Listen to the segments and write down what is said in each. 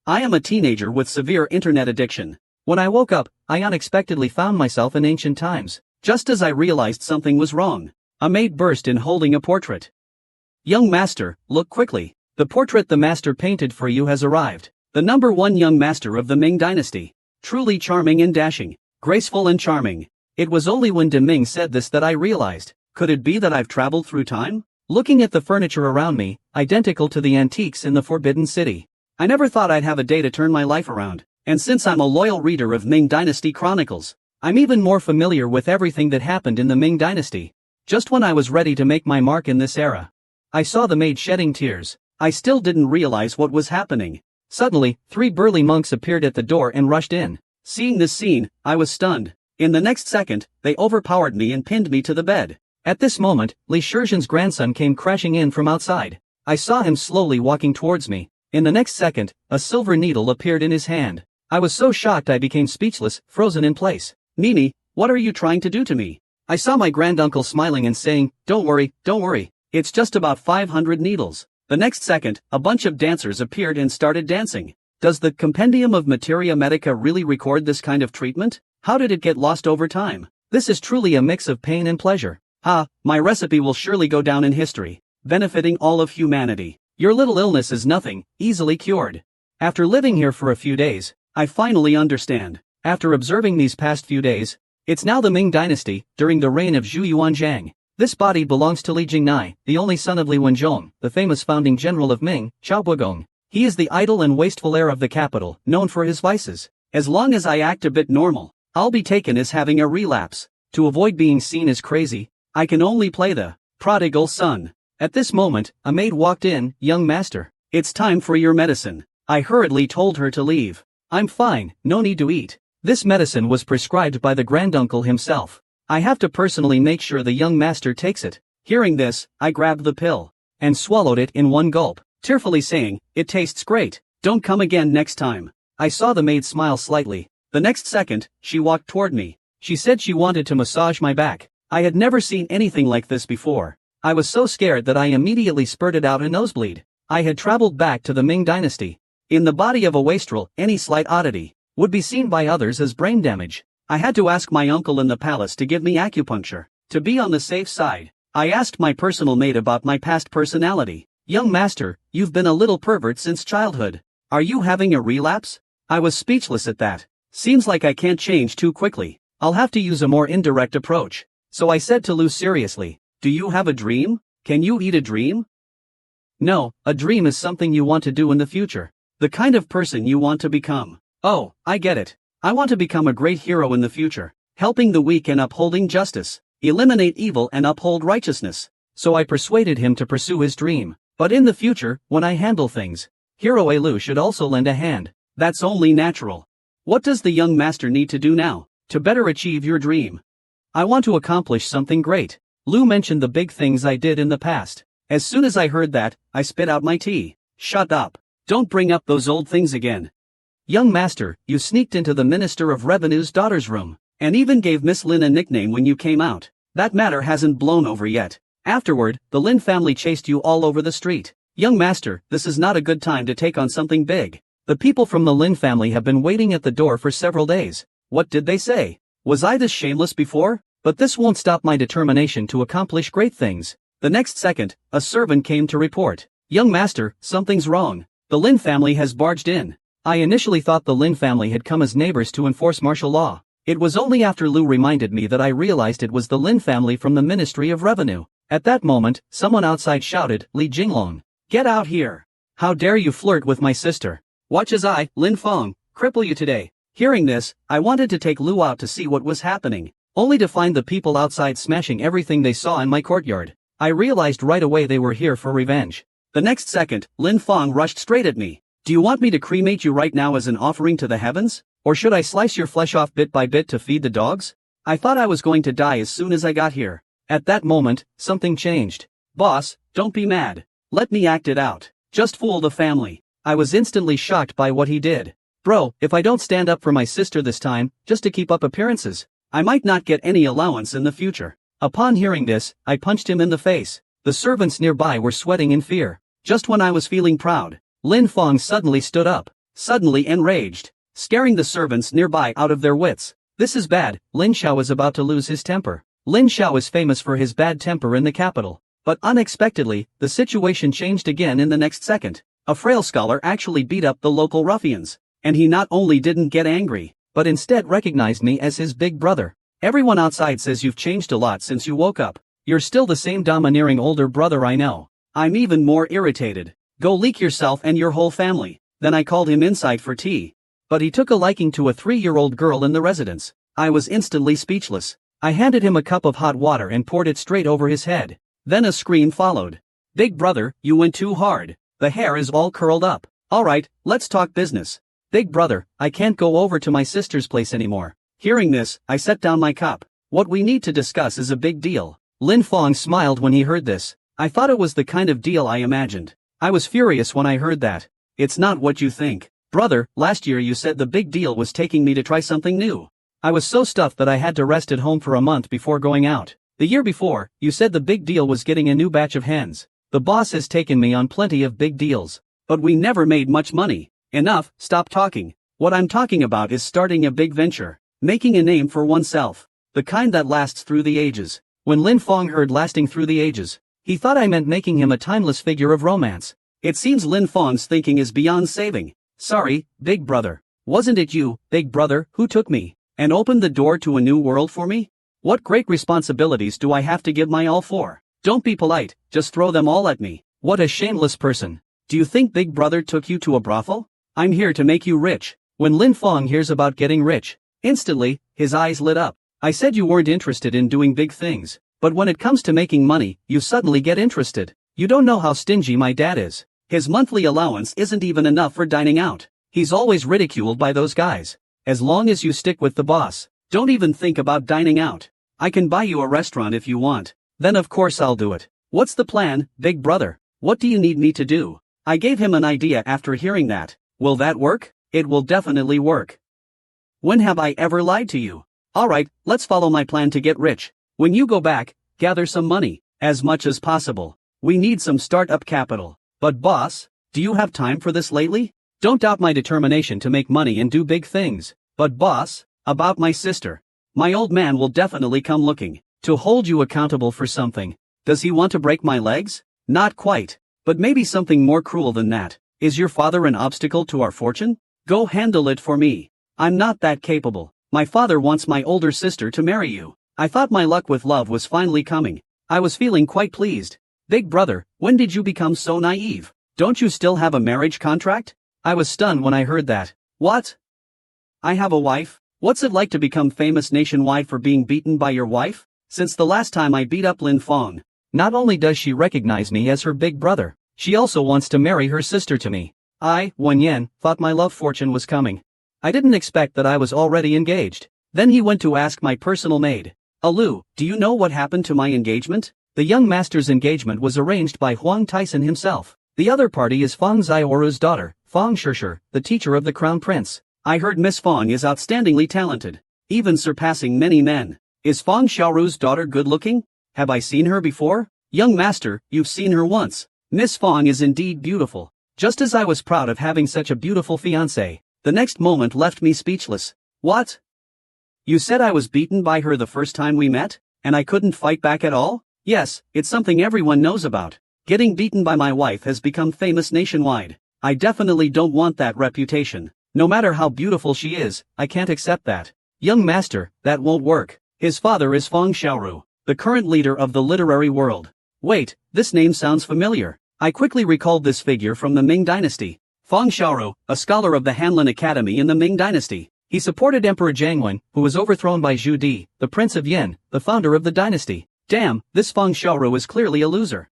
I am a teenager with severe internet addiction. When I woke up, I unexpectedly found myself in ancient times. Just as I realized something was wrong, a maid burst in holding a portrait. Young master, look quickly. The portrait the master painted for you has arrived. The #1 young master of the Ming dynasty. Truly charming and dashing. Graceful and charming. It was only when De Ming said this that I realized, could it be that I've traveled through time? Looking at the furniture around me, identical to the antiques in the Forbidden City. I never thought I'd have a day to turn my life around, and since I'm a loyal reader of Ming Dynasty chronicles, I'm even more familiar with everything that happened in the Ming Dynasty. Just when I was ready to make my mark in this era, I saw the maid shedding tears. I still didn't realize what was happening. Suddenly, 3 burly monks appeared at the door and rushed in. Seeing this scene, I was stunned. In the next second, they overpowered me and pinned me to the bed. At this moment, Li Shizhen's grandson came crashing in from outside. I saw him slowly walking towards me. In the next second, a silver needle appeared in his hand. I was so shocked I became speechless, frozen in place. Mimi, what are you trying to do to me? I saw my granduncle smiling and saying, don't worry, it's just about 500 needles. The next second, a bunch of dancers appeared and started dancing. Does the Compendium of Materia Medica really record this kind of treatment? How did it get lost over time? This is truly a mix of pain and pleasure. My recipe will surely go down in history, benefiting all of humanity. Your little illness is nothing, easily cured. After living here for a few days, I finally understand. After observing these past few days, it's now the Ming Dynasty, during the reign of Zhu Yuanzhang. This body belongs to Li Jingnai, the only son of Li Wenzhong, the famous founding general of Ming, Qiao Bugong. He is the idle and wasteful heir of the capital, known for his vices. As long as I act a bit normal, I'll be taken as having a relapse. To avoid being seen as crazy, I can only play the prodigal son. At this moment, a maid walked in. Young master, it's time for your medicine. I hurriedly told her to leave. I'm fine, no need to eat. This medicine was prescribed by the granduncle himself. I have to personally make sure the young master takes it. Hearing this, I grabbed the pill and swallowed it in one gulp, tearfully saying, it tastes great. Don't come again next time. I saw the maid smile slightly. The next second, she walked toward me. She said she wanted to massage my back. I had never seen anything like this before. I was so scared that I immediately spurted out a nosebleed. I had traveled back to the Ming Dynasty. In the body of a wastrel, any slight oddity would be seen by others as brain damage. I had to ask my uncle in the palace to give me acupuncture. To be on the safe side, I asked my personal maid about my past personality. Young master, you've been a little pervert since childhood. Are you having a relapse? I was speechless at that. Seems like I can't change too quickly. I'll have to use a more indirect approach. So I said to Lu seriously, do you have a dream? Can you eat a dream? No, a dream is something you want to do in the future. The kind of person you want to become. Oh, I get it. I want to become a great hero in the future, helping the weak and upholding justice, eliminate evil and uphold righteousness. So I persuaded him to pursue his dream. But in the future, when I handle things, Hero Lu should also lend a hand. That's only natural. What does the young master need to do now to better achieve your dream? I want to accomplish something great. Lu mentioned the big things I did in the past. As soon as I heard that, I spit out my tea. Shut up. Don't bring up those old things again. Young master, you sneaked into the Minister of Revenue's daughter's room, and even gave Miss Lin a nickname when you came out. That matter hasn't blown over yet. Afterward, the Lin family chased you all over the street. Young master, this is not a good time to take on something big. The people from the Lin family have been waiting at the door for several days. What did they say? Was I this shameless before? But this won't stop my determination to accomplish great things. The next second, a servant came to report. Young master, something's wrong. The Lin family has barged in. I initially thought the Lin family had come as neighbors to enforce martial law. It was only after Lu reminded me that I realized it was the Lin family from the Ministry of Revenue. At that moment, someone outside shouted, Li Jinglong, get out here. How dare you flirt with my sister? Watch as I, Lin Feng, cripple you today. Hearing this, I wanted to take Lu out to see what was happening, only to find the people outside smashing everything they saw in my courtyard. I realized right away they were here for revenge. The next second, Lin Feng rushed straight at me. Do you want me to cremate you right now as an offering to the heavens? Or should I slice your flesh off bit by bit to feed the dogs? I thought I was going to die as soon as I got here. At that moment, something changed. Boss, don't be mad. Let me act it out. Just fool the family. I was instantly shocked by what he did. Bro, if I don't stand up for my sister this time, just to keep up appearances, I might not get any allowance in the future. Upon hearing this, I punched him in the face. The servants nearby were sweating in fear. Just when I was feeling proud, Lin Feng suddenly stood up. suddenly enraged, scaring the servants nearby out of their wits. This is bad. Lin Xiao is about to lose his temper. Lin Xiao is famous for his bad temper in the capital. But unexpectedly, the situation changed again in the next second. A frail scholar actually beat up the local ruffians. And he not only didn't get angry, but instead recognized me as his big brother. Everyone outside says you've changed a lot since you woke up. You're still the same domineering older brother I know. I'm even more irritated. Go leak yourself and your whole family. Then I called him inside for tea. But he took a liking to a 3-year-old girl in the residence. I was instantly speechless. I handed him a cup of hot water and poured it straight over his head. Then a scream followed. Big brother, you went too hard. The hair is all curled up. Alright, let's talk business. Big brother, I can't go over to my sister's place anymore. Hearing this, I set down my cup. What we need to discuss is a big deal. Lin Fong smiled when he heard this. I thought it was the kind of deal I imagined. I was furious when I heard that. It's not what you think. Brother, last year you said the big deal was taking me to try something new. I was so stuffed that I had to rest at home for a month before going out. The year before, you said the big deal was getting a new batch of hens. The boss has taken me on plenty of big deals. But we never made much money. Enough, stop talking. What I'm talking about is starting a big venture. Making a name for oneself. The kind that lasts through the ages. When Lin Fong heard lasting through the ages, he thought I meant making him a timeless figure of romance. It seems Lin Fong's thinking is beyond saving. Sorry, big brother. Wasn't it you, big brother, who took me and opened the door to a new world for me? What great responsibilities do I have to give my all for? Don't be polite, just throw them all at me. What a shameless person. Do you think big brother took you to a brothel? I'm here to make you rich. When Lin Fong hears about getting rich, instantly, his eyes lit up. I said you weren't interested in doing big things, but when it comes to making money, you suddenly get interested. You don't know how stingy my dad is. His monthly allowance isn't even enough for dining out. He's always ridiculed by those guys. As long as you stick with the boss, don't even think about dining out. I can buy you a restaurant if you want. Then of course I'll do it. What's the plan, big brother? What do you need me to do? I gave him an idea after hearing that. Will that work? It will definitely work. When have I ever lied to you? Alright, let's follow my plan to get rich. When you go back, gather some money, as much as possible. We need some startup capital. But boss, do you have time for this lately? Don't doubt my determination to make money and do big things. But boss, about my sister. My old man will definitely come looking to hold you accountable for something. Does he want to break my legs? Not quite. But maybe something more cruel than that. Is your father an obstacle to our fortune? Go handle it for me. I'm not that capable. My father wants my older sister to marry you. I thought my luck with love was finally coming. I was feeling quite pleased. Big brother, when did you become so naive? Don't you still have a marriage contract? I was stunned when I heard that. What? I have a wife? What's it like to become famous nationwide for being beaten by your wife? Since the last time I beat up Lin Fong, not only does she recognize me as her big brother, she also wants to marry her sister to me. I, Wen Yan, thought my love fortune was coming. I didn't expect that I was already engaged. Then he went to ask my personal maid. Alu, do you know what happened to my engagement? The young master's engagement was arranged by Huang Tyson himself. The other party is Fang Xiaoru's daughter, Fang Shishir, the teacher of the crown prince. I heard Miss Fang is outstandingly talented, even surpassing many men. Is Fang Xiaoru's daughter good looking? Have I seen her before? Young master, you've seen her once. Miss Fang is indeed beautiful. Just as I was proud of having such a beautiful fiancée, the next moment left me speechless. What? You said I was beaten by her the first time we met, and I couldn't fight back at all? Yes, it's something everyone knows about. Getting beaten by my wife has become famous nationwide. I definitely don't want that reputation. No matter how beautiful she is, I can't accept that. Young master, that won't work. His father is Fang Xiaoru, the current leader of the literary world. Wait, this name sounds familiar. I quickly recalled this figure from the Ming dynasty. Fang Xiaoru, a scholar of the Hanlin Academy in the Ming dynasty. He supported Emperor Jiangwen, who was overthrown by Zhu Di, the Prince of Yin, the founder of the dynasty. Damn, this Fang Xiaoru is clearly a loser.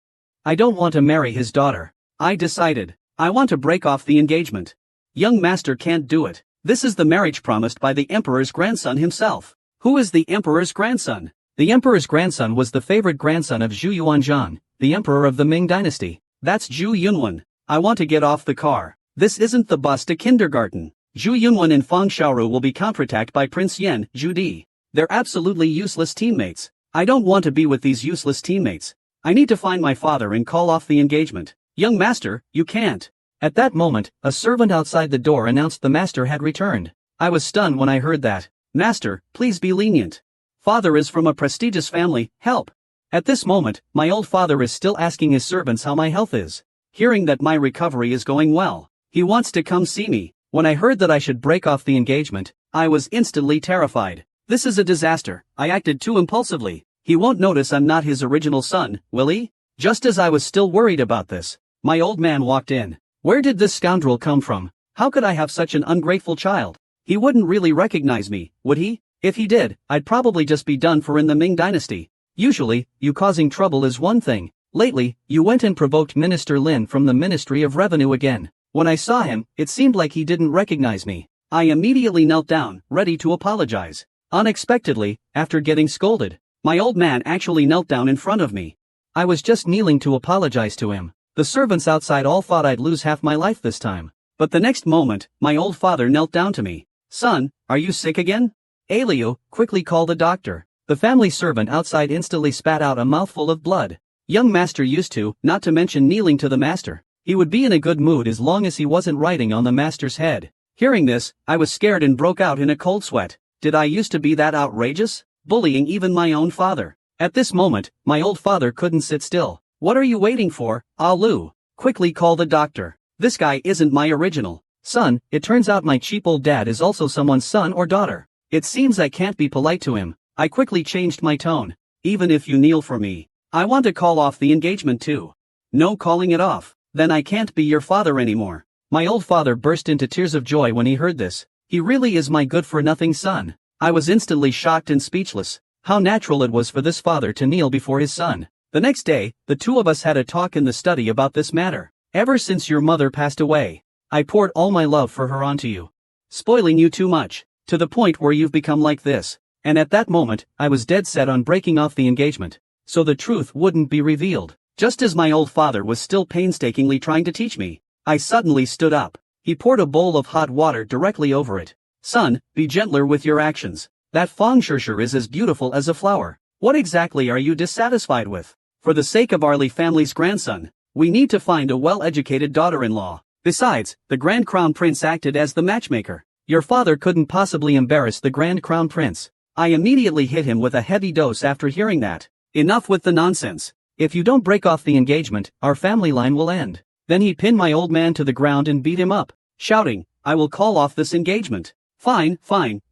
I don't want to marry his daughter. I decided. I want to break off the engagement. Young master can't do it. This is the marriage promised by the emperor's grandson himself. Who is the emperor's grandson? The emperor's grandson was the favorite grandson of Zhu Yuanzhan, the emperor of the Ming dynasty. That's Zhu Yunwen. I want to get off the car. This isn't the bus to kindergarten. Zhu Yunwen and Fang Xiaoru will be counterattacked by Prince Yan, Zhu Di. They're absolutely useless teammates. I don't want to be with these useless teammates. I need to find my father and call off the engagement. Young master, you can't. At that moment, a servant outside the door announced the master had returned. I was stunned when I heard that. Master, please be lenient. Father is from a prestigious family, help. At this moment, my old father is still asking his servants how my health is. Hearing that my recovery is going well, he wants to come see me. When I heard that I should break off the engagement, I was instantly terrified. This is a disaster. I acted too impulsively. He won't notice I'm not his original son, will he? Just as I was still worried about this, my old man walked in. Where did this scoundrel come from? How could I have such an ungrateful child? He wouldn't really recognize me, would he? If he did, I'd probably just be done for in the Ming dynasty. Usually, you causing trouble is one thing. Lately, you went and provoked Minister Lin from the Ministry of Revenue again. When I saw him, it seemed like he didn't recognize me. I immediately knelt down, ready to apologize. Unexpectedly, after getting scolded, my old man actually knelt down in front of me. I was just kneeling to apologize to him. The servants outside all thought I'd lose half my life this time. But the next moment, my old father knelt down to me. Son, are you sick again? Aliu, quickly call the doctor. The family servant outside instantly spat out a mouthful of blood. Young master used to, not to mention kneeling to the master. He would be in a good mood as long as he wasn't writing on the master's head. Hearing this, I was scared and broke out in a cold sweat. Did I used to be that outrageous? Bullying even my own father. At this moment, my old father couldn't sit still. What are you waiting for, Alu? Quickly call the doctor. This guy isn't my original son. It turns out my cheap old dad is also someone's son or daughter. It seems I can't be polite to him. I quickly changed my tone. Even if you kneel for me, I want to call off the engagement too. No calling it off. Then I can't be your father anymore. My old father burst into tears of joy when he heard this. He really is my good-for-nothing son. I was instantly shocked and speechless. How natural it was for this father to kneel before his son. The next day, the two of us had a talk in the study about this matter. Ever since your mother passed away, I poured all my love for her onto you. Spoiling you too much, to the point where you've become like this. And at that moment, I was dead set on breaking off the engagement, so the truth wouldn't be revealed. Just as my old father was still painstakingly trying to teach me, I suddenly stood up. He poured a bowl of hot water directly over it. Son, be gentler with your actions. That Feng Shishir is as beautiful as a flower. What exactly are you dissatisfied with? For the sake of our Li family's grandson, we need to find a well-educated daughter-in-law. Besides, the Grand Crown Prince acted as the matchmaker. Your father couldn't possibly embarrass the Grand Crown Prince. I immediately hit him with a heavy dose after hearing that. Enough with the nonsense. If you don't break off the engagement, our family line will end. Then he pinned my old man to the ground and beat him up, shouting, I will call off this engagement. Fine,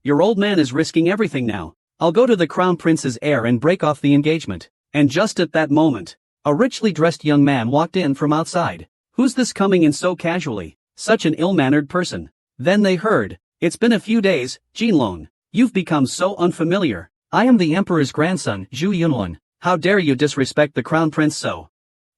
your old man is risking everything now. I'll go to the Crown Prince's heir and break off the engagement. And just at that moment, a richly dressed young man walked in from outside. Who's this coming in so casually? Such an ill-mannered person. Then they heard, it's been a few days, Jinlong. You've become so unfamiliar. I am the Emperor's grandson, Zhu Yunlun. How dare you disrespect the Crown Prince so?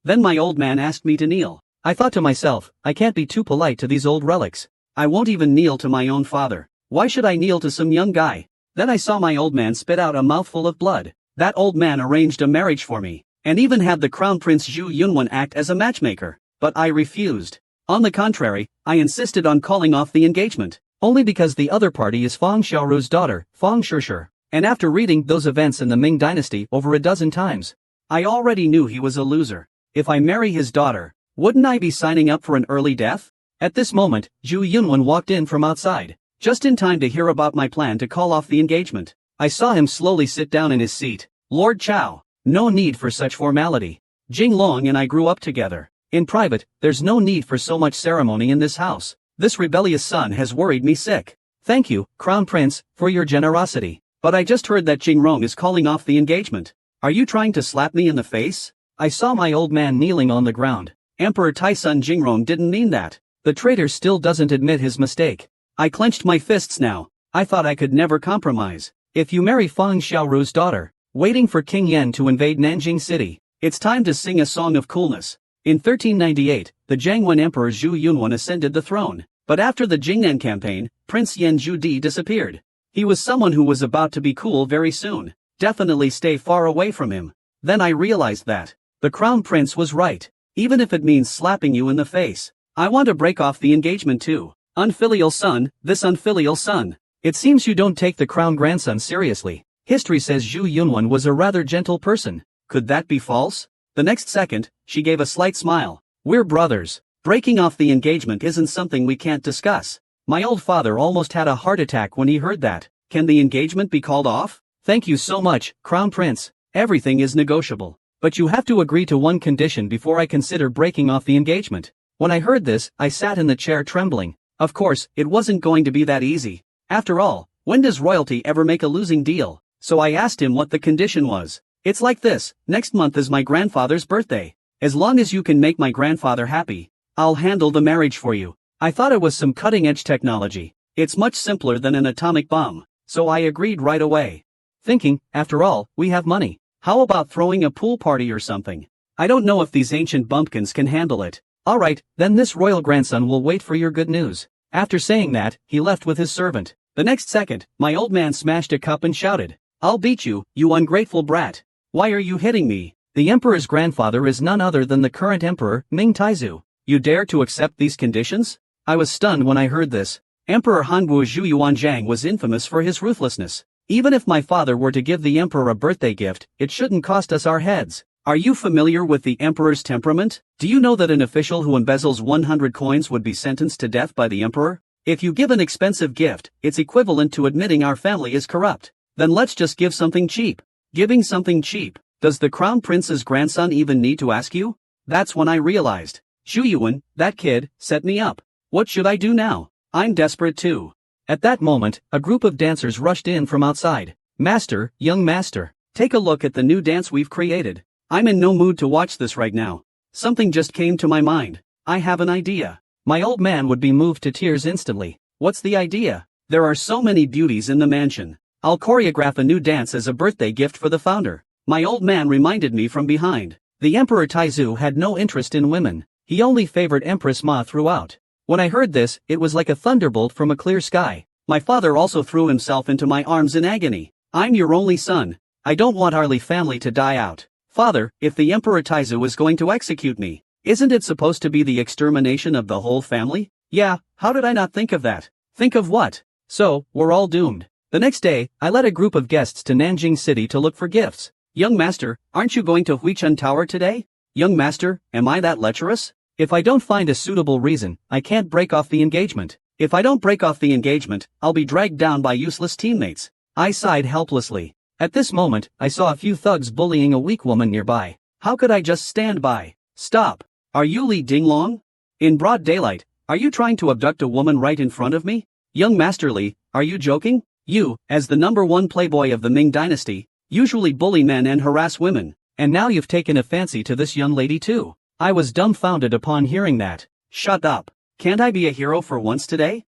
Then my old man asked me to kneel. I thought to myself, I can't be too polite to these old relics. I won't even kneel to my own father. Why should I kneel to some young guy? Then I saw my old man spit out a mouthful of blood. That old man arranged a marriage for me, and even had the Crown Prince Zhu Yunwen act as a matchmaker. But I refused. On the contrary, I insisted on calling off the engagement, only because the other party is Feng Xiaoru's daughter, Feng Shishir. And after reading those events in the Ming dynasty over a dozen times, I already knew he was a loser. If I marry his daughter, wouldn't I be signing up for an early death? At this moment, Zhu Yunwen walked in from outside, just in time to hear about my plan to call off the engagement. I saw him slowly sit down in his seat. Lord Chao, no need for such formality. Jinglong and I grew up together. In private, there's no need for so much ceremony in this house. This rebellious son has worried me sick. Thank you, Crown Prince, for your generosity. But I just heard that Jingrong is calling off the engagement. Are you trying to slap me in the face? I saw my old man kneeling on the ground. Emperor Taisun Jingrong didn't mean that. The traitor still doesn't admit his mistake. I clenched my fists now. I thought I could never compromise. If you marry Feng Xiaoru's daughter, waiting for King Yen to invade Nanjing City, it's time to sing a song of coolness. In 1398, the Jiangwen Emperor Zhu Yunwen ascended the throne. But after the Jingnan campaign, Prince Yan Zhudi disappeared. He was someone who was about to be cool very soon. Definitely stay far away from him. Then I realized that the Crown Prince was right. Even if it means slapping you in the face, I want to break off the engagement too. Unfilial son, this unfilial son. It seems you don't take the crown grandson seriously. History says Zhu Yunwen was a rather gentle person. Could that be false? The next second, she gave a slight smile. We're brothers. Breaking off the engagement isn't something we can't discuss. My old father almost had a heart attack when he heard that. Can the engagement be called off? Thank you so much, Crown Prince. Everything is negotiable. But you have to agree to one condition before I consider breaking off the engagement. When I heard this, I sat in the chair trembling. Of course, it wasn't going to be that easy. After all, when does royalty ever make a losing deal? So I asked him what the condition was. It's like this: next month is my grandfather's birthday. As long as you can make my grandfather happy, I'll handle the marriage for you. I thought it was some cutting-edge technology. It's much simpler than an atomic bomb. So I agreed right away. Thinking, after all, we have money. How about throwing a pool party or something? I don't know if these ancient bumpkins can handle it. Alright, then this royal grandson will wait for your good news. After saying that, he left with his servant. The next second, my old man smashed a cup and shouted, "I'll beat you, you ungrateful brat. Why are you hitting me? The emperor's grandfather is none other than the current emperor, Ming Taizu. You dare to accept these conditions?" I was stunned when I heard this. Emperor Hanwu Zhuyuanzhang was infamous for his ruthlessness. Even if my father were to give the emperor a birthday gift, it shouldn't cost us our heads. Are you familiar with the emperor's temperament? Do you know that an official who embezzles 100 coins would be sentenced to death by the emperor? If you give an expensive gift, it's equivalent to admitting our family is corrupt. Then let's just give something cheap. Giving something cheap. Does the crown prince's grandson even need to ask you? That's when I realized. Zhuyuan, that kid, set me up. What should I do now? I'm desperate too. At that moment, a group of dancers rushed in from outside. Master, young master, take a look at the new dance we've created. I'm in no mood to watch this right now. Something just came to my mind. I have an idea. My old man would be moved to tears instantly. What's the idea? There are so many beauties in the mansion. I'll choreograph a new dance as a birthday gift for the founder. My old man reminded me from behind. The Emperor Taizu had no interest in women. He only favored Empress Ma throughout. When I heard this, it was like a thunderbolt from a clear sky. My father also threw himself into my arms in agony. I'm your only son. I don't want our family to die out. Father, if the Emperor Taizu is going to execute me, isn't it supposed to be the extermination of the whole family? Yeah, how did I not think of that? Think of what? So, we're all doomed. The next day, I led a group of guests to Nanjing City to look for gifts. Young master, aren't you going to Huichun Tower today? Young master, am I that lecherous? If I don't find a suitable reason, I can't break off the engagement. If I don't break off the engagement, I'll be dragged down by useless teammates. I sighed helplessly. At this moment, I saw a few thugs bullying a weak woman nearby. How could I just stand by? Stop. Are you Li Dinglong? In broad daylight, are you trying to abduct a woman right in front of me? Young Master Li, are you joking? You, as the #1 playboy of the Ming dynasty, usually bully men and harass women, and now you've taken a fancy to this young lady too. I was dumbfounded upon hearing that. Shut up. Can't I be a hero for once today?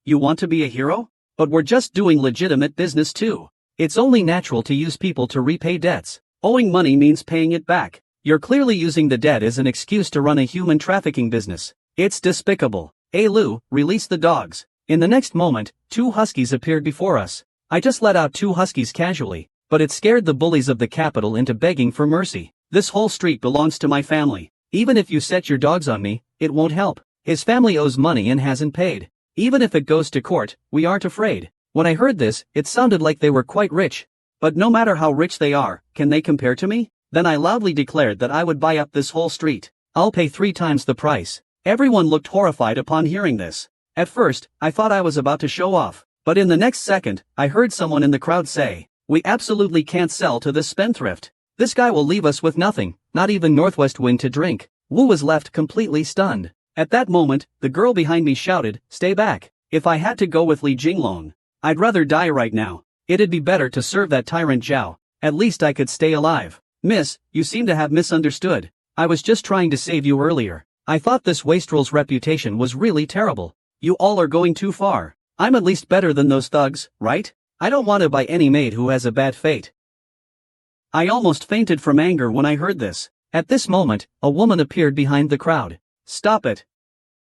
You want to be a hero? But we're just doing legitimate business too. It's only natural to use people to repay debts. Owing money means paying it back. You're clearly using the debt as an excuse to run a human trafficking business. It's despicable. Hey Lu, release the dogs. In the next moment, 2 huskies appeared before us. I just let out 2 huskies casually, but it scared the bullies of the capital into begging for mercy. This whole street belongs to my family. Even if you set your dogs on me, it won't help. His family owes money and hasn't paid. Even if it goes to court, we aren't afraid. When I heard this, it sounded like they were quite rich. But no matter how rich they are, can they compare to me? Then I loudly declared that I would buy up this whole street. I'll pay 3 times the price. Everyone looked horrified upon hearing this. At first, I thought I was about to show off. But in the next second, I heard someone in the crowd say, "We absolutely can't sell to this spendthrift. This guy will leave us with nothing, not even Northwest Wind to drink." Wu was left completely stunned. At that moment, the girl behind me shouted, "Stay back." If I had to go with Li Jinglong, I'd rather die right now. It'd be better to serve that tyrant Zhao. At least I could stay alive. Miss, you seem to have misunderstood. I was just trying to save you earlier. I thought this wastrel's reputation was really terrible. You all are going too far. I'm at least better than those thugs, right? I don't want to buy any maid who has a bad fate. I almost fainted from anger when I heard this. At this moment, a woman appeared behind the crowd. Stop it.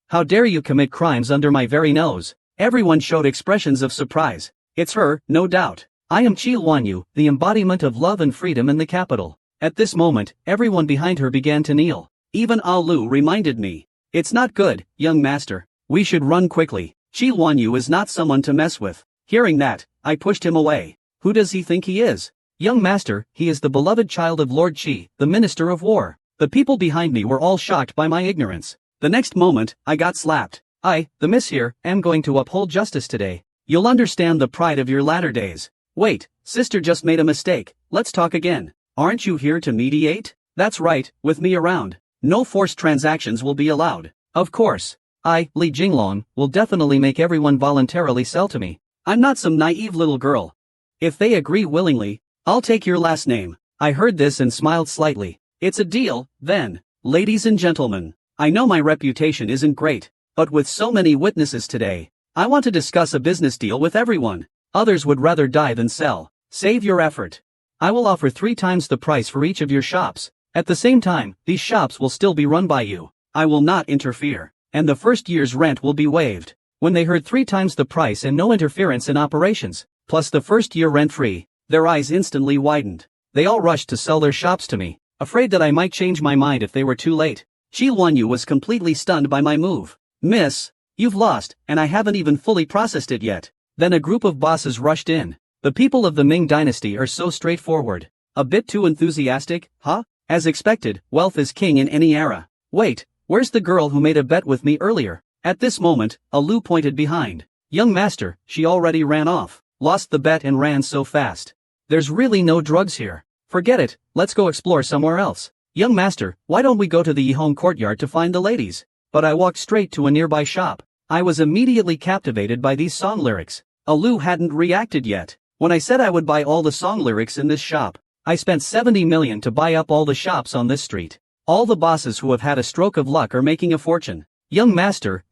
How dare you commit crimes under my very nose? Everyone showed expressions of surprise. It's her, no doubt. I am Qi Luanyu, the embodiment of love and freedom in the capital. At this moment, everyone behind her began to kneel. Even Ah Lu reminded me. It's not good, young master. We should run quickly. Qi Luanyu is not someone to mess with. Hearing that, I pushed him away. Who does he think he is? Young master, he is the beloved child of Lord Qi, the Minister of War. The people behind me were all shocked by my ignorance. The next moment, I got slapped. I, the miss here, am going to uphold justice today. You'll understand the pride of your latter days. Wait, sister just made a mistake, let's talk again. Aren't you here to mediate? That's right, with me around. No forced transactions will be allowed. Of course. I, Li Jinglong, will definitely make everyone voluntarily sell to me. I'm not some naive little girl. If they agree willingly, I'll take your last name. I heard this and smiled slightly. It's a deal, then. Ladies and gentlemen, I know my reputation isn't great, but with so many witnesses today, I want to discuss a business deal with everyone. Others would rather die than sell. Save your effort. I will offer 3 times the price for each of your shops. At the same time, these shops will still be run by you. I will not interfere, and the first year's rent will be waived. When they heard 3 times the price and no interference in operations, plus the first year rent-free, their eyes instantly widened. They all rushed to sell their shops to me, afraid that I might change my mind if they were too late. Chi Wanyu was completely stunned by my move. Miss, you've lost, and I haven't even fully processed it yet. Then a group of bosses rushed in. The people of the Ming dynasty are so straightforward. A bit too enthusiastic, huh? As expected, wealth is king in any era. Wait, where's the girl who made a bet with me earlier? At this moment, a Lu pointed behind. Young master, she already ran off. Lost the bet and ran so fast. There's really no drugs here. Forget it, let's go explore somewhere else. Young master, why don't we go to the Yihong courtyard to find the ladies? But I walked straight to a nearby shop. I was immediately captivated by these song lyrics. Lu hadn't reacted yet. When I said I would buy all the song lyrics in this shop, I spent 70 million to buy up all the shops on this street. All the bosses who have had a stroke of luck are making a fortune. Young master,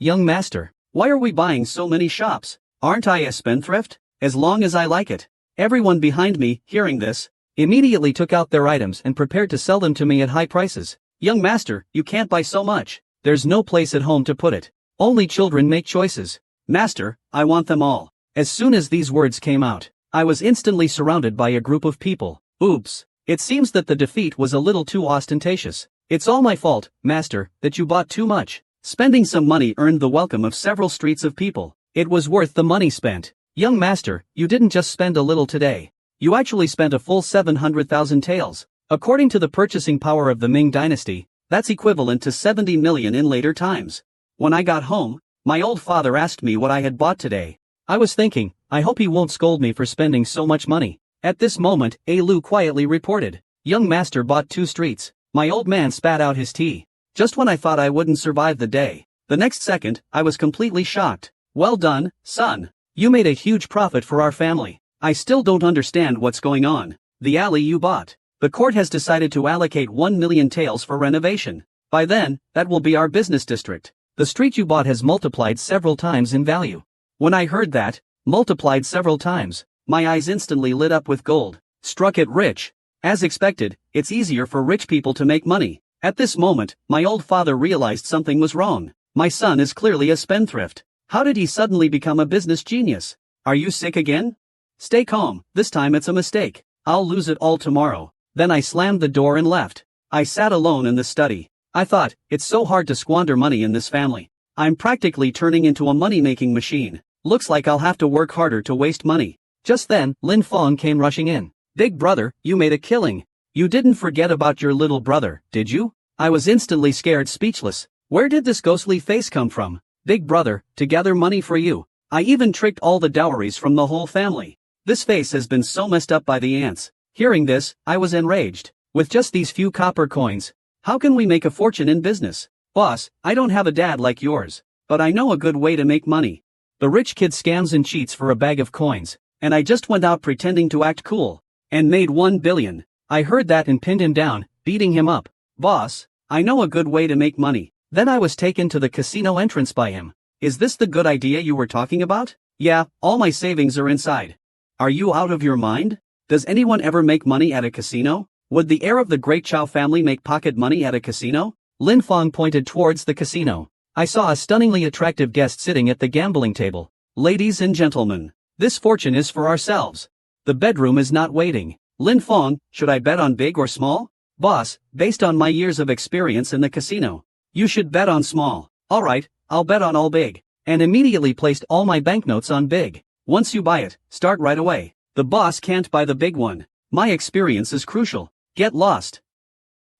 why are we buying so many shops? Aren't I a spendthrift? As long as I like it. Everyone behind me, hearing this, immediately took out their items and prepared to sell them to me at high prices. Young master, you can't buy so much. There's no place at home to put it. Only children make choices. Master, I want them all. As soon as these words came out, I was instantly surrounded by a group of people. Oops. It seems that the defeat was a little too ostentatious. It's all my fault, master, that you bought too much. Spending some money earned the welcome of several streets of people. It was worth the money spent. Young master, you didn't just spend a little today. You actually spent a full 700,000 taels. According to the purchasing power of the Ming dynasty, that's equivalent to 70 million in later times. When I got home, my old father asked me what I had bought today. I was thinking, I hope he won't scold me for spending so much money. At this moment, Lu quietly reported, young master bought 2 streets. My old man spat out his tea. Just when I thought I wouldn't survive the day. The next second, I was completely shocked. Well done, son. You made a huge profit for our family. I still don't understand what's going on. The alley you bought. The court has decided to allocate 1 million taels for renovation. By then, that will be our business district. The street you bought has multiplied several times in value. When I heard that, multiplied several times, my eyes instantly lit up with gold. Struck it rich. As expected, it's easier for rich people to make money. At this moment, my old father realized something was wrong. My son is clearly a spendthrift. How did he suddenly become a business genius? Are you sick again? Stay calm, this time it's a mistake. I'll lose it all tomorrow. Then I slammed the door and left. I sat alone in the study. I thought, it's so hard to squander money in this family. I'm practically turning into a money-making machine. Looks like I'll have to work harder to waste money. Just then, Lin Fong came rushing in. Big brother, you made a killing. You didn't forget about your little brother, did you? I was instantly scared speechless. Where did this ghostly face come from? Big brother, to gather money for you. I even tricked all the dowries from the whole family. This face has been so messed up by the ants. Hearing this, I was enraged. With just these few copper coins, how can we make a fortune in business? Boss, I don't have a dad like yours, but I know a good way to make money. The rich kid scams and cheats for a bag of coins, and I just went out pretending to act cool, and made 1 billion. I heard that and pinned him down, beating him up. Boss, I know a good way to make money. Then I was taken to the casino entrance by him. Is this the good idea you were talking about? Yeah, all my savings are inside. Are you out of your mind? Does anyone ever make money at a casino? Would the heir of the great Chow family make pocket money at a casino? Lin Fong pointed towards the casino. I saw a stunningly attractive guest sitting at the gambling table. Ladies and gentlemen, this fortune is for ourselves. The bedroom is not waiting. Lin Fong, should I bet on big or small? Boss, based on my years of experience in the casino, you should bet on small. Alright, I'll bet on all big. And immediately placed all my banknotes on big. Once you buy it, start right away. The boss can't buy the big one. My experience is crucial. Get lost.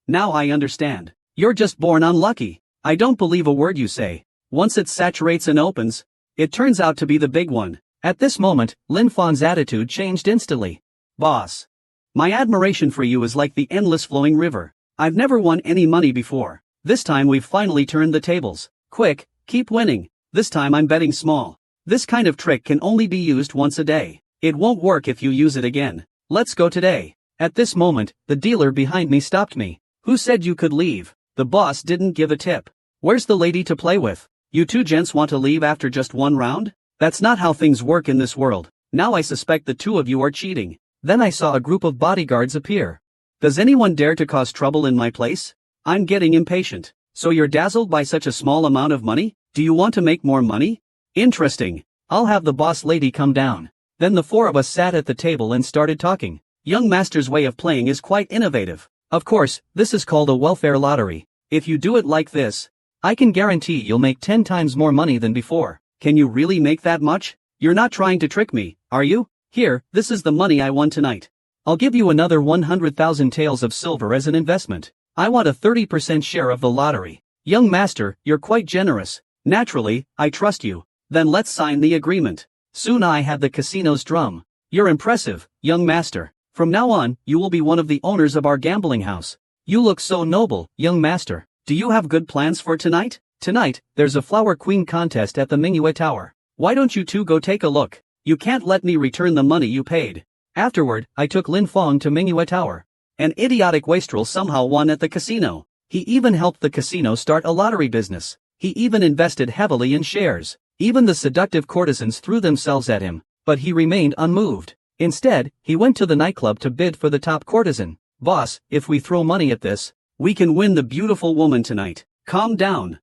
Now I understand. You're just born unlucky. I don't believe a word you say. Once it saturates and opens, it turns out to be the big one. At this moment, Lin Fang's attitude changed instantly. Boss. My admiration for you is like the endless flowing river. I've never won any money before. This time we've finally turned the tables. Quick, keep winning. This time I'm betting small. This kind of trick can only be used once a day. It won't work if you use it again. Let's go today. At this moment, the dealer behind me stopped me. Who said you could leave? The boss didn't give a tip. Where's the lady to play with? You two gents want to leave after just one round? That's not how things work in this world. Now I suspect the two of you are cheating. Then I saw a group of bodyguards appear. Does anyone dare to cause trouble in my place? I'm getting impatient. So you're dazzled by such a small amount of money? Do you want to make more money? Interesting. I'll have the boss lady come down. Then the four of us sat at the table and started talking. Young master's way of playing is quite innovative. Of course, this is called a welfare lottery. If you do it like this, I can guarantee you'll make 10 times more money than before. Can you really make that much? You're not trying to trick me, are you? Here, this is the money I won tonight. I'll give you another 100,000 taels of silver as an investment. I want a 30% share of the lottery. Young master, you're quite generous. Naturally, I trust you. Then let's sign the agreement. Soon I have the casino's drum. You're impressive, young master. From now on, you will be one of the owners of our gambling house. You look so noble, young master. Do you have good plans for tonight? Tonight, there's a flower queen contest at the Manhwaedit Tower. Why don't you two go take a look? You can't let me return the money you paid. Afterward, I took Lin Fang to Manhwaedit Tower. An idiotic wastrel somehow won at the casino. He even helped the casino start a lottery business. He even invested heavily in shares. Even the seductive courtesans threw themselves at him, but he remained unmoved. Instead, he went to the nightclub to bid for the top courtesan. Boss, if we throw money at this, we can win the beautiful woman tonight. Calm down.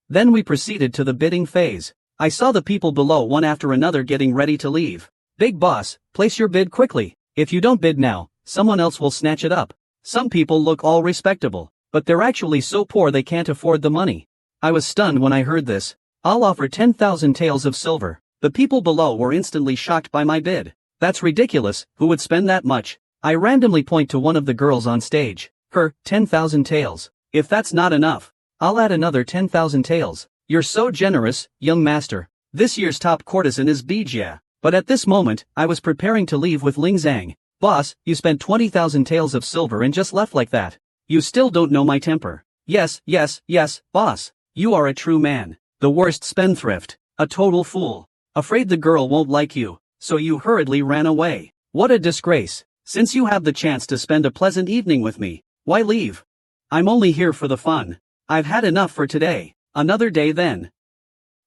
Then we proceeded to the bidding phase. I saw the people below one after another getting ready to leave. Big boss, place your bid quickly. If you don't bid now, someone else will snatch it up. Some people look all respectable, but they're actually so poor they can't afford the money. I was stunned when I heard this. I'll offer 10,000 taels of silver. The people below were instantly shocked by my bid. That's ridiculous, who would spend that much? I randomly point to one of the girls on stage. Her, 10,000 taels. If that's not enough, I'll add another 10,000 taels. You're so generous, young master. This year's top courtesan is Bijia. But at this moment, I was preparing to leave with Ling Zhang. Boss, you spent 20,000 taels of silver and just left like that. You still don't know my temper. Yes, boss. You are a true man. The worst spendthrift. A total fool. Afraid the girl won't like you, so you hurriedly ran away. What a disgrace. Since you have the chance to spend a pleasant evening with me, why leave? I'm only here for the fun. I've had enough for today. Another day then.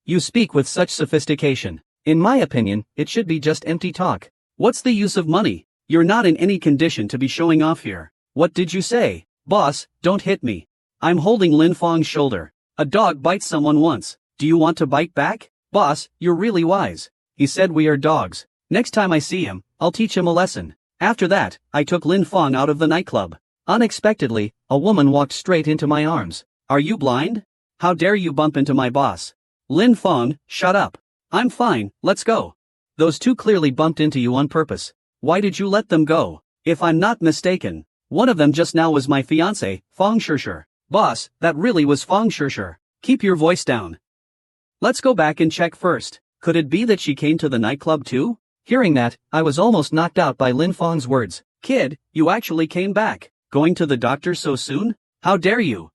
You speak with such sophistication. In my opinion, it should be just empty talk. What's the use of money? You're not in any condition to be showing off here. What did you say? Boss, don't hit me. I'm holding Lin Fang's shoulder. A dog bites someone once. Do you want to bite back? Boss, you're really wise. He said we are dogs. Next time I see him, I'll teach him a lesson. After that, I took Lin Fang out of the nightclub. Unexpectedly, a woman walked straight into my arms. Are you blind? How dare you bump into my boss? Lin Fang, shut up. I'm fine, let's go. Those two clearly bumped into you on purpose. Why did you let them go? If I'm not mistaken, one of them just now was my fiancé, Fang Shishir. Boss, that really was Fang Shishir. Keep your voice down. Let's go back and check first. Could it be that she came to the nightclub too? Hearing that, I was almost knocked out by Lin Fang's words. Kid, you actually came back. Going to the doctor so soon? How dare you?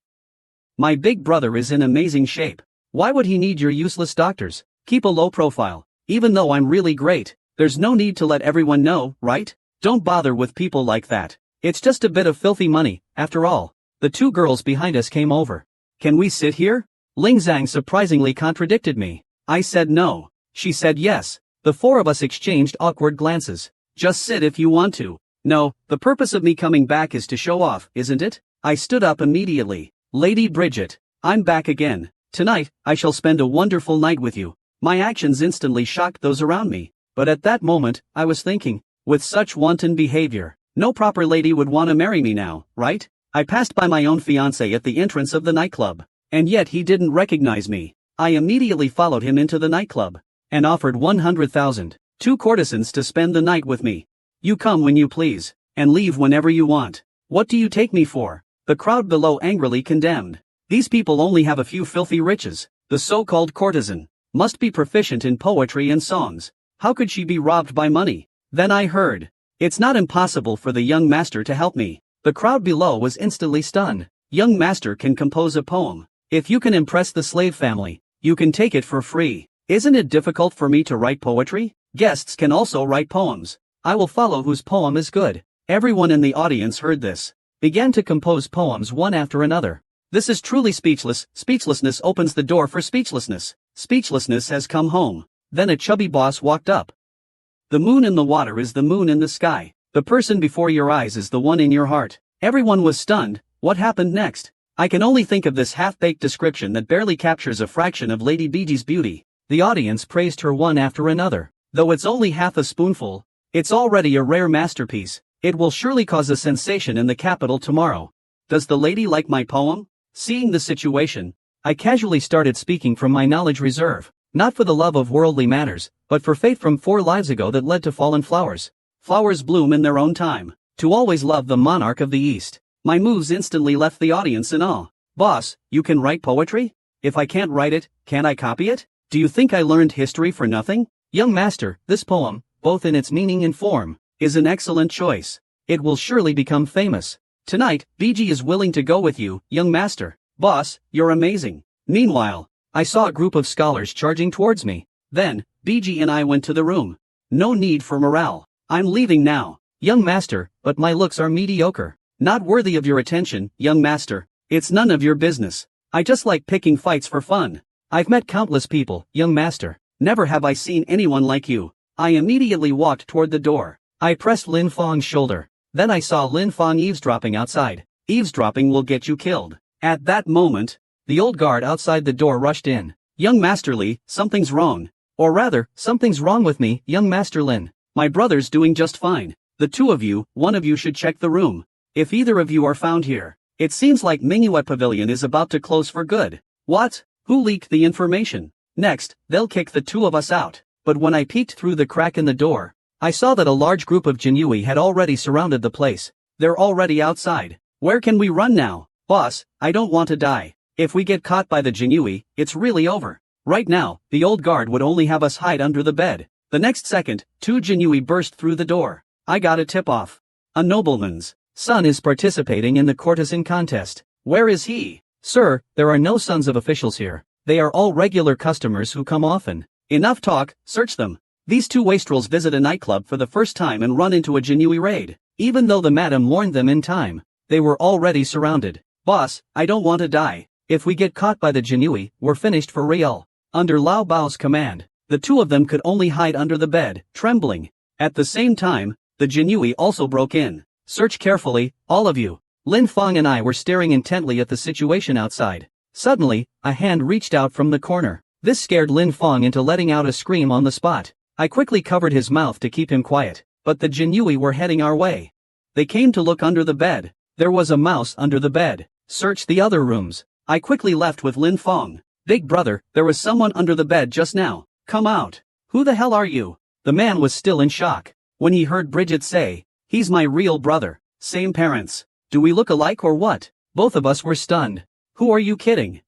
My big brother is in amazing shape. Why would he need your useless doctors? Keep a low profile. Even though I'm really great, there's no need to let everyone know, right? Don't bother with people like that. It's just a bit of filthy money, after all. The two girls behind us came over. Can we sit here? Ling Zhang surprisingly contradicted me. I said no. She said yes. The four of us exchanged awkward glances. Just sit if you want to. No, the purpose of me coming back is to show off, isn't it? I stood up immediately. Lady Bridget, I'm back again. Tonight, I shall spend a wonderful night with you. My actions instantly shocked those around me. But at that moment, I was thinking, with such wanton behavior, no proper lady would want to marry me now, right? I passed by my own fiancé at the entrance of the nightclub. And yet he didn't recognize me. I immediately followed him into the nightclub and offered 100,000, two courtesans to spend the night with me. You come when you please, and leave whenever you want. What do you take me for? The crowd below angrily condemned. These people only have a few filthy riches. The so-called courtesan must be proficient in poetry and songs. How could she be robbed by money? Then I heard. It's not impossible for the young master to help me. The crowd below was instantly stunned. Young master can compose a poem. If you can impress the slave family, you can take it for free. Isn't it difficult for me to write poetry? Guests can also write poems. I will follow whose poem is good. Everyone in the audience heard this, began to compose poems one after another. This is truly speechless. Speechlessness opens the door for speechlessness. Speechlessness has come home. Then a chubby boss walked up. The moon in the water is the moon in the sky. The person before your eyes is the one in your heart. Everyone was stunned. What happened next? I can only think of this half-baked description that barely captures a fraction of Lady BG's beauty. The audience praised her one after another. Though it's only half a spoonful, it's already a rare masterpiece. It will surely cause a sensation in the capital tomorrow. Does the lady like my poem? Seeing the situation, I casually started speaking from my knowledge reserve, not for the love of worldly matters, but for faith from 4 lives ago that led to fallen flowers. Flowers bloom in their own time. To always love the monarch of the East. My moves instantly left the audience in awe. Boss, you can write poetry? If I can't write it, can't I copy it? Do you think I learned history for nothing? Young master, this poem, both in its meaning and form, is an excellent choice. It will surely become famous. Tonight, BG is willing to go with you, young master. Boss, you're amazing. Meanwhile, I saw a group of scholars charging towards me. Then, BG and I went to the room. No need for morale. I'm leaving now. Young master, but my looks are mediocre. Not worthy of your attention, young master. It's none of your business. I just like picking fights for fun. I've met countless people, young master. Never have I seen anyone like you. I immediately walked toward the door. I pressed Lin Feng's shoulder. Then I saw Lin Feng eavesdropping outside. Eavesdropping will get you killed. At that moment, the old guard outside the door rushed in. Young Master Li, something's wrong. Or rather, something's wrong with me, young Master Lin. My brother's doing just fine. The two of you, one of you should check the room. If either of you are found here, it seems like Manhwaedit Pavilion is about to close for good. What? Who leaked the information? Next, they'll kick the two of us out. But when I peeked through the crack in the door, I saw that a large group of Jinyui had already surrounded the place. They're already outside. Where can we run now? Boss, I don't want to die. If we get caught by the Jinyui, it's really over. Right now, the old guard would only have us hide under the bed. The next second, 2 Jinyui burst through the door. I got a tip-off. A nobleman's son is participating in the courtesan contest. Where is he? Sir, there are no sons of officials here. They are all regular customers who come often. Enough talk, search them. These 2 wastrels visit a nightclub for the first time and run into a Jinyui raid. Even though the madam warned them in time, they were already surrounded. Boss, I don't want to die. If we get caught by the Jinyui, we're finished for real. Under Lao Bao's command, the 2 of them could only hide under the bed, trembling. At the same time, the Jinyui also broke in. Search carefully, all of you. Lin Feng and I were staring intently at the situation outside. Suddenly, a hand reached out from the corner. This scared Lin Feng into letting out a scream on the spot. I quickly covered his mouth to keep him quiet, but the Jinyui were heading our way. They came to look under the bed. There was a mouse under the bed. Search the other rooms. I quickly left with Lin Feng. Big brother, there was someone under the bed just now. Come out. Who the hell are you? The man was still in shock. When he heard Bridget say, he's my real brother. Same parents. Do we look alike or what? Both of us were stunned. Who are you kidding?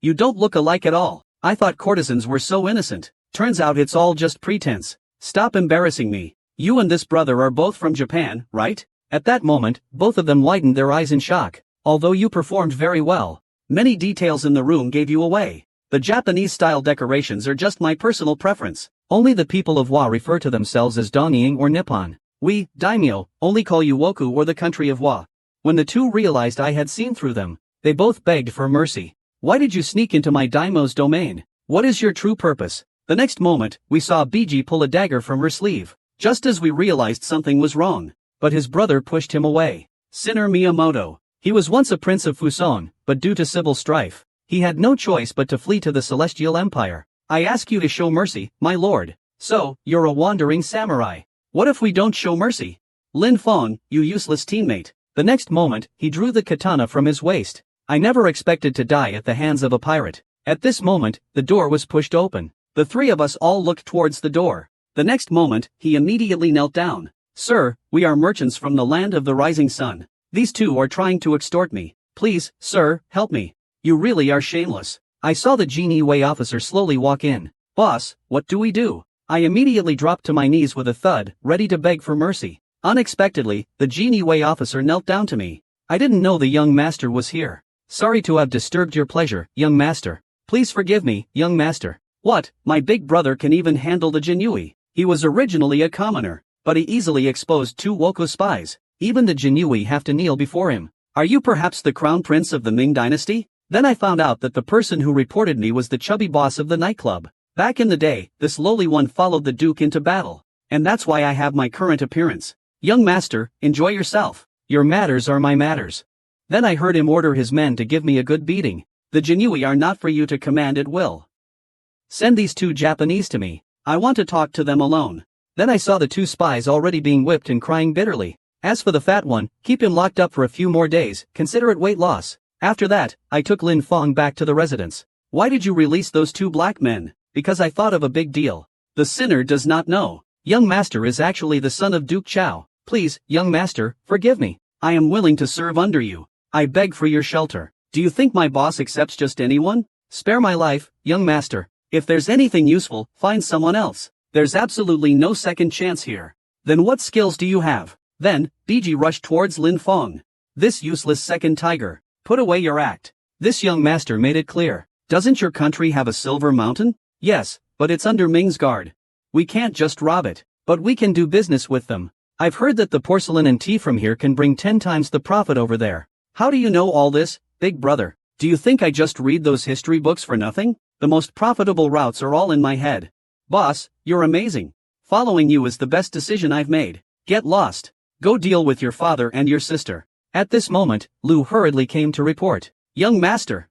You don't look alike at all. I thought courtesans were so innocent. Turns out it's all just pretense. Stop embarrassing me. You and this brother are both from Japan, right? At that moment, both of them widened their eyes in shock. Although you performed very well, many details in the room gave you away. The Japanese-style decorations are just my personal preference. Only the people of Wa refer to themselves as Dongying or Nippon. We, daimyo, only call you Woku or the country of Wa. When the 2 realized I had seen through them, they both begged for mercy. Why did you sneak into my daimyo's domain? What is your true purpose? The next moment, we saw BG pull a dagger from her sleeve, just as we realized something was wrong. But his brother pushed him away. Sinner Miyamoto. He was once a prince of Fuson, but due to civil strife, he had no choice but to flee to the Celestial Empire. I ask you to show mercy, my lord. So, you're a wandering samurai. What if we don't show mercy? Lin Feng, you useless teammate. The next moment, he drew the katana from his waist. I never expected to die at the hands of a pirate. At this moment, the door was pushed open. The 3 of us all looked towards the door. The next moment, he immediately knelt down. Sir, we are merchants from the land of the rising sun. These 2 are trying to extort me. Please, sir, help me. You really are shameless. I saw the Genie Way officer slowly walk in. Boss, what do we do? I immediately dropped to my knees with a thud, ready to beg for mercy. Unexpectedly, the Genie Way officer knelt down to me. I didn't know the young master was here. Sorry to have disturbed your pleasure, young master. Please forgive me, young master. What, my big brother can even handle the Jinui? He was originally a commoner, but he easily exposed 2 Woko spies. Even the Jinui have to kneel before him. Are you perhaps the crown prince of the Ming dynasty? Then I found out that the person who reported me was the chubby boss of the nightclub. Back in the day, this lowly one followed the Duke into battle. And that's why I have my current appearance. Young master, enjoy yourself. Your matters are my matters. Then I heard him order his men to give me a good beating. The Jinui are not for you to command at will. Send these 2 Japanese to me. I want to talk to them alone. Then I saw the 2 spies already being whipped and crying bitterly. As for the fat one, keep him locked up for a few more days, consider it weight loss. After that, I took Lin Fong back to the residence. Why did you release those 2 black men? Because I thought of a big deal. The sinner does not know. Young master is actually the son of Duke Chao. Please, young master, forgive me. I am willing to serve under you. I beg for your shelter. Do you think my boss accepts just anyone? Spare my life, young master. If there's anything useful, find someone else. There's absolutely no second chance here. Then what skills do you have? Then, BG rushed towards Lin Fong. This useless second tiger. Put away your act. This young master made it clear. Doesn't your country have a silver mountain? Yes, but it's under Ming's guard. We can't just rob it, but we can do business with them. I've heard that the porcelain and tea from here can bring 10 times the profit over there. How do you know all this, big brother? Do you think I just read those history books for nothing? The most profitable routes are all in my head. Boss, you're amazing. Following you is the best decision I've made. Get lost. Go deal with your father and your sister. At this moment, Lu hurriedly came to report. Young master.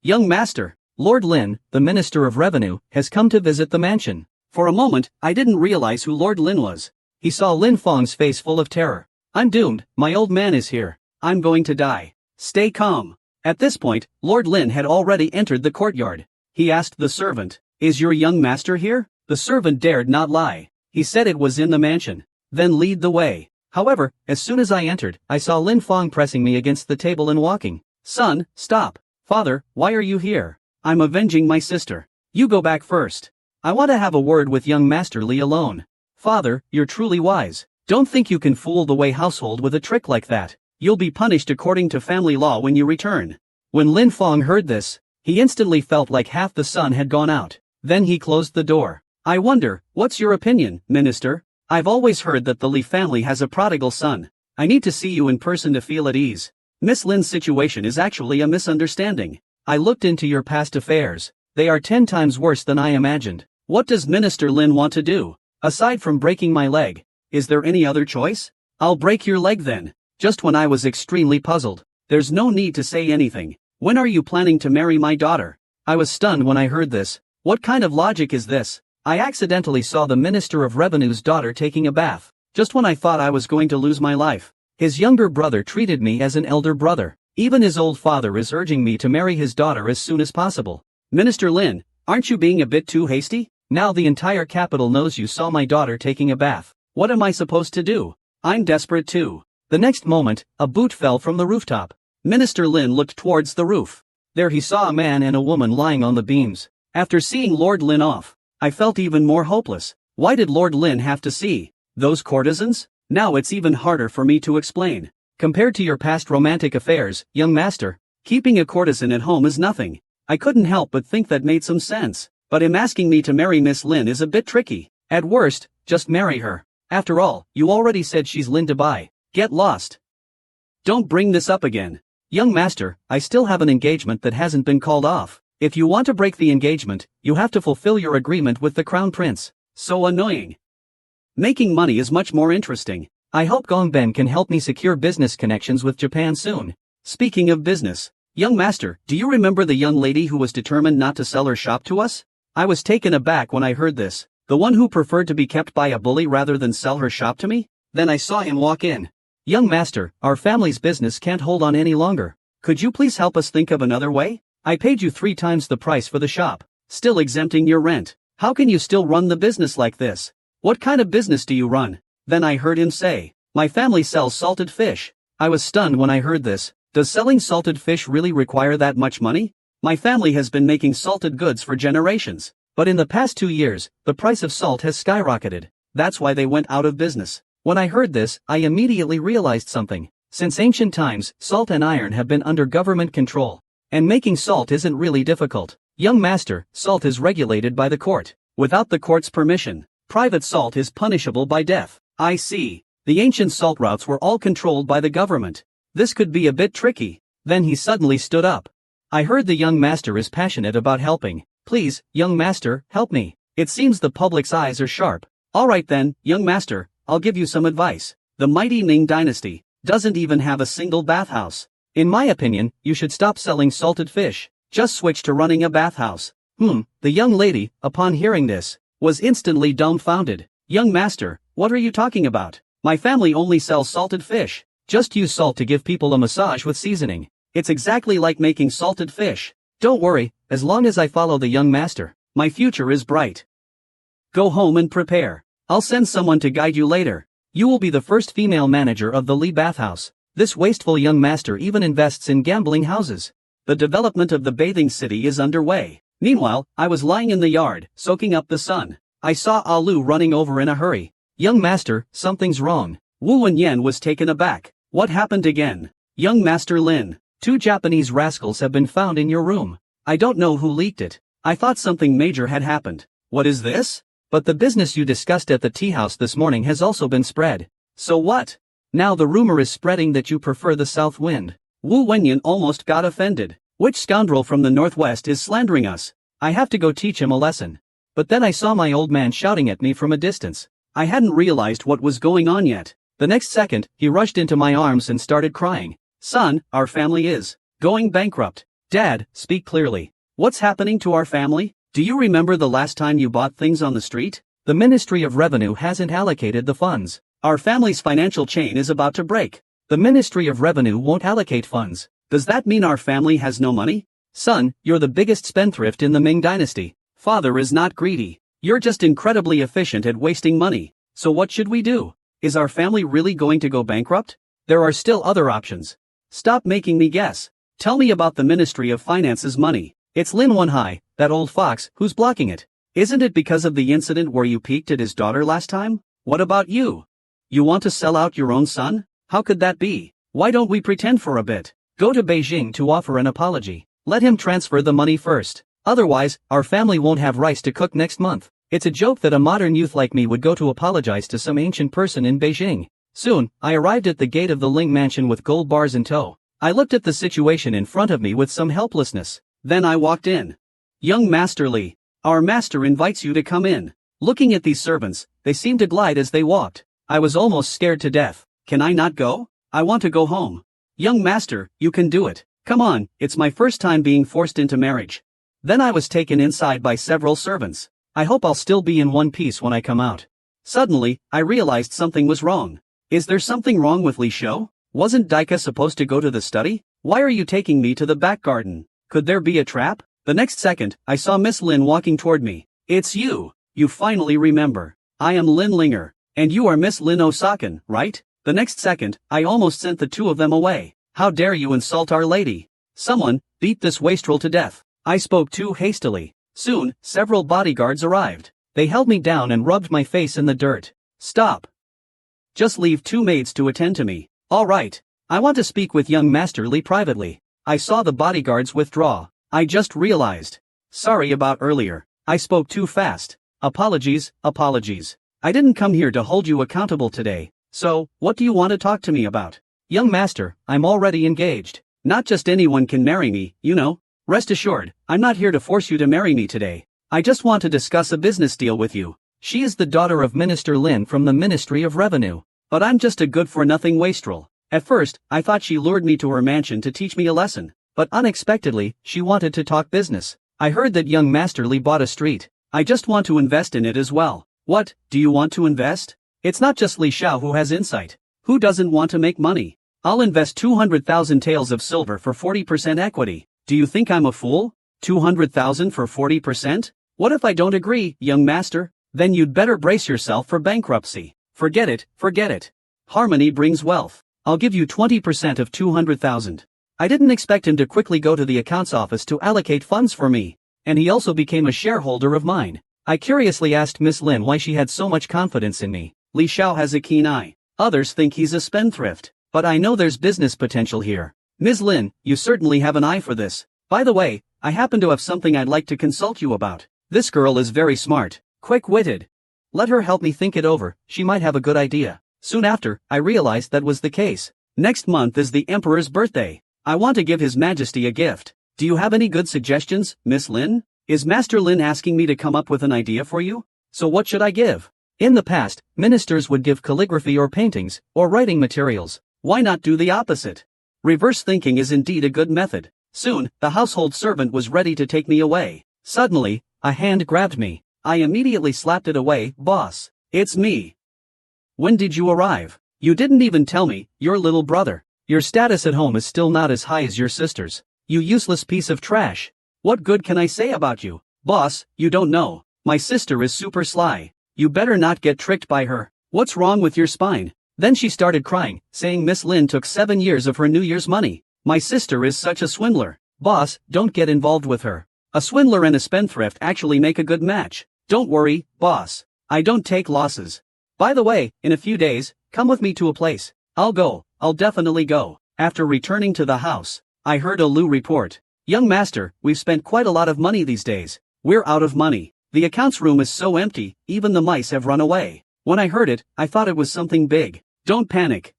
Young master. Lord Lin, the Minister of Revenue, has come to visit the mansion. For a moment, I didn't realize who Lord Lin was. He saw Lin Fong's face full of terror. I'm doomed, my old man is here. I'm going to die. Stay calm. At this point, Lord Lin had already entered the courtyard. He asked the servant, is your young master here? The servant dared not lie. He said it was in the mansion. Then lead the way. However, as soon as I entered, I saw Lin Fong pressing me against the table and walking. Son, stop. Father, why are you here? I'm avenging my sister. You go back first. I want to have a word with young Master Li alone. Father, you're truly wise. Don't think you can fool the Wei household with a trick like that. You'll be punished according to family law when you return. When Lin Fong heard this, he instantly felt like half the sun had gone out. Then he closed the door. I wonder, what's your opinion, Minister? I've always heard that the Li family has a prodigal son. I need to see you in person to feel at ease. Miss Lin's situation is actually a misunderstanding. I looked into your past affairs. They are 10 times worse than I imagined. What does Minister Lin want to do? Aside from breaking my leg, is there any other choice? I'll break your leg then. Just when I was extremely puzzled. There's no need to say anything. When are you planning to marry my daughter? I was stunned when I heard this. What kind of logic is this? I accidentally saw the Minister of Revenue's daughter taking a bath. Just when I thought I was going to lose my life. His younger brother treated me as an elder brother. Even his old father is urging me to marry his daughter as soon as possible. Minister Lin, aren't you being a bit too hasty? Now the entire capital knows you saw my daughter taking a bath. What am I supposed to do? I'm desperate too. The next moment, a boot fell from the rooftop. Minister Lin looked towards the roof. There he saw a man and a woman lying on the beams. After seeing Lord Lin off, I felt even more hopeless. Why did Lord Lin have to see those courtesans? Now it's even harder for me to explain. Compared to your past romantic affairs, young master, keeping a courtesan at home is nothing. I couldn't help but think that made some sense. But him asking me to marry Miss Lin is a bit tricky. At worst, just marry her. After all, you already said she's Lin to buy. Get lost. Don't bring this up again. Young master, I still have an engagement that hasn't been called off. If you want to break the engagement, you have to fulfill your agreement with the crown prince. So annoying. Making money is much more interesting. I hope Gongben can help me secure business connections with Japan soon. Speaking of business, young master, do you remember the young lady who was determined not to sell her shop to us? I was taken aback when I heard this. The one who preferred to be kept by a bully rather than sell her shop to me? Then I saw him walk in. Young master, our family's business can't hold on any longer. Could you please help us think of another way? I paid you 3 times the price for the shop, still exempting your rent. How can you still run the business like this? What kind of business do you run? Then I heard him say, my family sells salted fish. I was stunned when I heard this. Does selling salted fish really require that much money? My family has been making salted goods for generations. But in the past 2 years, the price of salt has skyrocketed. That's why they went out of business. When I heard this, I immediately realized something. Since ancient times, salt and iron have been under government control. And making salt isn't really difficult. Young master, salt is regulated by the court. Without the court's permission, private salt is punishable by death. I see. The ancient salt routes were all controlled by the government. This could be a bit tricky. Then he suddenly stood up. I heard the young master is passionate about helping. Please, young master, help me. It seems the public's eyes are sharp. Alright then, young master, I'll give you some advice. The mighty Ming dynasty doesn't even have a single bathhouse. In my opinion, you should stop selling salted fish. Just switch to running a bathhouse. The young lady, upon hearing this, was instantly dumbfounded. Young master, what are you talking about? My family only sells salted fish. Just use salt to give people a massage with seasoning. It's exactly like making salted fish. Don't worry, as long as I follow the young master, my future is bright. Go home and prepare. I'll send someone to guide you later. You will be the first female manager of the Lee bathhouse. This wasteful young master even invests in gambling houses. The development of the bathing city is underway. Meanwhile, I was lying in the yard, soaking up the sun. I saw Alu running over in a hurry. Young master, something's wrong. Wu Wenyan was taken aback. What happened again? Young master Lin, 2 Japanese rascals have been found in your room. I don't know who leaked it. I thought something major had happened. What is this? But the business you discussed at the tea house this morning has also been spread. So what? Now the rumor is spreading that you prefer the south wind. Wu Wenyan almost got offended. Which scoundrel from the northwest is slandering us? I have to go teach him a lesson. But then I saw my old man shouting at me from a distance. I hadn't realized what was going on yet. The next second, he rushed into my arms and started crying. Son, our family is going bankrupt. Dad, speak clearly. What's happening to our family? Do you remember the last time you bought things on the street? The Ministry of Revenue hasn't allocated the funds. Our family's financial chain is about to break. The Ministry of Revenue won't allocate funds. Does that mean our family has no money? Son, you're the biggest spendthrift in the Ming dynasty. Father is not greedy. You're just incredibly efficient at wasting money. So what should we do? Is our family really going to go bankrupt? There are still other options. Stop making me guess. Tell me about the Ministry of Finance's money. It's Lin Wenhai, that old fox, who's blocking it. Isn't it because of the incident where you peeked at his daughter last time? What about you? You want to sell out your own son? How could that be? Why don't we pretend for a bit? Go to Beijing to offer an apology. Let him transfer the money first. Otherwise, our family won't have rice to cook next month. It's a joke that a modern youth like me would go to apologize to some ancient person in Beijing. Soon, I arrived at the gate of the Ling mansion with gold bars in tow. I looked at the situation in front of me with some helplessness. Then I walked in. Young Master Li, our master invites you to come in. Looking at these servants, they seemed to glide as they walked. I was almost scared to death. Can I not go? I want to go home. Young master, you can do it. Come on, it's my first time being forced into marriage. Then I was taken inside by several servants. I hope I'll still be in one piece when I come out. Suddenly, I realized something was wrong. Is there something wrong with Li Shou? Wasn't Daika supposed to go to the study? Why are you taking me to the back garden? Could there be a trap? The next second, I saw Miss Lin walking toward me. It's you. You finally remember. I am Lin Linger. And you are Miss Lin Osakan, right? The next second, I almost sent the two of them away. How dare you insult our lady? Someone, beat this wastrel to death. I spoke too hastily. Soon, several bodyguards arrived. They held me down and rubbed my face in the dirt. Stop. Just leave 2 maids to attend to me. All right. I want to speak with young Master Li privately. I saw the bodyguards withdraw. I just realized. Sorry about earlier. I spoke too fast. Apologies. I didn't come here to hold you accountable today. So, what do you want to talk to me about? Young master, I'm already engaged. Not just anyone can marry me, you know. Rest assured, I'm not here to force you to marry me today. I just want to discuss a business deal with you. She is the daughter of Minister Lin from the Ministry of Revenue. But I'm just a good-for-nothing wastrel. At first, I thought she lured me to her mansion to teach me a lesson. But unexpectedly, she wanted to talk business. I heard that young Master Li bought a street. I just want to invest in it as well. What, do you want to invest? It's not just Li Shao who has insight. Who doesn't want to make money? I'll invest 200,000 taels of silver for 40% equity. Do you think I'm a fool? 200,000 for 40%? What if I don't agree, young master? Then you'd better brace yourself for bankruptcy. Forget it. Harmony brings wealth. I'll give you 20% of 200,000. I didn't expect him to quickly go to the accounts office to allocate funds for me. And he also became a shareholder of mine. I curiously asked Miss Lin why she had so much confidence in me. Li Xiao has a keen eye. Others think he's a spendthrift. But I know there's business potential here. Ms. Lin, you certainly have an eye for this. By the way, I happen to have something I'd like to consult you about. This girl is very smart, quick-witted. Let her help me think it over, she might have a good idea. Soon after, I realized that was the case. Next month is the Emperor's birthday. I want to give His Majesty a gift. Do you have any good suggestions, Miss Lin? Is Master Lin asking me to come up with an idea for you? So what should I give? In the past, ministers would give calligraphy or paintings, or writing materials. Why not do the opposite? Reverse thinking is indeed a good method. Soon, the household servant was ready to take me away. Suddenly, a hand grabbed me. I immediately slapped it away. Boss, it's me. When did you arrive? You didn't even tell me, your little brother. Your status at home is still not as high as your sister's. You useless piece of trash. What good can I say about you? Boss, you don't know. My sister is super sly. You better not get tricked by her. What's wrong with your spine? Then she started crying, saying Miss Lin took 7 years of her New Year's money. My sister is such a swindler. Boss, don't get involved with her. A swindler and a spendthrift actually make a good match. Don't worry, boss. I don't take losses. By the way, in a few days, come with me to a place. I'll definitely go. After returning to the house, I heard a Lu report. Young master, we've spent quite a lot of money these days. We're out of money. The accounts room is so empty, even the mice have run away. When I heard it, I thought it was something big. Don't panic.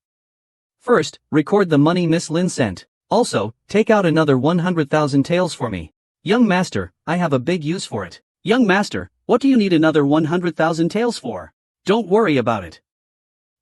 First, record the money Miss Lin sent. Also, take out another 100,000 taels for me. Young master, I have a big use for it. Young master, what do you need another 100,000 taels for? Don't worry about it.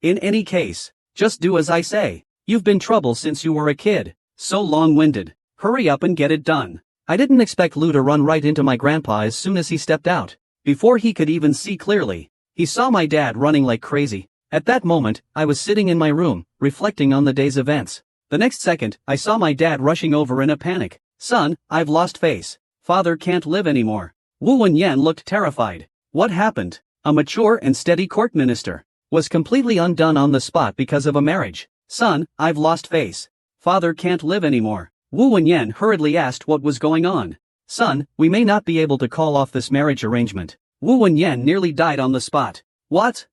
In any case, just do as I say. You've been trouble since you were a kid. So long-winded. Hurry up and get it done. I didn't expect Lu to run right into my grandpa as soon as he stepped out. Before he could even see clearly, he saw my dad running like crazy. At that moment, I was sitting in my room, reflecting on the day's events. The next second, I saw my dad rushing over in a panic. Son, I've lost face. Father can't live anymore. Wu Wenyan looked terrified. What happened? A mature and steady court minister was completely undone on the spot because of a marriage. Son, I've lost face. Father can't live anymore. Wu Wenyan hurriedly asked what was going on. Son, we may not be able to call off this marriage arrangement. Wu Wenyan nearly died on the spot. What?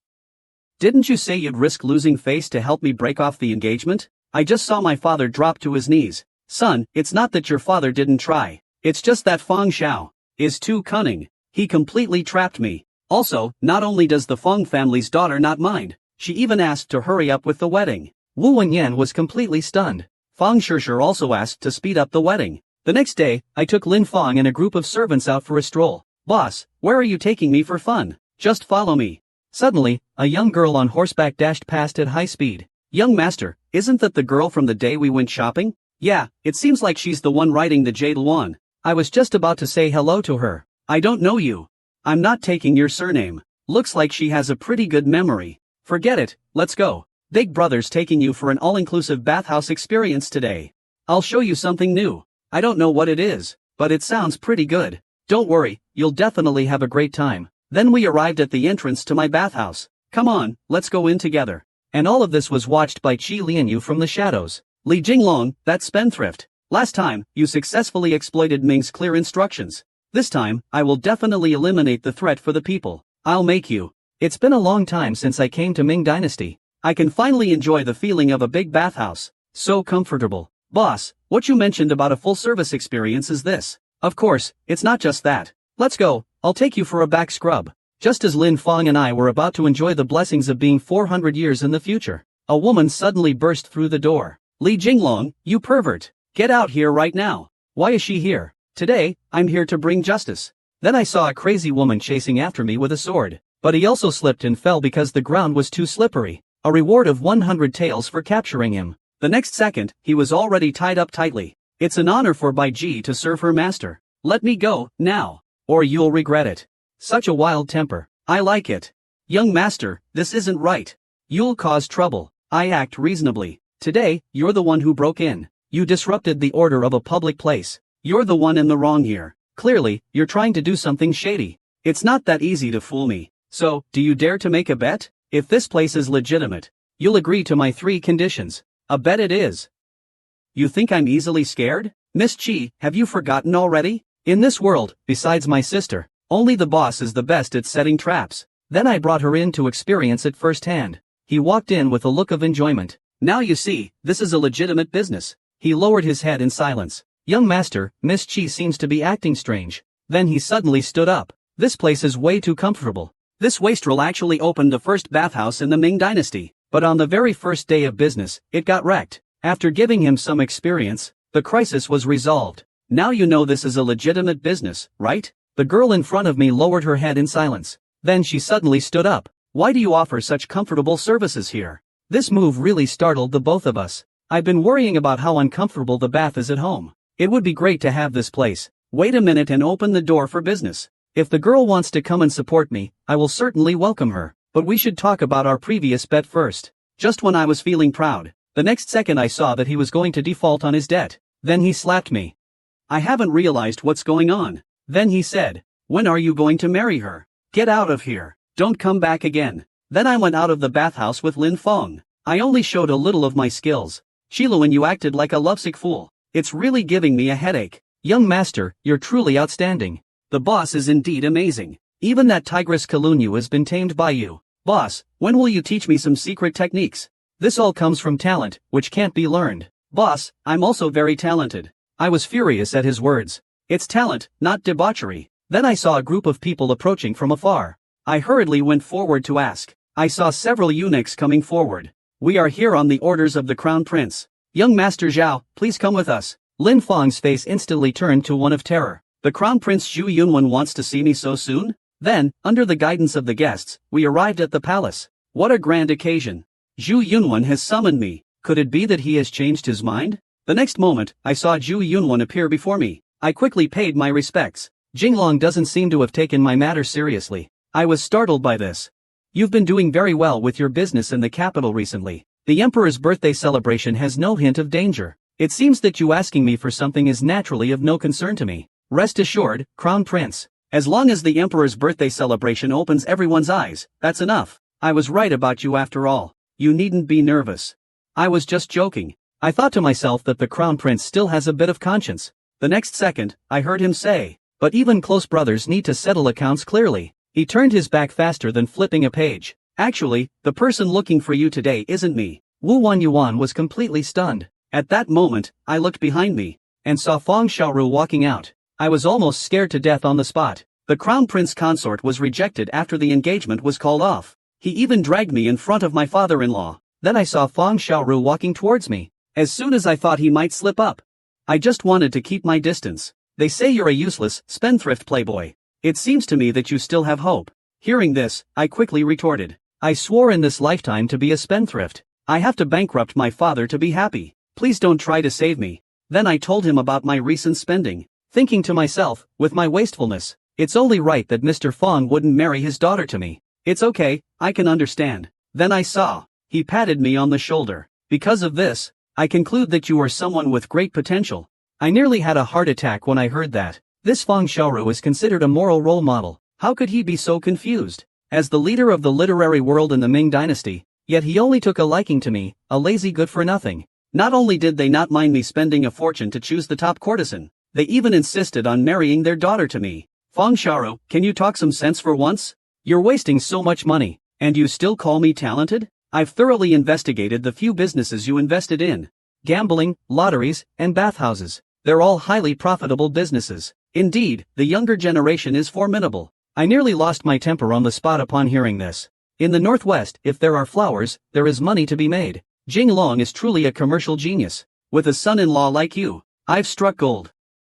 Didn't you say you'd risk losing face to help me break off the engagement? I just saw my father drop to his knees. Son, it's not that your father didn't try. It's just that Feng Xiao is too cunning. He completely trapped me. Also, not only does the Feng family's daughter not mind, she even asked to hurry up with the wedding. Wu Wenyan was completely stunned. Feng Shishir also asked to speed up the wedding. The next day, I took Lin Feng and a group of servants out for a stroll. Boss, where are you taking me for fun? Just follow me. Suddenly, a young girl on horseback dashed past at high speed. Young master, isn't that the girl from the day we went shopping? Yeah, it seems like she's the one riding the Jade Luan. I was just about to say hello to her. I don't know you. I'm not taking your surname. Looks like she has a pretty good memory. Forget it, let's go. Big Brother's taking you for an all-inclusive bathhouse experience today. I'll show you something new. I don't know what it is, but it sounds pretty good. Don't worry, you'll definitely have a great time. Then we arrived at the entrance to my bathhouse. Come on, let's go in together. And all of this was watched by Qi Lianyu from the shadows. Li Jinglong, that spendthrift. Last time, you successfully exploited Ming's clear instructions. This time, I will definitely eliminate the threat for the people. I'll make you. It's been a long time since I came to Ming Dynasty. I can finally enjoy the feeling of a big bathhouse. So comfortable. Boss, what you mentioned about a full-service experience is this. Of course, it's not just that. Let's go, I'll take you for a back scrub. Just as Lin Feng and I were about to enjoy the blessings of being 400 years in the future, a woman suddenly burst through the door. Li Jinglong, you pervert. Get out here right now. Why is she here? Today, I'm here to bring justice. Then I saw a crazy woman chasing after me with a sword, but he also slipped and fell because the ground was too slippery. A reward of 100 taels for capturing him. The next second, he was already tied up tightly. It's an honor for Bai Ji to serve her master. Let me go, now, or you'll regret it. Such a wild temper. I like it. Young master, this isn't right. You'll cause trouble. I act reasonably. Today, you're the one who broke in. You disrupted the order of a public place. You're the one in the wrong here. Clearly, you're trying to do something shady. It's not that easy to fool me. So, do you dare to make a bet? If this place is legitimate, you'll agree to my 3 conditions. A bet it is. You think I'm easily scared? Miss Chi, have you forgotten already? In this world, besides my sister, only the boss is the best at setting traps. Then I brought her in to experience it firsthand. He walked in with a look of enjoyment. Now you see, this is a legitimate business. He lowered his head in silence. Young master, Miss Chi seems to be acting strange. Then he suddenly stood up. This place is way too comfortable. This wastrel actually opened the first bathhouse in the Ming dynasty, but on the very first day of business, it got wrecked. After giving him some experience, the crisis was resolved. Now you know this is a legitimate business, right? The girl in front of me lowered her head in silence. Then she suddenly stood up. Why do you offer such comfortable services here? This move really startled the both of us. I've been worrying about how uncomfortable the bath is at home. It would be great to have this place. Wait a minute and open the door for business. If the girl wants to come and support me, I will certainly welcome her. But we should talk about our previous bet first. Just when I was feeling proud, the next second I saw that he was going to default on his debt. Then he slapped me. I haven't realized what's going on. Then he said, when are you going to marry her? Get out of here. Don't come back again. Then I went out of the bathhouse with Lin Feng. I only showed a little of my skills. Shiluan, you acted like a lovesick fool. It's really giving me a headache. Young master, you're truly outstanding. The boss is indeed amazing. Even that tigress Kalunyu has been tamed by you. Boss, when will you teach me some secret techniques? This all comes from talent, which can't be learned. Boss, I'm also very talented. I was furious at his words. It's talent, not debauchery. Then I saw a group of people approaching from afar. I hurriedly went forward to ask. I saw several eunuchs coming forward. We are here on the orders of the crown prince. Young master Zhao, please come with us. Lin Feng's face instantly turned to one of terror. The crown prince Zhu Yunwen wants to see me so soon? Then, under the guidance of the guests, we arrived at the palace. What a grand occasion. Zhu Yunwen has summoned me. Could it be that he has changed his mind? The next moment, I saw Zhu Yunwen appear before me. I quickly paid my respects. Jinglong doesn't seem to have taken my matter seriously. I was startled by this. You've been doing very well with your business in the capital recently. The emperor's birthday celebration has no hint of danger. It seems that you asking me for something is naturally of no concern to me. Rest assured, Crown Prince. As long as the emperor's birthday celebration opens everyone's eyes, that's enough. I was right about you after all. You needn't be nervous. I was just joking. I thought to myself that the Crown Prince still has a bit of conscience. The next second, I heard him say, but even close brothers need to settle accounts clearly. He turned his back faster than flipping a page. Actually, the person looking for you today isn't me. Wu Wanyuan was completely stunned. At that moment, I looked behind me and saw Feng Xiaoru walking out. I was almost scared to death on the spot. The Crown Prince consort was rejected after the engagement was called off. He even dragged me in front of my father-in-law. Then I saw Feng Xiaoru walking towards me. As soon as I thought he might slip up, I just wanted to keep my distance. They say you're a useless, spendthrift playboy. It seems to me that you still have hope. Hearing this, I quickly retorted. I swore in this lifetime to be a spendthrift. I have to bankrupt my father to be happy. Please don't try to save me. Then I told him about my recent spending, thinking to myself, with my wastefulness, it's only right that Mr. Feng wouldn't marry his daughter to me. It's okay, I can understand. Then I saw. He patted me on the shoulder. Because of this, I conclude that you are someone with great potential. I nearly had a heart attack when I heard that. This Feng Xiaoru is considered a moral role model. How could he be so confused? As the leader of the literary world in the Ming dynasty, yet he only took a liking to me, a lazy good-for-nothing. Not only did they not mind me spending a fortune to choose the top courtesan, they even insisted on marrying their daughter to me. Feng Xiaoru, can you talk some sense for once? You're wasting so much money, and you still call me talented? I've thoroughly investigated the few businesses you invested in. Gambling, lotteries, and bathhouses. They're all highly profitable businesses. Indeed, the younger generation is formidable. I nearly lost my temper on the spot upon hearing this. In the Northwest, if there are flowers, there is money to be made. Jinglong is truly a commercial genius. With a son-in-law like you, I've struck gold.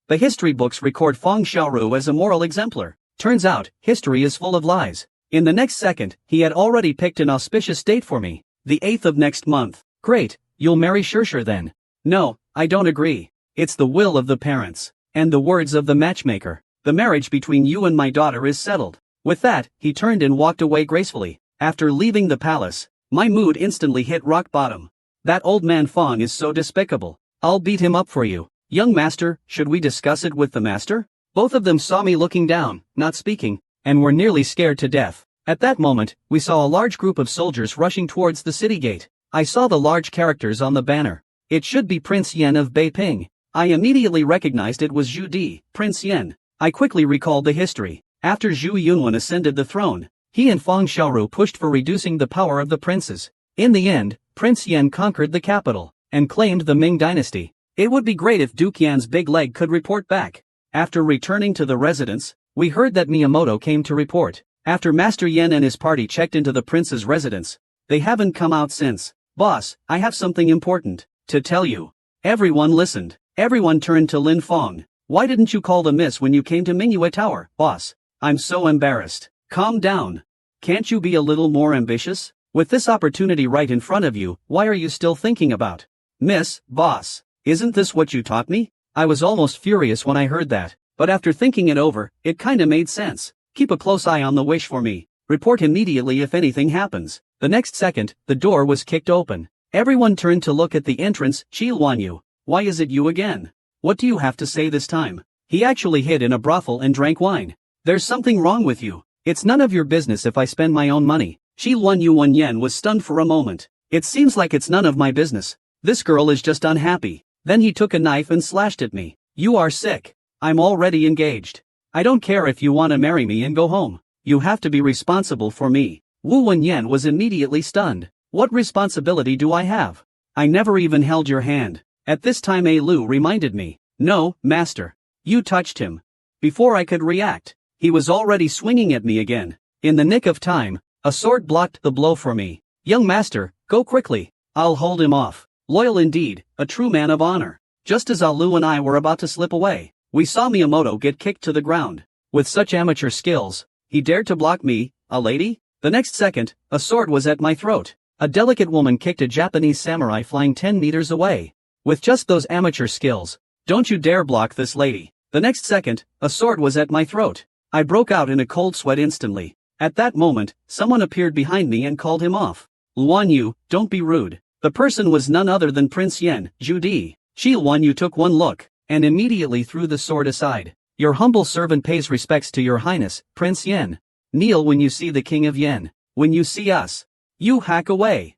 The history books record Feng Xiaoru as a moral exemplar. Turns out, history is full of lies. In the next second, he had already picked an auspicious date for me. The 8th of next month. Great, you'll marry Shirshir then. No, I don't agree. It's the will of the parents. And the words of the matchmaker. The marriage between you and my daughter is settled. With that, he turned and walked away gracefully. After leaving the palace, my mood instantly hit rock bottom. That old man Feng is so despicable. I'll beat him up for you. Young master, should we discuss it with the master? Both of them saw me looking down, not speaking, and were nearly scared to death. At that moment, we saw a large group of soldiers rushing towards the city gate. I saw the large characters on the banner. It should be Prince Yan of Beiping. I immediately recognized it was Zhu Di, Prince Yan. I quickly recalled the history. After Zhu Yunwen ascended the throne, he and Feng Xiaoru pushed for reducing the power of the princes. In the end, Prince Yan conquered the capital and claimed the Ming dynasty. It would be great if Duke Yan's big leg could report back. After returning to the residence, we heard that Miyamoto came to report. After Master Yan and his party checked into the prince's residence, they haven't come out since. Boss, I have something important to tell you. Everyone listened. Everyone turned to Lin Feng. Why didn't you call the miss when you came to Mingyue Tower, boss? I'm so embarrassed. Calm down. Can't you be a little more ambitious? With this opportunity right in front of you, why are you still thinking about miss, boss? Isn't this what you taught me? I was almost furious when I heard that, but after thinking it over, it kinda made sense. Keep a close eye on the wish for me. Report immediately if anything happens. The next second, the door was kicked open. Everyone turned to look at the entrance. Qi Luanyu, why is it you again? What do you have to say this time? He actually hid in a brothel and drank wine. There's something wrong with you. It's none of your business if I spend my own money. Qi Luanyu Wenyan was stunned for a moment. It seems like it's none of my business. This girl is just unhappy. Then he took a knife and slashed at me. You are sick. I'm already engaged. I don't care if you want to marry me and go home. You have to be responsible for me. Wu Wenyan was immediately stunned. What responsibility do I have? I never even held your hand. At this time A Lu reminded me. No, master. You touched him. Before I could react, he was already swinging at me again. In the nick of time, a sword blocked the blow for me. Young master, go quickly. I'll hold him off. Loyal indeed, a true man of honor. Just as A Lu and I were about to slip away, we saw Miyamoto get kicked to the ground. With such amateur skills, he dared to block me, a lady? The next second, a sword was at my throat. A delicate woman kicked a Japanese samurai flying 10 meters away. With just those amateur skills, don't you dare block this lady. The next second, a sword was at my throat. I broke out in a cold sweat instantly. At that moment, someone appeared behind me and called him off. Luanyu, don't be rude. The person was none other than Prince Yan, Zhu Di. Qi Luanyu took one look, and immediately threw the sword aside. Your humble servant pays respects to your highness, Prince Yan. Kneel when you see the king of Yan. When you see us, you hack away.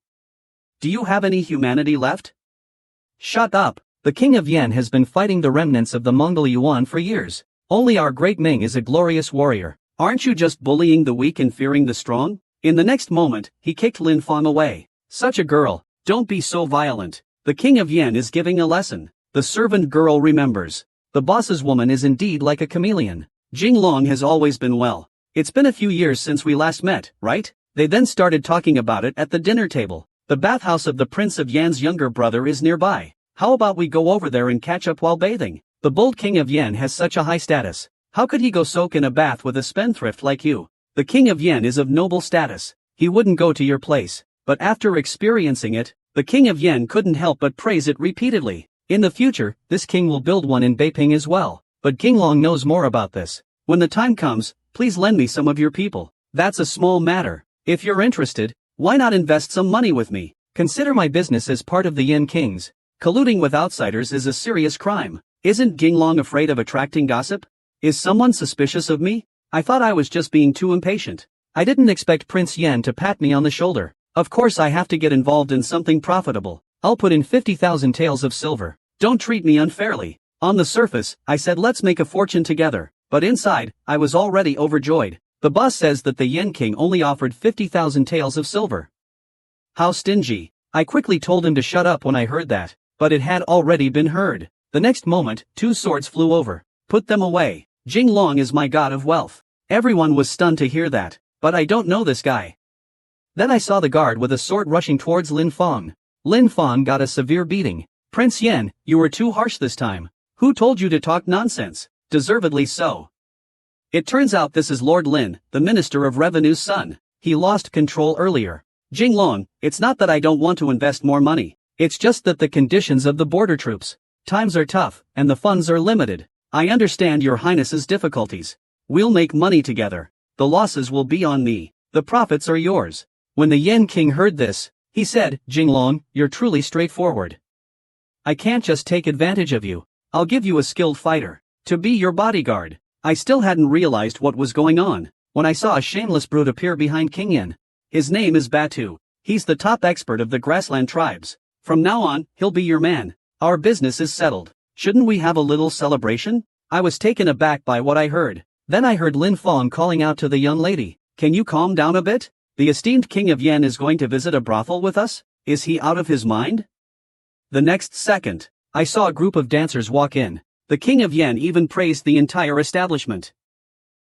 Do you have any humanity left? Shut up. The king of Yan has been fighting the remnants of the Mongol Yuan for years. Only our great Ming is a glorious warrior. Aren't you just bullying the weak and fearing the strong? In the next moment, he kicked Lin Feng away. Such a girl, don't be so violent. The king of Yan is giving a lesson. The servant girl remembers. The boss's woman is indeed like a chameleon. Jinglong has always been well. It's been a few years since we last met, right? They then started talking about it at the dinner table. The bathhouse of the Prince of Yan's younger brother is nearby. How about we go over there and catch up while bathing? The bold king of Yan has such a high status. How could he go soak in a bath with a spendthrift like you? The king of Yan is of noble status. He wouldn't go to your place. But after experiencing it, the king of Yan couldn't help but praise it repeatedly. In the future, this king will build one in Beiping as well. But Jinglong knows more about this. When the time comes, please lend me some of your people. That's a small matter. If you're interested, why not invest some money with me? Consider my business as part of the Yan Kings. Colluding with outsiders is a serious crime. Isn't Jinglong afraid of attracting gossip? Is someone suspicious of me? I thought I was just being too impatient. I didn't expect Prince Yan to pat me on the shoulder. Of course I have to get involved in something profitable. I'll put in 50,000 taels of silver. Don't treat me unfairly. On the surface, I said let's make a fortune together. But inside, I was already overjoyed. The boss says that the Yan King only offered 50,000 taels of silver. How stingy. I quickly told him to shut up when I heard that. But it had already been heard. The next moment, 2 swords flew over. Put them away. Jinglong is my god of wealth. Everyone was stunned to hear that. But I don't know this guy. Then I saw the guard with a sword rushing towards Lin Feng. Lin Feng got a severe beating. Prince Yan, you were too harsh this time. Who told you to talk nonsense? Deservedly so. It turns out this is Lord Lin, the Minister of Revenue's son. He lost control earlier. Jinglong, it's not that I don't want to invest more money. It's just that the conditions of the border troops. Times are tough, and the funds are limited. I understand your highness's difficulties. We'll make money together. The losses will be on me. The profits are yours. When the Yan King heard this, he said, Jinglong, you're truly straightforward. I can't just take advantage of you. I'll give you a skilled fighter. To be your bodyguard. I still hadn't realized what was going on, when I saw a shameless brute appear behind King Yan. His name is Batu. He's the top expert of the grassland tribes. From now on, he'll be your man. Our business is settled. Shouldn't we have a little celebration? I was taken aback by what I heard. Then I heard Lin Fong calling out to the young lady, "Can you calm down a bit? The esteemed King of Yen is going to visit a brothel with us? Is he out of his mind?" The next second, I saw a group of dancers walk in. The King of Yen even praised the entire establishment.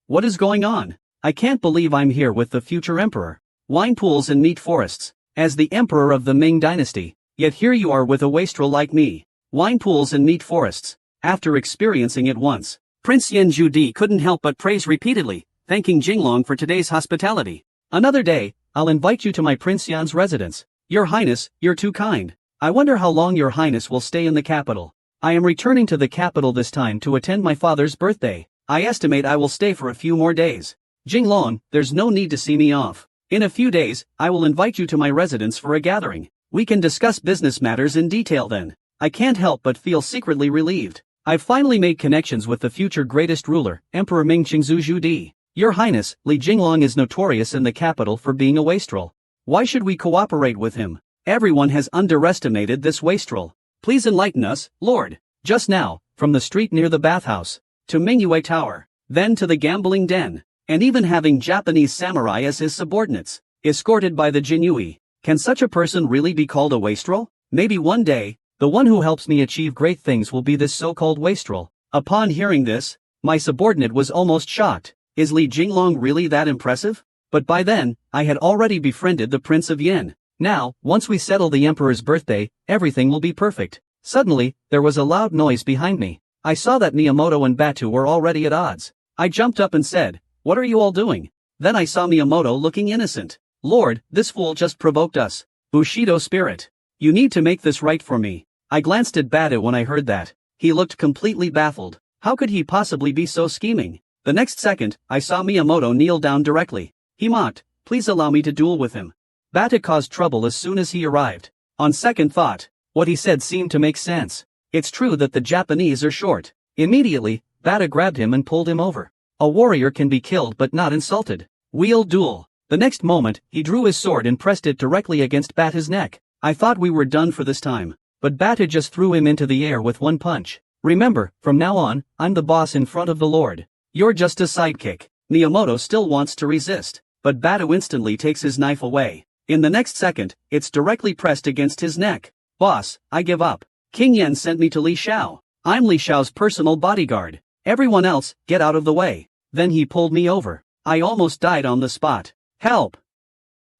What is going on? I can't believe I'm here with the future emperor. Wine pools and meat forests. As the emperor of the Ming dynasty, yet here you are with a wastrel like me. Wine pools and meat forests. After experiencing it once, Prince Yen Zhu couldn't help but praise repeatedly, thanking Jinglong for today's hospitality. Another day, I'll invite you to my Prince Yan's residence. Your Highness, you're too kind. I wonder how long your Highness will stay in the capital. I am returning to the capital this time to attend my father's birthday. I estimate I will stay for a few more days. Jinglong, there's no need to see me off. In a few days, I will invite you to my residence for a gathering. We can discuss business matters in detail then. I can't help but feel secretly relieved. I've finally made connections with the future greatest ruler, Emperor Ming Qingzu Zhu. Your Highness, Li Jinglong is notorious in the capital for being a wastrel. Why should we cooperate with him? Everyone has underestimated this wastrel. Please enlighten us, Lord. Just now, from the street near the bathhouse, to Mingyue Tower, then to the gambling den, and even having Japanese samurai as his subordinates, escorted by the Jinyui. Can such a person really be called a wastrel? Maybe one day, the one who helps me achieve great things will be this so-called wastrel. Upon hearing this, my subordinate was almost shocked. Is Li Jinglong really that impressive? But by then, I had already befriended the Prince of Yen. Now, once we settle the Emperor's birthday, everything will be perfect. Suddenly, there was a loud noise behind me. I saw that Miyamoto and Batu were already at odds. I jumped up and said, "What are you all doing?" Then I saw Miyamoto looking innocent. "Lord, this fool just provoked us. Bushido spirit. You need to make this right for me." I glanced at Batu when I heard that. He looked completely baffled. How could he possibly be so scheming? The next second, I saw Miyamoto kneel down directly. He mocked, "Please allow me to duel with him." Batu caused trouble as soon as he arrived. On second thought, what he said seemed to make sense. It's true that the Japanese are short. Immediately, Batu grabbed him and pulled him over. A warrior can be killed but not insulted. Wheel duel. The next moment, he drew his sword and pressed it directly against Batu's neck. I thought we were done for this time. But Batu just threw him into the air with one punch. Remember, from now on, I'm the boss in front of the Lord. You're just a sidekick. Miyamoto still wants to resist, but Batu instantly takes his knife away. In the next second, it's directly pressed against his neck. "Boss, I give up. King Yen sent me to Li Xiao. I'm Li Xiao's personal bodyguard. Everyone else, get out of the way." Then he pulled me over. I almost died on the spot. Help!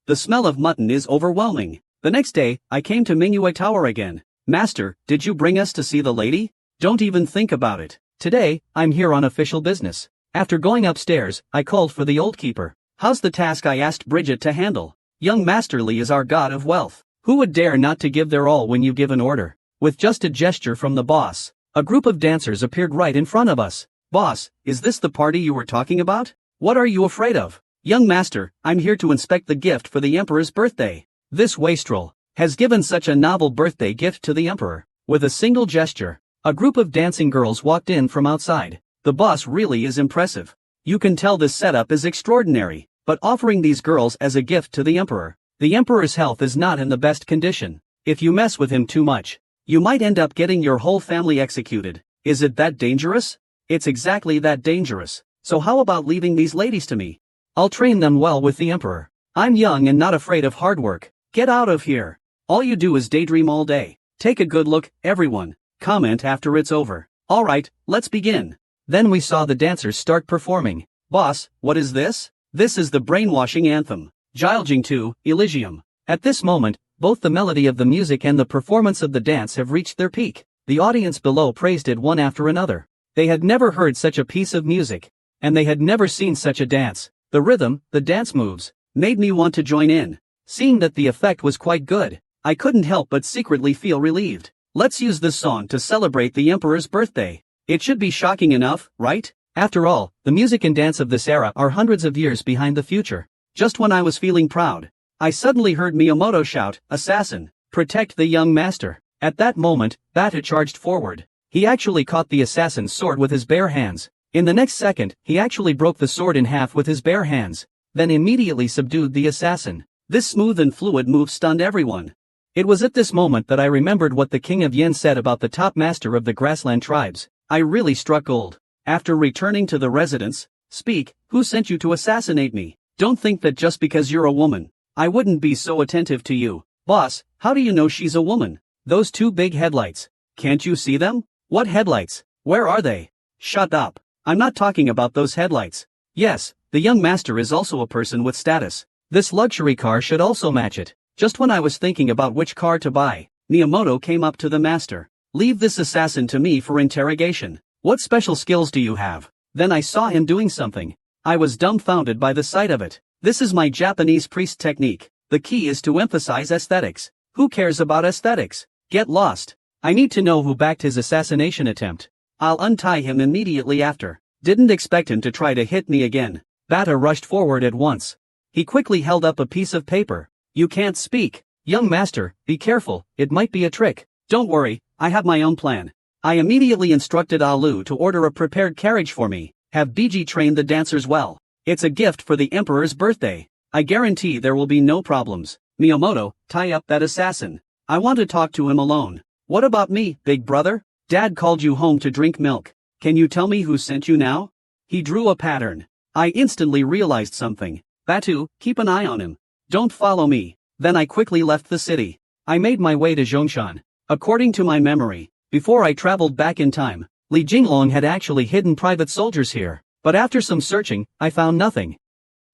The smell of mutton is overwhelming. The next day, I came to Mingyue Tower again. "Master, did you bring us to see the lady?" "Don't even think about it. Today, I'm here on official business." After going upstairs, I called for the old keeper. "How's the task I asked Bridget to handle?" "Young Master Li is our god of wealth. Who would dare not to give their all when you give an order?" With just a gesture from the boss, a group of dancers appeared right in front of us. "Boss, is this the party you were talking about? What are you afraid of?" "Young master, I'm here to inspect the gift for the Emperor's birthday. This wastrel has given such a novel birthday gift to the Emperor." With a single gesture, a group of dancing girls walked in from outside. The boss really is impressive. You can tell this setup is extraordinary, but offering these girls as a gift to the Emperor's health is not in the best condition. If you mess with him too much, you might end up getting your whole family executed. Is it that dangerous? It's exactly that dangerous. So how about leaving these ladies to me? I'll train them well with the Emperor. I'm young and not afraid of hard work. Get out of here. All you do is daydream all day. Take a good look, everyone. Comment after it's over. Alright, let's begin. Then we saw the dancers start performing. "Boss, what is this?" "This is the brainwashing anthem. Jiljing 2, Elysium." At this moment, both the melody of the music and the performance of the dance have reached their peak. The audience below praised it one after another. They had never heard such a piece of music. And they had never seen such a dance. The rhythm, the dance moves, made me want to join in. Seeing that the effect was quite good, I couldn't help but secretly feel relieved. Let's use this song to celebrate the Emperor's birthday. It should be shocking enough, right? After all, the music and dance of this era are hundreds of years behind the future. Just when I was feeling proud, I suddenly heard Miyamoto shout, "Assassin, protect the young master." At that moment, Batu charged forward. He actually caught the assassin's sword with his bare hands. In the next second, he actually broke the sword in half with his bare hands, then immediately subdued the assassin. This smooth and fluid move stunned everyone. It was at this moment that I remembered what the King of Yen said about the top master of the grassland tribes. I really struck gold. After returning to the residence, "Speak, who sent you to assassinate me? Don't think that just because you're a woman, I wouldn't be so attentive to you." "Boss, how do you know she's a woman? Those two big headlights. Can't you see them?" "What headlights? Where are they?" "Shut up. I'm not talking about those headlights." "Yes, the young master is also a person with status. This luxury car should also match it." Just when I was thinking about which car to buy, Miyamoto came up to the master. "Leave this assassin to me for interrogation. What special skills do you have?" Then I saw him doing something. I was dumbfounded by the sight of it. This is my Japanese priest technique. The key is to emphasize aesthetics. Who cares about aesthetics? Get lost. I need to know who backed his assassination attempt. I'll untie him immediately after. Didn't expect him to try to hit me again. Bata rushed forward at once. He quickly held up a piece of paper. "You can't speak. Young master, be careful, it might be a trick." "Don't worry, I have my own plan." I immediately instructed Alu to order a prepared carriage for me. Have Biji train the dancers well. It's a gift for the emperor's birthday. I guarantee there will be no problems. Miyamoto, tie up that assassin. I want to talk to him alone. "What about me, big brother? Dad called you home to drink milk. Can you tell me who sent you now?" He drew a pattern. I instantly realized something. "Batu, keep an eye on him. Don't follow me." Then I quickly left the city. I made my way to Zhongshan. According to my memory, before I traveled back in time, Li Jinglong had actually hidden private soldiers here. But after some searching, I found nothing.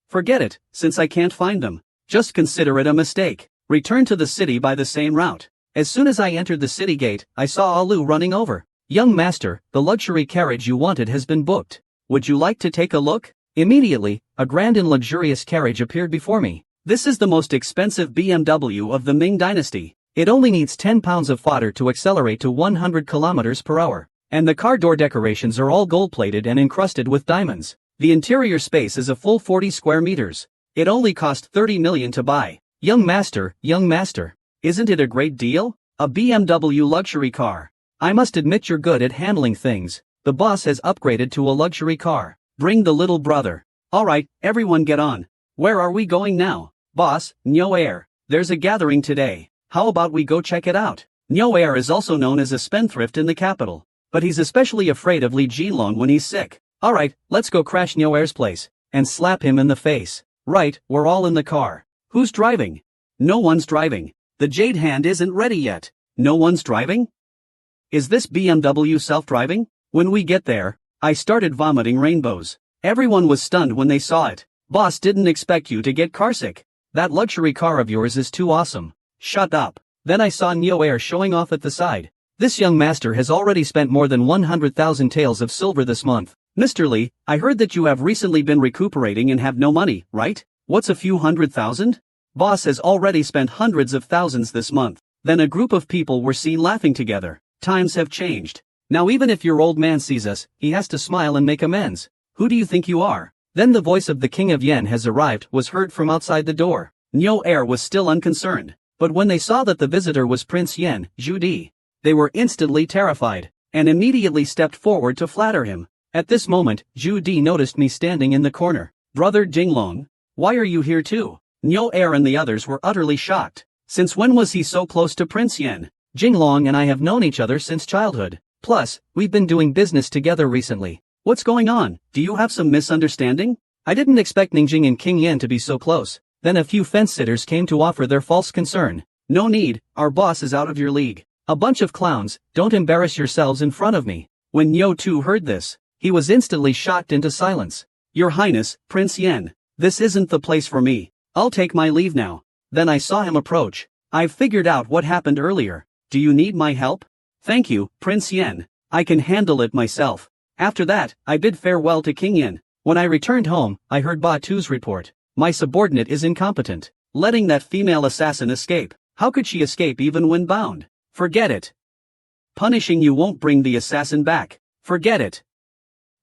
Forget it, since I can't find them. Just consider it a mistake. Return to the city by the same route. As soon as I entered the city gate, I saw Alu running over. "Young master, the luxury carriage you wanted has been booked. Would you like to take a look?" Immediately, a grand and luxurious carriage appeared before me. This is the most expensive BMW of the Ming dynasty. It only needs 10 pounds of fodder to accelerate to 100 kilometers per hour. And the car door decorations are all gold-plated and encrusted with diamonds. The interior space is a full 40 square meters. It only cost 30 million to buy. Young master, isn't it a great deal? A BMW luxury car. I must admit you're good at handling things. The boss has upgraded to a luxury car. Bring the little brother. Alright, everyone get on. Where are we going now? Boss, Nyoair. There's a gathering today. How about we go check it out? Nyoair is also known as a spendthrift in the capital. But he's especially afraid of Li Jinglong when he's sick. Alright, let's go crash Nyoair's place. And slap him in the face. Right, we're all in the car. Who's driving? No one's driving. The Jade Hand isn't ready yet. No one's driving? Is this BMW self-driving? When we get there, I started vomiting rainbows. Everyone was stunned when they saw it. Boss didn't expect you to get carsick. That luxury car of yours is too awesome. Shut up. Then I saw Nyoair showing off at the side. This young master has already spent more than 100,000 taels of silver this month. Mr. Lee, I heard that you have recently been recuperating and have no money, right? What's a few 100,000? Boss has already spent hundreds of thousands this month. Then a group of people were seen laughing together. Times have changed. Now even if your old man sees us, he has to smile and make amends. Who do you think you are? Then the voice of the King of Yen has arrived was heard from outside the door. Nyoair was still unconcerned. But when they saw that the visitor was Prince Yen, Zhu Di, they were instantly terrified, and immediately stepped forward to flatter him. At this moment, Zhu Di noticed me standing in the corner. Brother Jinglong, why are you here too? Nyoair and the others were utterly shocked. Since when was he so close to Prince Yen? Jinglong and I have known each other since childhood. Plus, we've been doing business together recently. What's going on? Do you have some misunderstanding? I didn't expect Ningjing and King Yen to be so close. Then a few fence-sitters came to offer their false concern. No need, our boss is out of your league. A bunch of clowns, don't embarrass yourselves in front of me. When Nyo Tu heard this, he was instantly shocked into silence. Your Highness, Prince Yen, this isn't the place for me. I'll take my leave now. Then I saw him approach. I've figured out what happened earlier. Do you need my help? Thank you, Prince Yen. I can handle it myself. After that, I bid farewell to King Yen. When I returned home, I heard Batu's report. My subordinate is incompetent, letting that female assassin escape. How could she escape even when bound? Forget it. Punishing you won't bring the assassin back. Forget it.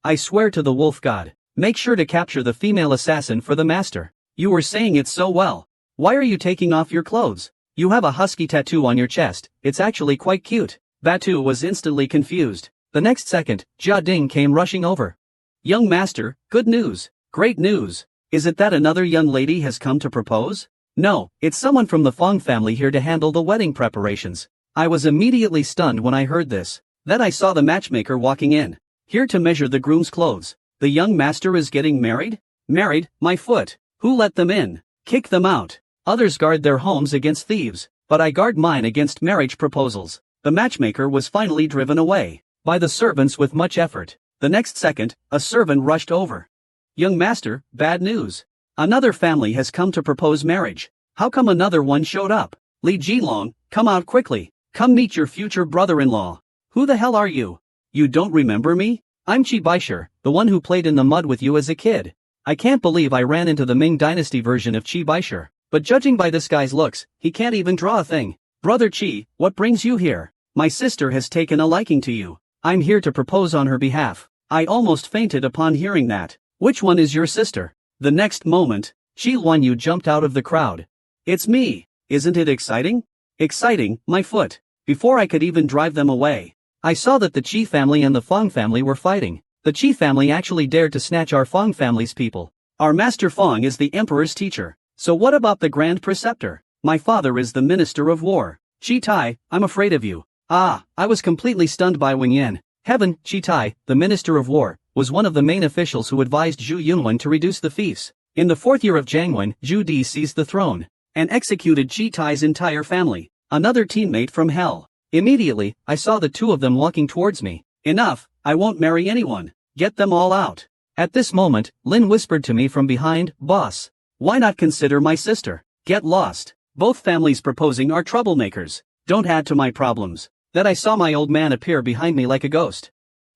I swear to the wolf god, make sure to capture the female assassin for the master. You were saying it so well. Why are you taking off your clothes? You have a husky tattoo on your chest, it's actually quite cute. Batu was instantly confused. The next second, Jia Ding came rushing over. Young master, good news, great news. Is it that another young lady has come to propose? No, it's someone from the Fong family here to handle the wedding preparations. I was immediately stunned when I heard this. Then I saw the matchmaker walking in, here to measure the groom's clothes. The young master is getting married? Married, my foot. Who let them in? Kick them out. Others guard their homes against thieves, but I guard mine against marriage proposals. The matchmaker was finally driven away by the servants with much effort. The next second, a servant rushed over. Young master, bad news. Another family has come to propose marriage. How come another one showed up? Li Jilong, come out quickly. Come meet your future brother-in-law. Who the hell are you? You don't remember me? I'm Chi Baisher, the one who played in the mud with you as a kid. I can't believe I ran into the Ming Dynasty version of Chi Baisher, but judging by this guy's looks, he can't even draw a thing. Brother Chi, what brings you here? My sister has taken a liking to you. I'm here to propose on her behalf. I almost fainted upon hearing that. Which one is your sister? The next moment, Chi Luanyu jumped out of the crowd. It's me. Isn't it exciting? Exciting, my foot. Before I could even drive them away, I saw that the Chi family and the Fong family were fighting. The Chi family actually dared to snatch our Fong family's people. Our master Fong is the emperor's teacher. So what about the grand preceptor? My father is the minister of war. Chi Tai, I'm afraid of you. I was completely stunned by Wing Yan. Heaven, Chi Tai, the minister of war, was one of the main officials who advised Zhu Yunwen to reduce the fiefs. In the 4th year of Jiangwen, Zhu Di seized the throne and executed Chi Tai's entire family. Another teammate from hell. Immediately, I saw the two of them walking towards me. Enough, I won't marry anyone. Get them all out. At this moment, Lin whispered to me from behind, boss. Why not consider my sister? Get lost. Both families proposing are troublemakers. Don't add to my problems. Then I saw my old man appear behind me like a ghost.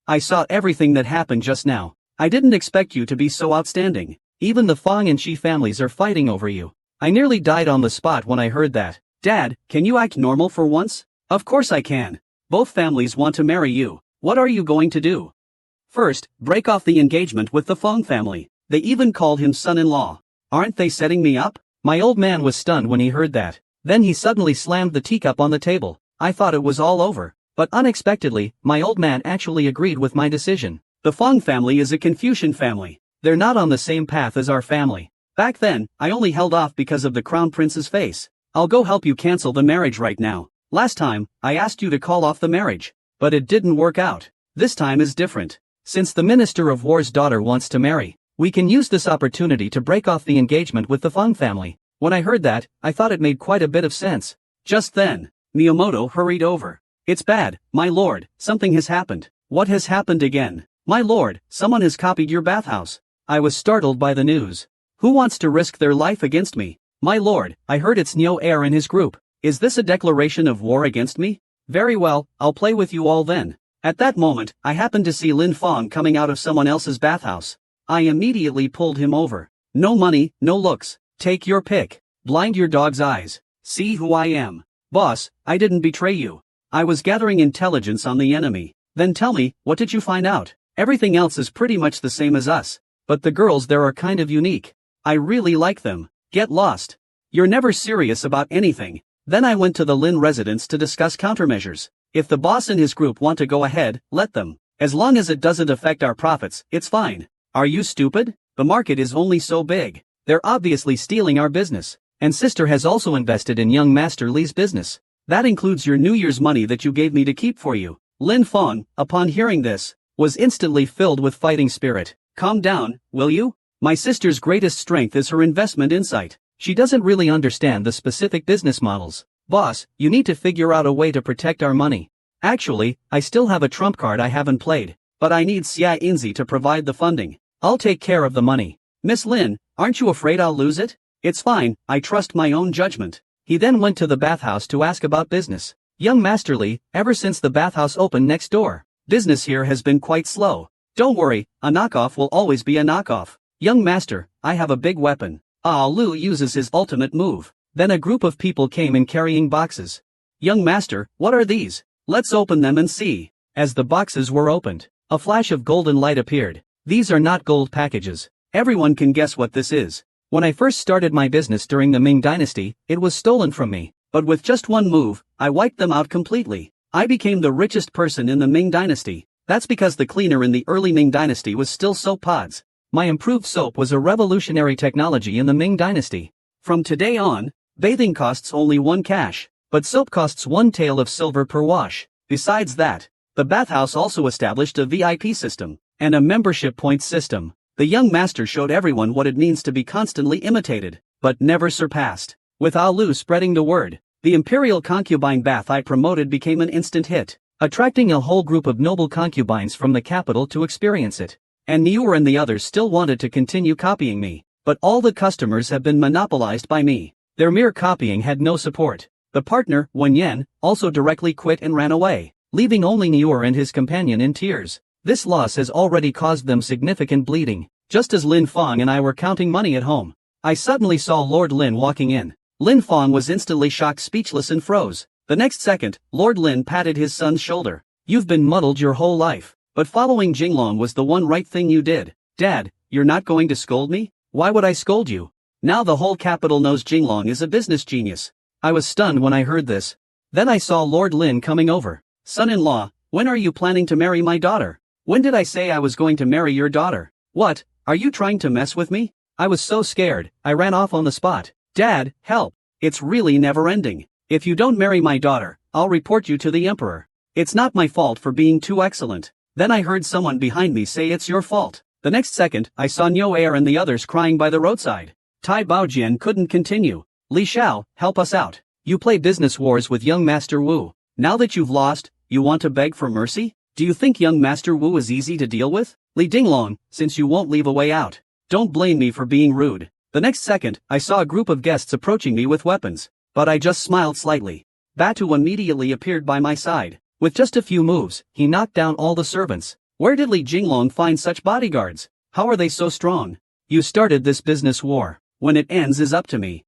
I saw everything that happened just now. I didn't expect you to be so outstanding. Even the Fong and Chi families are fighting over you. I nearly died on the spot when I heard that. Dad, can you act normal for once? Of course I can. Both families want to marry you. What are you going to do? First, break off the engagement with the Fong family. They even called him son-in-law. Aren't they setting me up? My old man was stunned when he heard that. Then he suddenly slammed the teacup on the table. I thought it was all over. But unexpectedly, my old man actually agreed with my decision. The Fong family is a Confucian family. They're not on the same path as our family. Back then, I only held off because of the crown prince's face. I'll go help you cancel the marriage right now. Last time, I asked you to call off the marriage. But it didn't work out. This time is different. Since the Minister of War's daughter wants to marry, we can use this opportunity to break off the engagement with the Fong family. When I heard that, I thought it made quite a bit of sense. Just then, Miyamoto hurried over. It's bad, my lord, something has happened. What has happened again? My lord, someone has copied your bathhouse. I was startled by the news. Who wants to risk their life against me? My lord, I heard it's Neo Air and his group. Is this a declaration of war against me? Very well, I'll play with you all then. At that moment, I happened to see Lin Fong coming out of someone else's bathhouse. I immediately pulled him over. No money, no looks. Take your pick. Blind your dog's eyes. See who I am. Boss, I didn't betray you. I was gathering intelligence on the enemy. Then tell me, what did you find out? Everything else is pretty much the same as us. But the girls there are kind of unique. I really like them. Get lost. You're never serious about anything. Then I went to the Lin residence to discuss countermeasures. If the boss and his group want to go ahead, let them. As long as it doesn't affect our profits, it's fine. Are you stupid? The market is only so big. They're obviously stealing our business. And sister has also invested in young Master Li's business. That includes your New Year's money that you gave me to keep for you. Lin Fong, upon hearing this, was instantly filled with fighting spirit. Calm down, will you? My sister's greatest strength is her investment insight. She doesn't really understand the specific business models. Boss, you need to figure out a way to protect our money. Actually, I still have a trump card I haven't played. But I need Xia Inzi to provide the funding. I'll take care of the money. Miss Lin, aren't you afraid I'll lose it? It's fine, I trust my own judgment. He then went to the bathhouse to ask about business. Young Master Li, ever since the bathhouse opened next door, business here has been quite slow. Don't worry, a knockoff will always be a knockoff. Young Master, I have a big weapon. Lu uses his ultimate move. Then a group of people came in carrying boxes. Young Master, what are these? Let's open them and see. As the boxes were opened, a flash of golden light appeared. These are not gold packages. Everyone can guess what this is. When I first started my business during the Ming Dynasty, it was stolen from me. But with just one move, I wiped them out completely. I became the richest person in the Ming Dynasty. That's because the cleaner in the early Ming Dynasty was still soap pods. My improved soap was a revolutionary technology in the Ming Dynasty. From today on, bathing costs only 1 cash, but soap costs 1 tael of silver per wash. Besides that, the bathhouse also established a VIP system and a membership points system. The young master showed everyone what it means to be constantly imitated, but never surpassed. With Alu spreading the word, the imperial concubine bath I promoted became an instant hit, attracting a whole group of noble concubines from the capital to experience it. And Niur and the others still wanted to continue copying me, but all the customers have been monopolized by me. Their mere copying had no support. The partner, Wen Yen, also directly quit and ran away, leaving only Niur and his companion in tears. This loss has already caused them significant bleeding. Just as Lin Fong and I were counting money at home, I suddenly saw Lord Lin walking in. Lin Fong was instantly shocked, speechless, and froze. The next second, Lord Lin patted his son's shoulder. "You've been muddled your whole life, but following Jinglong was the one right thing you did. Dad, you're not going to scold me?" "Why would I scold you? Now the whole capital knows Jinglong is a business genius." I was stunned when I heard this. Then I saw Lord Lin coming over. "Son-in-law, when are you planning to marry my daughter?" "When did I say I was going to marry your daughter? What, are you trying to mess with me?" I was so scared, I ran off on the spot. "Dad, help. It's really never ending. If you don't marry my daughter, I'll report you to the emperor. It's not my fault for being too excellent." Then I heard someone behind me say, "It's your fault." The next second, I saw Nyo Air and the others crying by the roadside. Tai Baojian couldn't continue. "Li Xiao, help us out. You play business wars with young Master Wu. Now that you've lost, you want to beg for mercy? Do you think young Master Wu is easy to deal with? Li Dinglong, since you won't leave a way out, don't blame me for being rude." The next second, I saw a group of guests approaching me with weapons, but I just smiled slightly. Batu immediately appeared by my side. With just a few moves, he knocked down all the servants. Where did Li Jinglong find such bodyguards? How are they so strong? You started this business war. When it ends is up to me.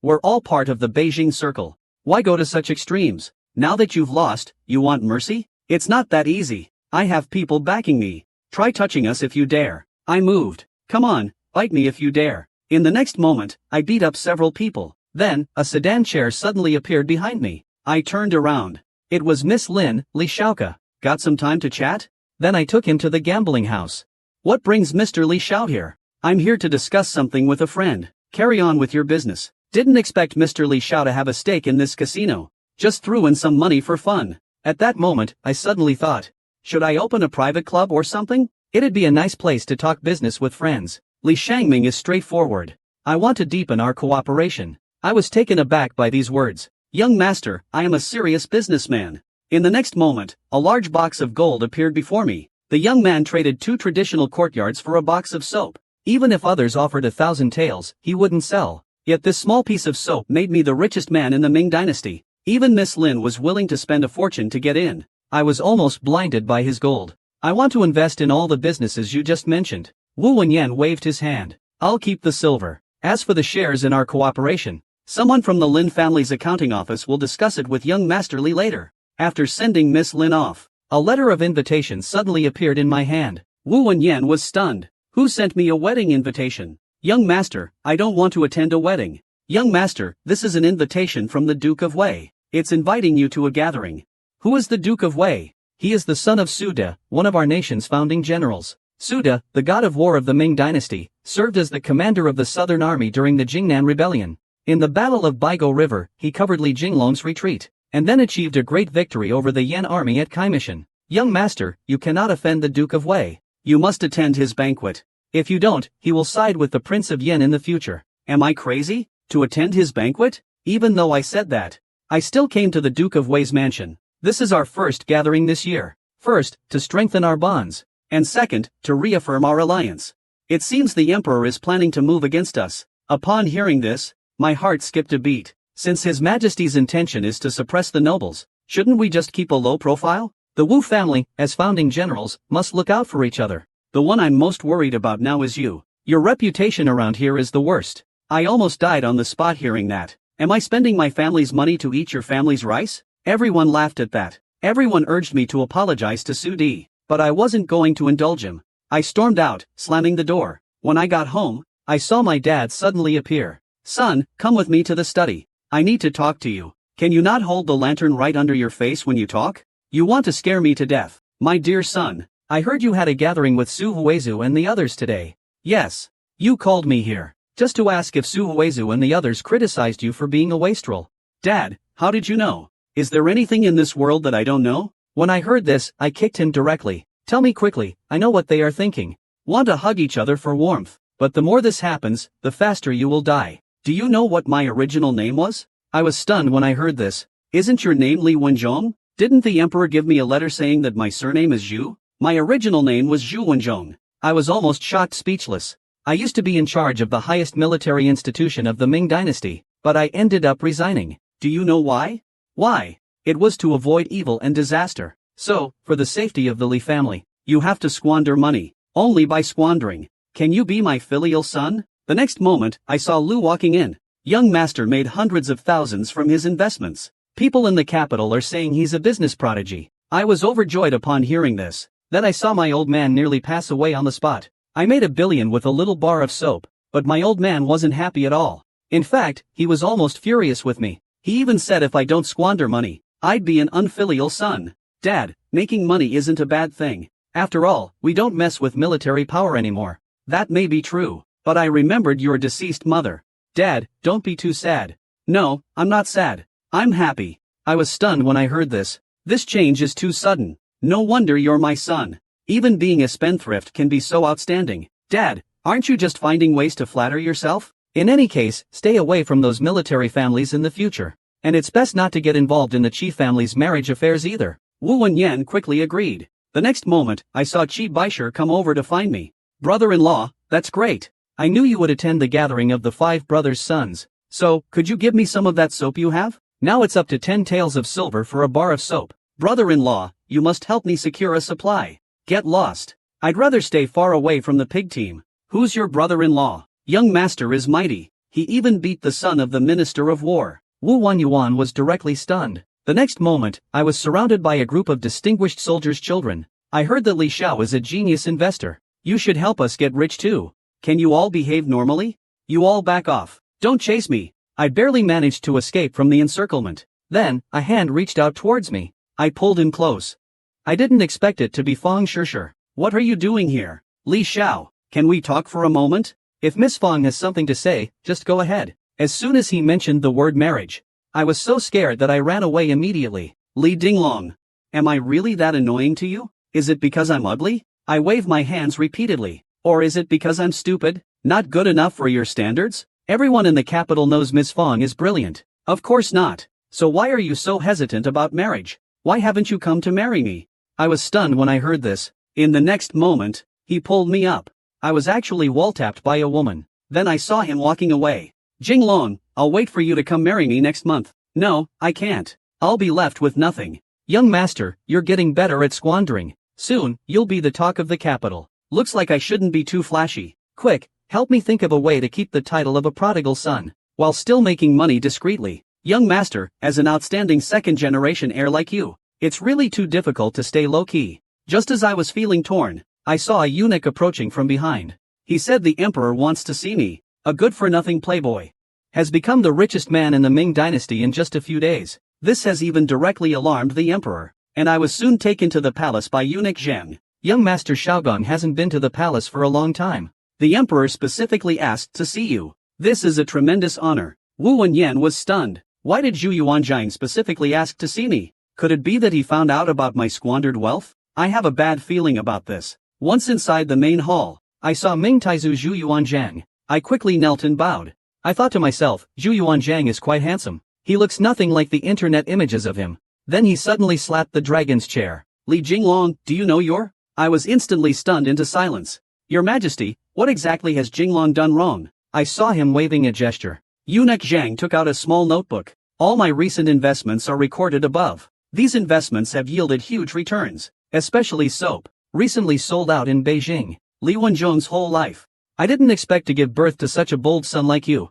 We're all part of the Beijing circle. Why go to such extremes? Now that you've lost, you want mercy? It's not that easy. I have people backing me. Try touching us if you dare. I moved. Come on, bite me if you dare. In the next moment, I beat up several people. Then, a sedan chair suddenly appeared behind me. I turned around. It was Miss Lin, Li Xiaoka. "Got some time to chat?" Then I took him to the gambling house. "What brings Mr. Li Xiao here?" "I'm here to discuss something with a friend." "Carry on with your business." Didn't expect Mr. Li Xiao to have a stake in this casino. Just threw in some money for fun. At that moment, I suddenly thought, should I open a private club or something? It'd be a nice place to talk business with friends. Li Shangming is straightforward. I want to deepen our cooperation. I was taken aback by these words. "Young master, I am a serious businessman." In the next moment, a large box of gold appeared before me. The young man traded 2 traditional courtyards for a box of soap. Even if others offered 1,000 taels, he wouldn't sell. Yet this small piece of soap made me the richest man in the Ming dynasty. Even Miss Lin was willing to spend a fortune to get in. I was almost blinded by his gold. "I want to invest in all the businesses you just mentioned." Wu Wenyan waved his hand. "I'll keep the silver. As for the shares in our cooperation, someone from the Lin family's accounting office will discuss it with young Master Li later." After sending Miss Lin off, a letter of invitation suddenly appeared in my hand. Wu Wenyan was stunned. "Who sent me a wedding invitation?" "Young master, I don't want to attend a wedding." "Young master, this is an invitation from the Duke of Wei. It's inviting you to a gathering." "Who is the Duke of Wei?" "He is the son of Su De, one of our nation's founding generals." Su De, the god of war of the Ming dynasty, served as the commander of the Southern Army during the Jingnan Rebellion. In the Battle of Baigo River, he covered Li Jinglong's retreat, and then achieved a great victory over the Yan army at Kaimishan. "Young master, you cannot offend the Duke of Wei. You must attend his banquet. If you don't, he will side with the Prince of Yan in the future." Am I crazy? To attend his banquet? Even though I said that, I still came to the Duke of Wei's mansion. This is our first gathering this year. First, to strengthen our bonds. And second, to reaffirm our alliance. It seems the Emperor is planning to move against us. Upon hearing this, my heart skipped a beat. Since His Majesty's intention is to suppress the nobles, shouldn't we just keep a low profile? The Wu family, as founding generals, must look out for each other. The one I'm most worried about now is you. Your reputation around here is the worst. I almost died on the spot hearing that. Am I spending my family's money to eat your family's rice? Everyone laughed at that. Everyone urged me to apologize to Su Di, but I wasn't going to indulge him. I stormed out, slamming the door. When I got home, I saw my dad suddenly appear. "Son, come with me to the study. I need to talk to you." "Can you not hold the lantern right under your face when you talk? You want to scare me to death." "My dear son, I heard you had a gathering with Su Huizu and the others today." "Yes. You called me here. just to ask if Suhuezu and the others criticized you for being a wastrel. Dad, how did you know? Is there anything in this world that I don't know? When I heard this, I kicked him directly. Tell me quickly, I know what they are thinking. Want to hug each other for warmth. But the more this happens, the faster you will die. Do you know what my original name was? I was stunned when I heard this. Isn't your name Li Wenzhong? Didn't the emperor give me a letter saying that my surname is Zhu? My original name was Zhu Wenzhong. I was almost shocked speechless. I used to be in charge of the highest military institution of the Ming dynasty, but I ended up resigning. Do you know why? Why? It was to avoid evil and disaster. So, for the safety of the Li family, you have to squander money. Only by squandering. Can you be my filial son? The next moment, I saw Lu walking in. Young master made hundreds of thousands from his investments. People in the capital are saying he's a business prodigy. I was overjoyed upon hearing this. Then I saw my old man nearly pass away on the spot. I made $1 billion with a little bar of soap, but my old man wasn't happy at all. In fact, he was almost furious with me. He even said if I don't squander money, I'd be an unfilial son. Dad, making money isn't a bad thing. After all, we don't mess with military power anymore. That may be true, but I remembered your deceased mother. Dad, don't be too sad. No, I'm not sad. I'm happy. I was stunned when I heard this. This change is too sudden. No wonder you're my son. Even being a spendthrift can be so outstanding. Dad, aren't you just finding ways to flatter yourself? In any case, stay away from those military families in the future. And it's best not to get involved in the Qi family's marriage affairs either. Wu Wenyan quickly agreed. The next moment, I saw Qi Baisher come over to find me. Brother-in-law, that's great. I knew you would attend the gathering of the 5 brothers' sons. So, could you give me some of that soap you have? Now it's up to 10 taels of silver for a bar of soap. Brother-in-law, you must help me secure a supply. Get lost. I'd rather stay far away from the pig team. Who's your brother-in-law? Young master is mighty. He even beat the son of the minister of war. Wu Wanyuan was directly stunned. The next moment, I was surrounded by a group of distinguished soldiers' children. I heard that Li Xiao is a genius investor. You should help us get rich too. Can you all behave normally? You all back off. Don't chase me. I barely managed to escape from the encirclement. Then, a hand reached out towards me. I pulled him close. I didn't expect it to be Fong Shishir. What are you doing here? Li Xiao, can we talk for a moment? If Miss Fong has something to say, just go ahead. As soon as he mentioned the word marriage, I was so scared that I ran away immediately. Li Dinglong. Am I really that annoying to you? Is it because I'm ugly? I wave my hands repeatedly. Or is it because I'm stupid? Not good enough for your standards? Everyone in the capital knows Miss Fong is brilliant. Of course not. So why are you so hesitant about marriage? Why haven't you come to marry me? I was stunned when I heard this. In the next moment, he pulled me up. I was actually wall-tapped by a woman. Then I saw him walking away. Jinglong, I'll wait for you to come marry me next month. No, I can't. I'll be left with nothing. Young master, you're getting better at squandering. Soon, you'll be the talk of the capital. Looks like I shouldn't be too flashy. Quick, help me think of a way to keep the title of a prodigal son, while still making money discreetly. Young master, as an outstanding second-generation heir like you, it's really too difficult to stay low-key. Just as I was feeling torn, I saw a eunuch approaching from behind. He said the emperor wants to see me. A good-for-nothing playboy has become the richest man in the Ming dynasty in just a few days. This has even directly alarmed the emperor, and I was soon taken to the palace by eunuch Zheng. Young master Xiaogong hasn't been to the palace for a long time. The emperor specifically asked to see you. This is a tremendous honor. Wu Wenyan was stunned. Why did Zhu Yuanzhang specifically ask to see me? Could it be that he found out about my squandered wealth? I have a bad feeling about this. Once inside the main hall, I saw Ming Taizu Zhu Yuanzhang. I quickly knelt and bowed. I thought to myself, Zhu Yuanzhang is quite handsome. He looks nothing like the internet images of him. Then he suddenly slapped the dragon's chair. Li Jinglong, do you know your? I was instantly stunned into silence. Your Majesty, what exactly has Jinglong done wrong? I saw him waving a gesture. Eunuch Zhang took out a small notebook. All my recent investments are recorded above. These investments have yielded huge returns, especially soap, recently sold out in Beijing. Li Wenzhong's whole life. I didn't expect to give birth to such a bold son like you.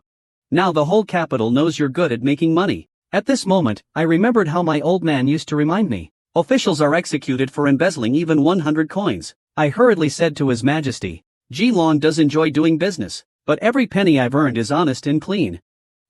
Now the whole capital knows you're good at making money. At this moment, I remembered how my old man used to remind me. Officials are executed for embezzling even 100 coins. I hurriedly said to His Majesty, Jinglong does enjoy doing business, but every penny I've earned is honest and clean.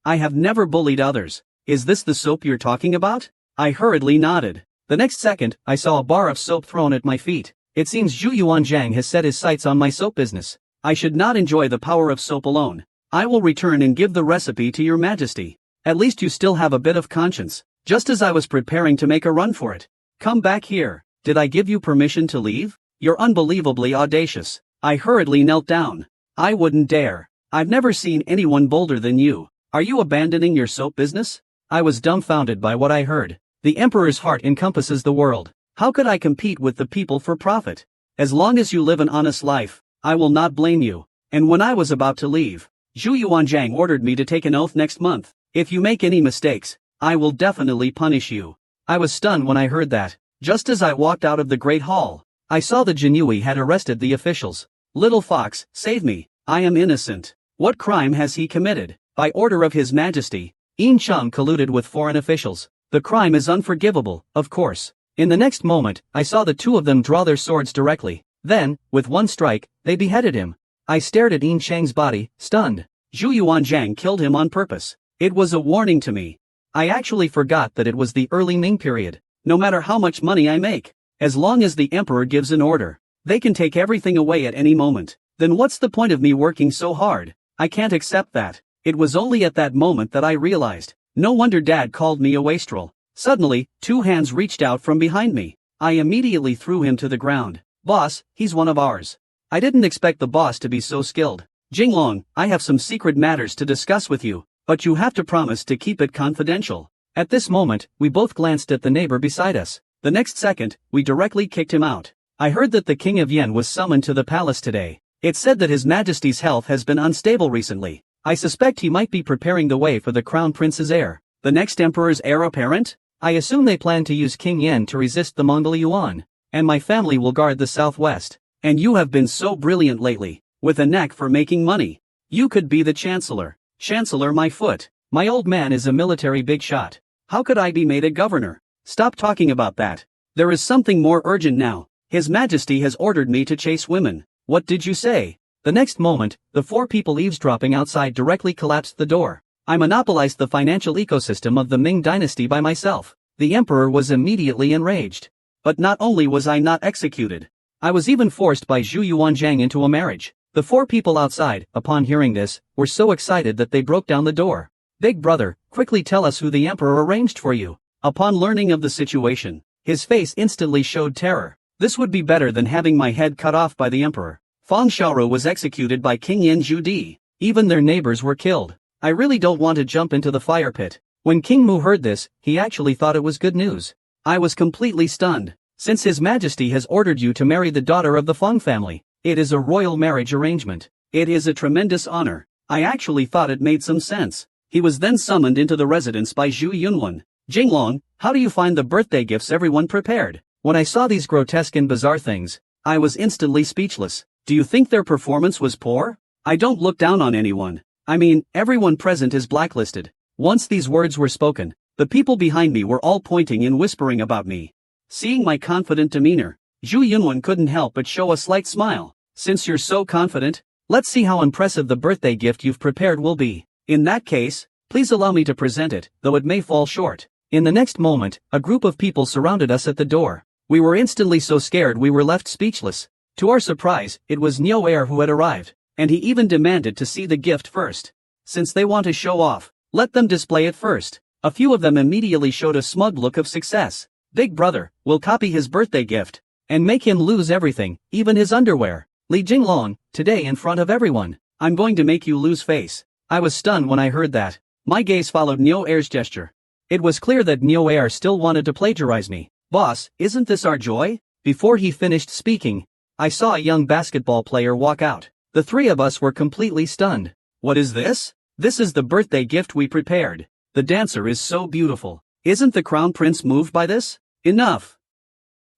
I have never bullied others. Is this the soap you're talking about? I hurriedly nodded. The next second, I saw a bar of soap thrown at my feet. It seems Zhu Yuanzhang has set his sights on my soap business. I should not enjoy the power of soap alone. I will return and give the recipe to your majesty. At least you still have a bit of conscience. Just as I was preparing to make a run for it. Come back here. Did I give you permission to leave? You're unbelievably audacious. I hurriedly knelt down. I wouldn't dare. I've never seen anyone bolder than you. Are you abandoning your soap business? I was dumbfounded by what I heard. The emperor's heart encompasses the world. How could I compete with the people for profit? As long as you live an honest life, I will not blame you. And when I was about to leave, Zhu Yuanzhang ordered me to take an oath next month. If you make any mistakes, I will definitely punish you. I was stunned when I heard that. Just as I walked out of the Great Hall, I saw that Jinui had arrested the officials. Little fox, save me. I am innocent. What crime has he committed? By order of His Majesty, ENGSUB colluded with foreign officials. The crime is unforgivable, of course. In the next moment, I saw the two of them draw their swords directly. Then, with one strike, they beheaded him. I stared at ENGSUB's body, stunned. Zhu Yuanzhang killed him on purpose. It was a warning to me. I actually forgot that it was the early Ming period. No matter how much money I make, as long as the emperor gives an order, they can take everything away at any moment. Then what's the point of me working so hard? I can't accept that. It was only at that moment that I realized. No wonder Dad called me a wastrel. Suddenly, two hands reached out from behind me. I immediately threw him to the ground. Boss, he's one of ours. I didn't expect the boss to be so skilled. Jinglong, I have some secret matters to discuss with you, but you have to promise to keep it confidential. At this moment, we both glanced at the neighbor beside us. The next second, we directly kicked him out. I heard that the King of Yen was summoned to the palace today. It said that His Majesty's health has been unstable recently. I suspect he might be preparing the way for the Crown Prince's heir. The next emperor's heir apparent? I assume they plan to use King Yen to resist the Mongol Yuan. And my family will guard the southwest. And you have been so brilliant lately, with a knack for making money. You could be the chancellor. Chancellor my foot. My old man is a military big shot. How could I be made a governor? Stop talking about that. There is something more urgent now. His Majesty has ordered me to chase women. What did you say? The next moment, the four people eavesdropping outside directly collapsed the door. I monopolized the financial ecosystem of the Ming dynasty by myself. The emperor was immediately enraged. But not only was I not executed, I was even forced by Zhu Yuanzhang into a marriage. The four people outside, upon hearing this, were so excited that they broke down the door. Big brother, quickly tell us who the emperor arranged for you. Upon learning of the situation, his face instantly showed terror. This would be better than having my head cut off by the emperor. Fang Xiaoru was executed by King Yen Zhudi. Even their neighbors were killed. I really don't want to jump into the fire pit. When King Mu heard this, he actually thought it was good news. I was completely stunned. Since His Majesty has ordered you to marry the daughter of the Fang family, it is a royal marriage arrangement. It is a tremendous honor. I actually thought it made some sense. He was then summoned into the residence by Zhu Yunwen. Jinglong, how do you find the birthday gifts everyone prepared? When I saw these grotesque and bizarre things, I was instantly speechless. Do you think their performance was poor? I don't look down on anyone. I mean, everyone present is blacklisted. Once these words were spoken, the people behind me were all pointing and whispering about me. Seeing my confident demeanor, Zhu Yunwen couldn't help but show a slight smile. Since you're so confident, let's see how impressive the birthday gift you've prepared will be. In that case, please allow me to present it, though it may fall short. In the next moment, a group of people surrounded us at the door. We were instantly so scared we were left speechless. To our surprise, it was Neo Air who had arrived, and he even demanded to see the gift first. Since they want to show off, let them display it first. A few of them immediately showed a smug look of success. Big brother, we'll copy his birthday gift, and make him lose everything, even his underwear. Li Jinglong, today in front of everyone, I'm going to make you lose face. I was stunned when I heard that. My gaze followed Neo Air's gesture. It was clear that Neo Air still wanted to plagiarize me. Boss, isn't this our joy? Before he finished speaking, I saw a young basketball player walk out. The three of us were completely stunned. What is this? This is the birthday gift we prepared. The dancer is so beautiful. Isn't the crown prince moved by this? Enough.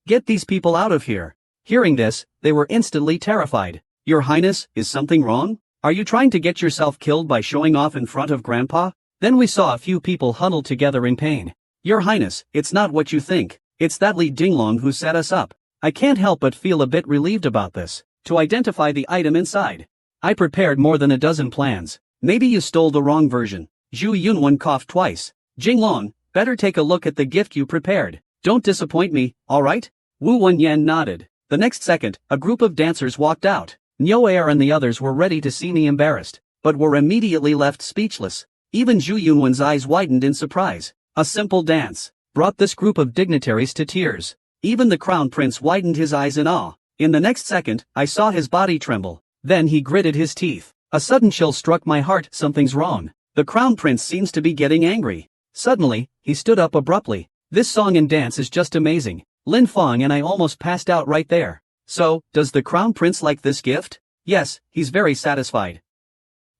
Get these people out of here. Hearing this, they were instantly terrified. Your Highness, is something wrong? Are you trying to get yourself killed by showing off in front of Grandpa? Then we saw a few people huddled together in pain. Your Highness, it's not what you think. It's that Li Jinglong who set us up. I can't help but feel a bit relieved about this. To identify the item inside, I prepared more than a dozen plans. Maybe you stole the wrong version. Zhu Yunwen coughed twice. Jinglong, better take a look at the gift you prepared. Don't disappoint me, alright? Wu Wenyan nodded. The next second, a group of dancers walked out. Neo Air and the others were ready to see me embarrassed. but were immediately left speechless. Even Zhu Yunwen's eyes widened in surprise. A simple dance brought this group of dignitaries to tears. Even the crown prince widened his eyes in awe. In the next second, I saw his body tremble. Then he gritted his teeth. A sudden chill struck my heart. Something's wrong. The crown prince seems to be getting angry. Suddenly, he stood up abruptly. This song and dance is just amazing. Lin Feng and I almost passed out right there. So, does the crown prince like this gift? Yes, he's very satisfied.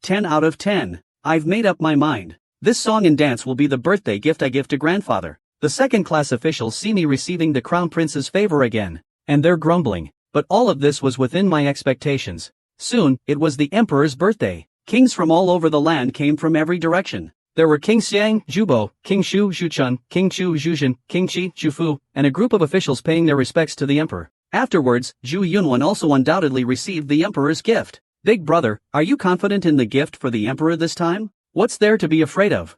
10 out of 10. I've made up my mind. This song and dance will be the birthday gift I give to grandfather. The second-class officials see me receiving the crown prince's favor again, and they're grumbling. But all of this was within my expectations. Soon, it was the emperor's birthday. Kings from all over the land came from every direction. There were King Xiang, Zhubo, King Shu, Zhuchun, King Chu, Zhuzhen, King Qi, Zhufu, and a group of officials paying their respects to the emperor. Afterwards, Zhu Yunwen also undoubtedly received the emperor's gift. Big brother, are you confident in the gift for the emperor this time? What's there to be afraid of?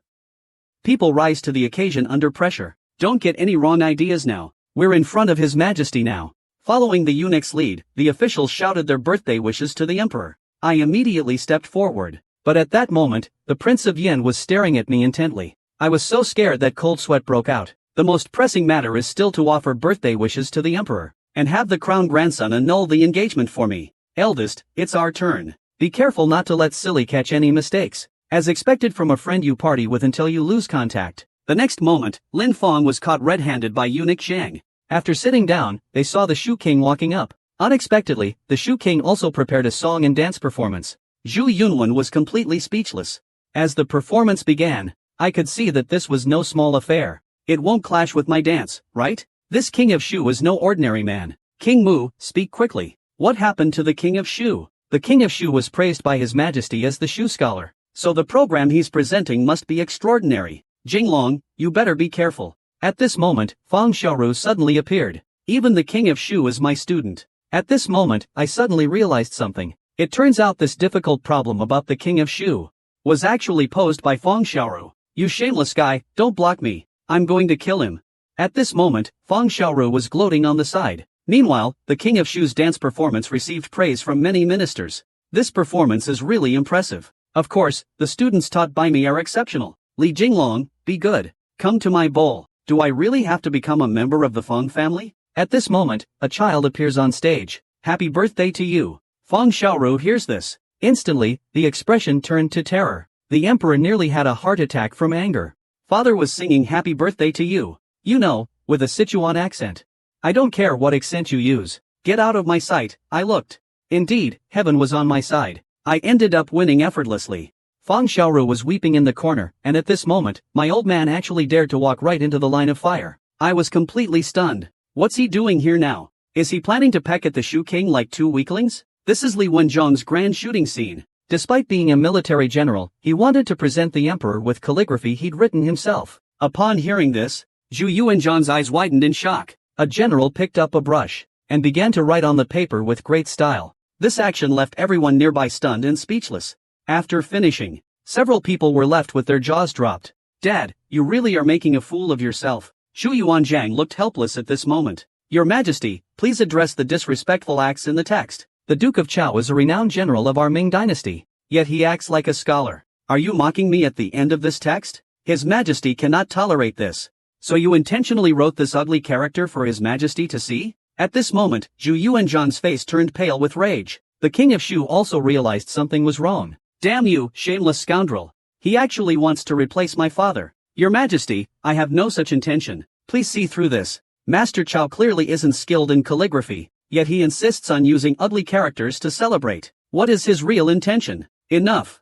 People rise to the occasion under pressure. Don't get any wrong ideas now. We're in front of His Majesty now. Following the eunuch's lead, the officials shouted their birthday wishes to the emperor. I immediately stepped forward. But at that moment, the Prince of Yen was staring at me intently. I was so scared that cold sweat broke out. The most pressing matter is still to offer birthday wishes to the emperor, and have the crown grandson annul the engagement for me. Eldest, it's our turn. Be careful not to let Silly catch any mistakes. As expected from a friend you party with until you lose contact. The next moment, Lin Feng was caught red-handed by eunuch Zhang. After sitting down, they saw the Shu King walking up. Unexpectedly, the Shu King also prepared a song and dance performance. Zhu Yunwen was completely speechless. As the performance began, I could see that this was no small affair. It won't clash with my dance, right? This King of Shu is no ordinary man. King Mu, speak quickly. What happened to the King of Shu? The King of Shu was praised by His Majesty as the Shu scholar. So the program he's presenting must be extraordinary. Jinglong, you better be careful. At this moment, Fang Xiaoru suddenly appeared. Even the King of Shu is my student. At this moment, I suddenly realized something. It turns out this difficult problem about the King of Shu was actually posed by Fang Xiaoru. You shameless guy, don't block me. I'm going to kill him. At this moment, Fang Xiaoru was gloating on the side. Meanwhile, the King of Shu's dance performance received praise from many ministers. This performance is really impressive. Of course, the students taught by me are exceptional. Li Jinglong, be good. Come to my bowl. Do I really have to become a member of the Feng family? At this moment, a child appears on stage. Happy birthday to you. Fang Xiaoru hears this. Instantly, the expression turned to terror. The emperor nearly had a heart attack from anger. Father was singing happy birthday to you. You know, with a Sichuan accent. I don't care what accent you use. Get out of my sight. I looked. Indeed, heaven was on my side. I ended up winning effortlessly. Fang Xiaoru was weeping in the corner, and at this moment, my old man actually dared to walk right into the line of fire. I was completely stunned. What's he doing here now? Is he planning to peck at the Shu King like two weaklings? This is Li Wenzhong's grand shooting scene. Despite being a military general, he wanted to present the emperor with calligraphy he'd written himself. Upon hearing this, Zhu Yuanzhang's eyes widened in shock. A general picked up a brush and began to write on the paper with great style. This action left everyone nearby stunned and speechless. After finishing, several people were left with their jaws dropped. Dad, you really are making a fool of yourself. Zhu Yuanzhang looked helpless at this moment. Your Majesty, please address the disrespectful acts in the text. The Duke of Chao is a renowned general of our Ming dynasty, yet he acts like a scholar. Are you mocking me at the end of this text? His Majesty cannot tolerate this. So you intentionally wrote this ugly character for His Majesty to see? At this moment, Zhu Yuanzhang's face turned pale with rage. The King of Shu also realized something was wrong. Damn you, shameless scoundrel. He actually wants to replace my father. Your Majesty, I have no such intention. Please see through this. Master Chao clearly isn't skilled in calligraphy, yet he insists on using ugly characters to celebrate. What is his real intention? Enough.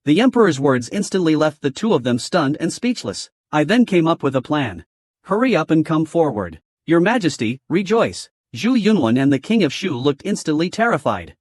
The emperor's words instantly left the two of them stunned and speechless. I then came up with a plan. Hurry up and come forward. Your Majesty, rejoice. Zhu Yunwen and the King of Shu looked instantly terrified.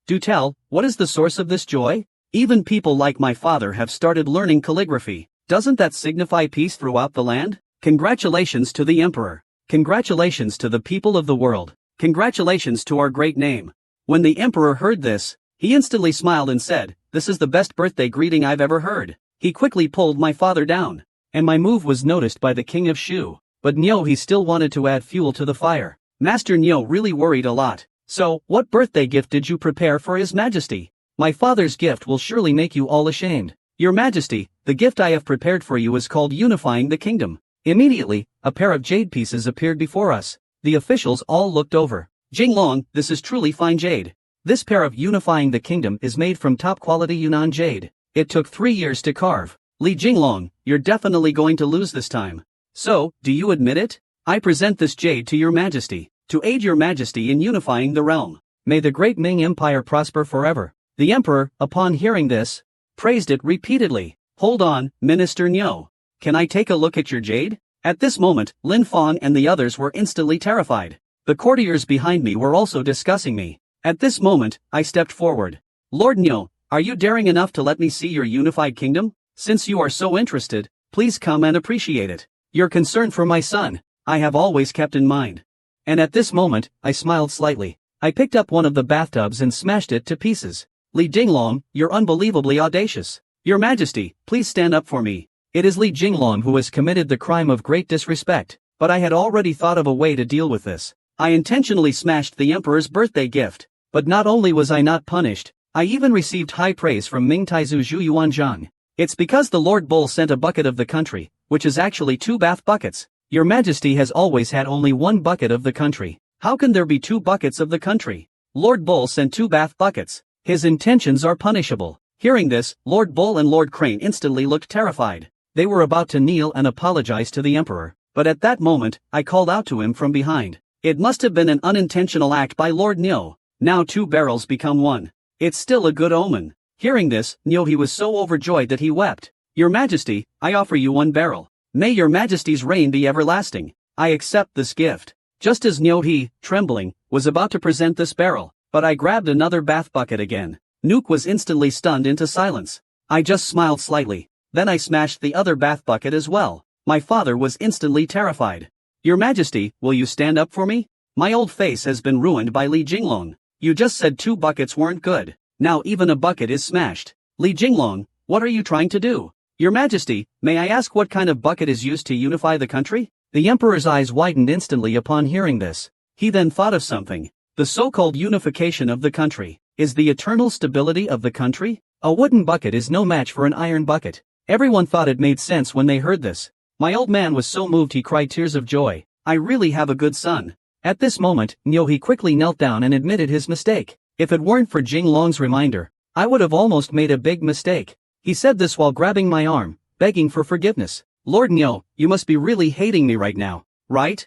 Do tell, what is the source of this joy? Even people like my father have started learning calligraphy. Doesn't that signify peace throughout the land? Congratulations to the emperor. Congratulations to the people of the world. Congratulations to our great name. When the emperor heard this, he instantly smiled and said, this is the best birthday greeting I've ever heard. He quickly pulled my father down, and my move was noticed by the King of Shu. But Niu he still wanted to add fuel to the fire. Master Niu really worried a lot. So, what birthday gift did you prepare for His Majesty? My father's gift will surely make you all ashamed. Your Majesty, the gift I have prepared for you is called Unifying the Kingdom. Immediately, a pair of jade pieces appeared before us. The officials all looked over. Jinglong, this is truly fine jade. This pair of Unifying the Kingdom is made from top-quality Yunnan jade. It took 3 years to carve. Li Jinglong, you're definitely going to lose this time. So, do you admit it? I present this jade to your Majesty, to aid your Majesty in unifying the realm. May the great Ming Empire prosper forever. The Emperor, upon hearing this, praised it repeatedly. Hold on, Minister Niu. Can I take a look at your jade? At this moment, Lin Fong and the others were instantly terrified. The courtiers behind me were also discussing me. At this moment, I stepped forward. Lord Niu, are you daring enough to let me see your unified kingdom? Since you are so interested, please come and appreciate it. Your concern for my son, I have always kept in mind. And at this moment, I smiled slightly. I picked up one of the bathtubs and smashed it to pieces. Li Jinglong, you're unbelievably audacious. Your Majesty, please stand up for me. It is Li Jinglong who has committed the crime of great disrespect, but I had already thought of a way to deal with this. I intentionally smashed the Emperor's birthday gift, but not only was I not punished, I even received high praise from Ming Taizu Zhu Yuanzhang. It's because the Lord Bull sent a bucket of the country, which is actually 2 bath buckets. Your Majesty has always had only 1 bucket of the country. How can there be 2 buckets of the country? Lord Bull sent 2 bath buckets. His intentions are punishable. Hearing this, Lord Bull and Lord Crane instantly looked terrified. They were about to kneel and apologize to the Emperor, but at that moment, I called out to him from behind. It must have been an unintentional act by Lord Niu. Now 2 barrels become 1. It's still a good omen. Hearing this, Niu he was so overjoyed that he wept. Your Majesty, I offer you 1 barrel. May your Majesty's reign be everlasting. I accept this gift. Just as Niu he, trembling, was about to present this barrel, but I grabbed another bath bucket again. Nuke was instantly stunned into silence. I just smiled slightly. Then I smashed the other bath bucket as well. My father was instantly terrified. Your Majesty, will you stand up for me? My old face has been ruined by Li Jinglong. You just said 2 buckets weren't good. Now even a bucket is smashed. Li Jinglong, what are you trying to do? Your Majesty, may I ask what kind of bucket is used to unify the country? The Emperor's eyes widened instantly upon hearing this. He then thought of something. The so-called unification of the country is the eternal stability of the country? A wooden bucket is no match for an iron bucket. Everyone thought it made sense when they heard this. My old man was so moved he cried tears of joy. I really have a good son. At this moment, Niu he quickly knelt down and admitted his mistake. If it weren't for Jinglong's reminder, I would have almost made a big mistake. He said this while grabbing my arm, begging for forgiveness. Lord Niu, you must be really hating me right now, right?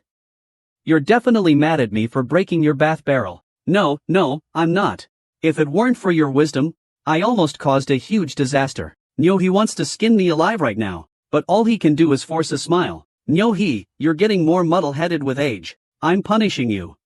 You're definitely mad at me for breaking your bath barrel. No, I'm not. If it weren't for your wisdom, I almost caused a huge disaster. Niu he wants to skin me alive right now, but all he can do is force a smile. Niu he, you're getting more muddle-headed with age. I'm punishing you.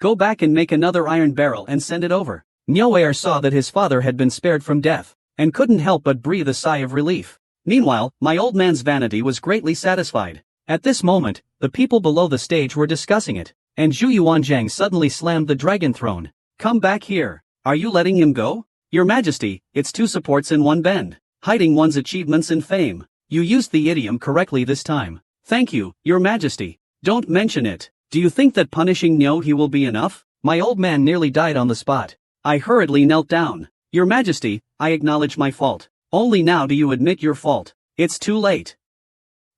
Go back and make another iron barrel and send it over. Niu Air saw that his father had been spared from death, and couldn't help but breathe a sigh of relief. Meanwhile, my old man's vanity was greatly satisfied. At this moment, the people below the stage were discussing it, and Zhu Yuanzhang suddenly slammed the dragon throne. Come back here. Are you letting him go? Your Majesty, it's 2 supports in 1 bend. Hiding one's achievements and fame. You used the idiom correctly this time. Thank you, Your Majesty. Don't mention it. Do you think that punishing Niu he will be enough? My old man nearly died on the spot. I hurriedly knelt down. Your Majesty, I acknowledge my fault. Only now do you admit your fault. It's too late.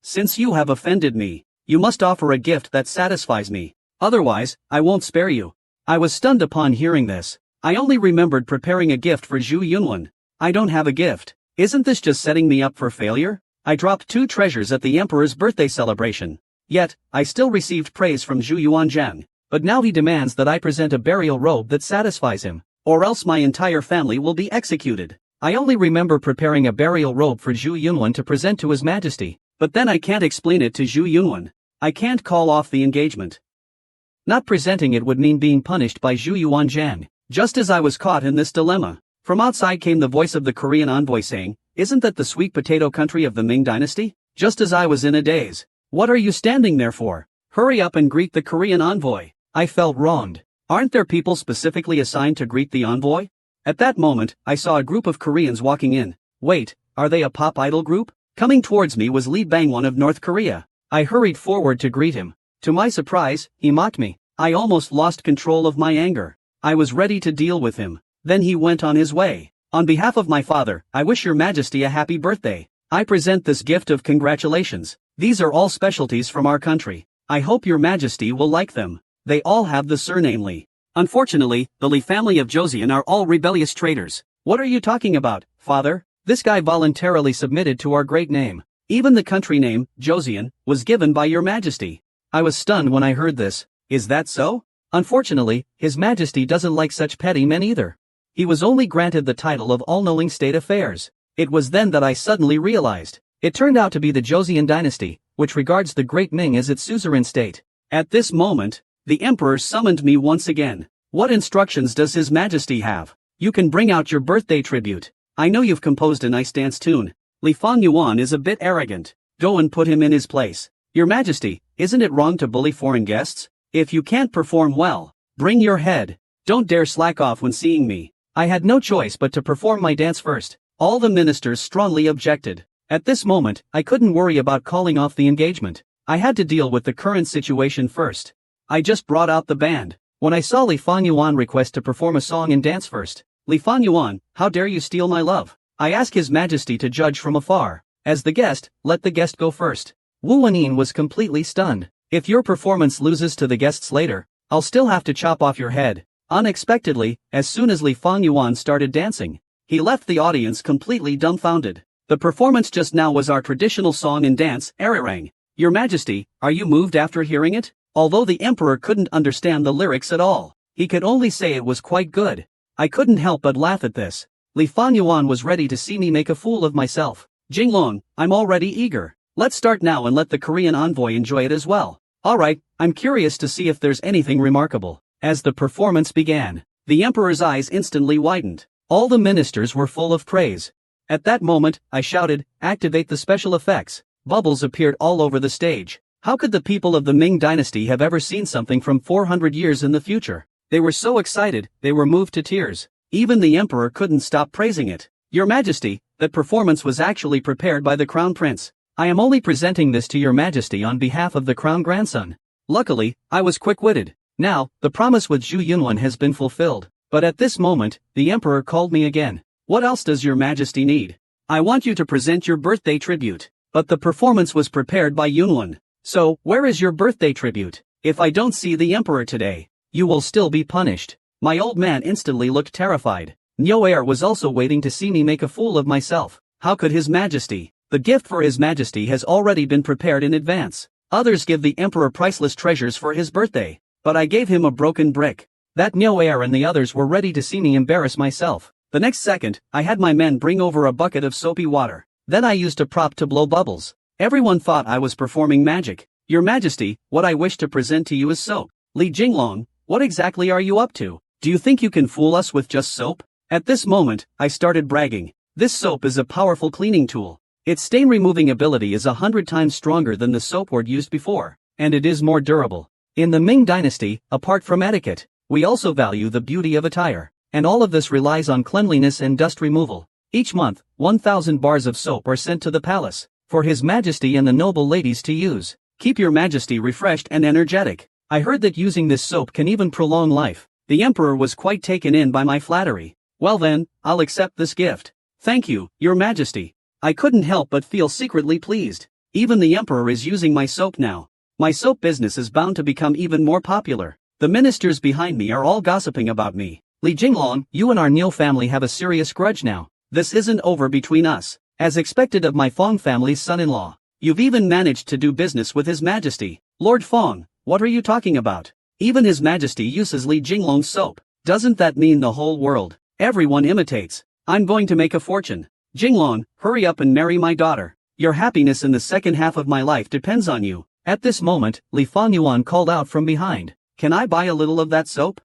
Since you have offended me, you must offer a gift that satisfies me. Otherwise, I won't spare you. I was stunned upon hearing this. I only remembered preparing a gift for Zhu Yunwen. I don't have a gift. Isn't this just setting me up for failure? I dropped 2 treasures at the Emperor's birthday celebration. Yet, I still received praise from Zhu Yuanzhang. But now he demands that I present a burial robe that satisfies him, or else my entire family will be executed. I only remember preparing a burial robe for Zhu Yunwen to present to His Majesty, but then I can't explain it to Zhu Yunwen. I can't call off the engagement. Not presenting it would mean being punished by Zhu Yuanzhang. Just as I was caught in this dilemma, from outside came the voice of the Korean envoy saying, "Isn't that the sweet potato country of the Ming dynasty?" Just as I was in a daze. What are you standing there for? Hurry up and greet the Korean envoy. I felt wronged. Aren't there people specifically assigned to greet the envoy? At that moment, I saw a group of Koreans walking in. Wait, are they a pop idol group? Coming towards me was Lee Bangwon of North Korea. I hurried forward to greet him. To my surprise, he mocked me. I almost lost control of my anger. I was ready to deal with him. Then he went on his way. On behalf of my father, I wish your majesty a happy birthday. I present this gift of congratulations. These are all specialties from our country. I hope your majesty will like them. They all have the surname Li. Unfortunately, the Li family of Joseon are all rebellious traitors. What are you talking about, father? This guy voluntarily submitted to our great name. Even the country name, Joseon, was given by your majesty. I was stunned when I heard this. Is that so? Unfortunately, his majesty doesn't like such petty men either. He was only granted the title of all-knowing state affairs. It was then that I suddenly realized. It turned out to be the Joseon dynasty, which regards the Great Ming as its suzerain state. At this moment, the emperor summoned me once again. What instructions does his majesty have? You can bring out your birthday tribute. I know you've composed a nice dance tune. Li Fangyuan is a bit arrogant. Go and put him in his place. Your majesty, isn't it wrong to bully foreign guests? If you can't perform well, bring your head. Don't dare slack off when seeing me. I had no choice but to perform my dance first. All the ministers strongly objected. At this moment, I couldn't worry about calling off the engagement. I had to deal with the current situation first. I just brought out the band. When I saw Li Fangyuan request to perform a song and dance first, Li Fangyuan, how dare you steal my love? I ask his majesty to judge from afar. As the guest, let the guest go first. Wu Wenyin was completely stunned. If your performance loses to the guests later, I'll still have to chop off your head. Unexpectedly, as soon as Li Fangyuan started dancing, he left the audience completely dumbfounded. The performance just now was our traditional song and dance, Arirang. Your majesty, are you moved after hearing it? Although the emperor couldn't understand the lyrics at all, he could only say it was quite good. I couldn't help but laugh at this. Li Fangyuan was ready to see me make a fool of myself. Jinglong, I'm already eager. Let's start now and let the Korean envoy enjoy it as well. Alright, I'm curious to see if there's anything remarkable. As the performance began, the emperor's eyes instantly widened. All the ministers were full of praise. At that moment, I shouted, activate the special effects. Bubbles appeared all over the stage. How could the people of the Ming dynasty have ever seen something from 400 years in the future? They were so excited, they were moved to tears. Even the emperor couldn't stop praising it. Your majesty, that performance was actually prepared by the crown prince. I am only presenting this to your majesty on behalf of the crown grandson. Luckily, I was quick-witted. Now, the promise with Zhu Yunwan has been fulfilled. But at this moment, the emperor called me again. What else does your majesty need? I want you to present your birthday tribute. But the performance was prepared by Yunwan. So, where is your birthday tribute? If I don't see the emperor today, you will still be punished. My old man instantly looked terrified. Nyoer was also waiting to see me make a fool of myself. How could his majesty? The gift for his majesty has already been prepared in advance. Others give the emperor priceless treasures for his birthday. But I gave him a broken brick. That Nyoer and the others were ready to see me embarrass myself. The next second, I had my men bring over a bucket of soapy water. Then I used a prop to blow bubbles. Everyone thought I was performing magic. Your majesty, what I wish to present to you is soap. Li Jinglong, what exactly are you up to? Do you think you can fool us with just soap? At this moment, I started bragging. This soap is a powerful cleaning tool. Its stain-removing ability is 100 times stronger than the soap word used before, and it is more durable. In the Ming dynasty, apart from etiquette, we also value the beauty of attire, and all of this relies on cleanliness and dust removal. Each month, 1,000 bars of soap are sent to the palace, for His Majesty and the noble ladies to use. Keep your majesty refreshed and energetic. I heard that using this soap can even prolong life. The emperor was quite taken in by my flattery. Well then, I'll accept this gift. Thank you, your majesty. I couldn't help but feel secretly pleased. Even the emperor is using my soap now. My soap business is bound to become even more popular. The ministers behind me are all gossiping about me. Li Jinglong, you and our Niu family have a serious grudge now. This isn't over between us. As expected of my Fong family's son-in-law. You've even managed to do business with His Majesty. Lord Fong, what are you talking about? Even His Majesty uses Li Jinglong's soap. Doesn't that mean the whole world? Everyone imitates. I'm going to make a fortune. Jinglong, hurry up and marry my daughter. Your happiness in the second half of my life depends on you. At this moment, Li Fangyuan called out from behind. Can I buy a little of that soap?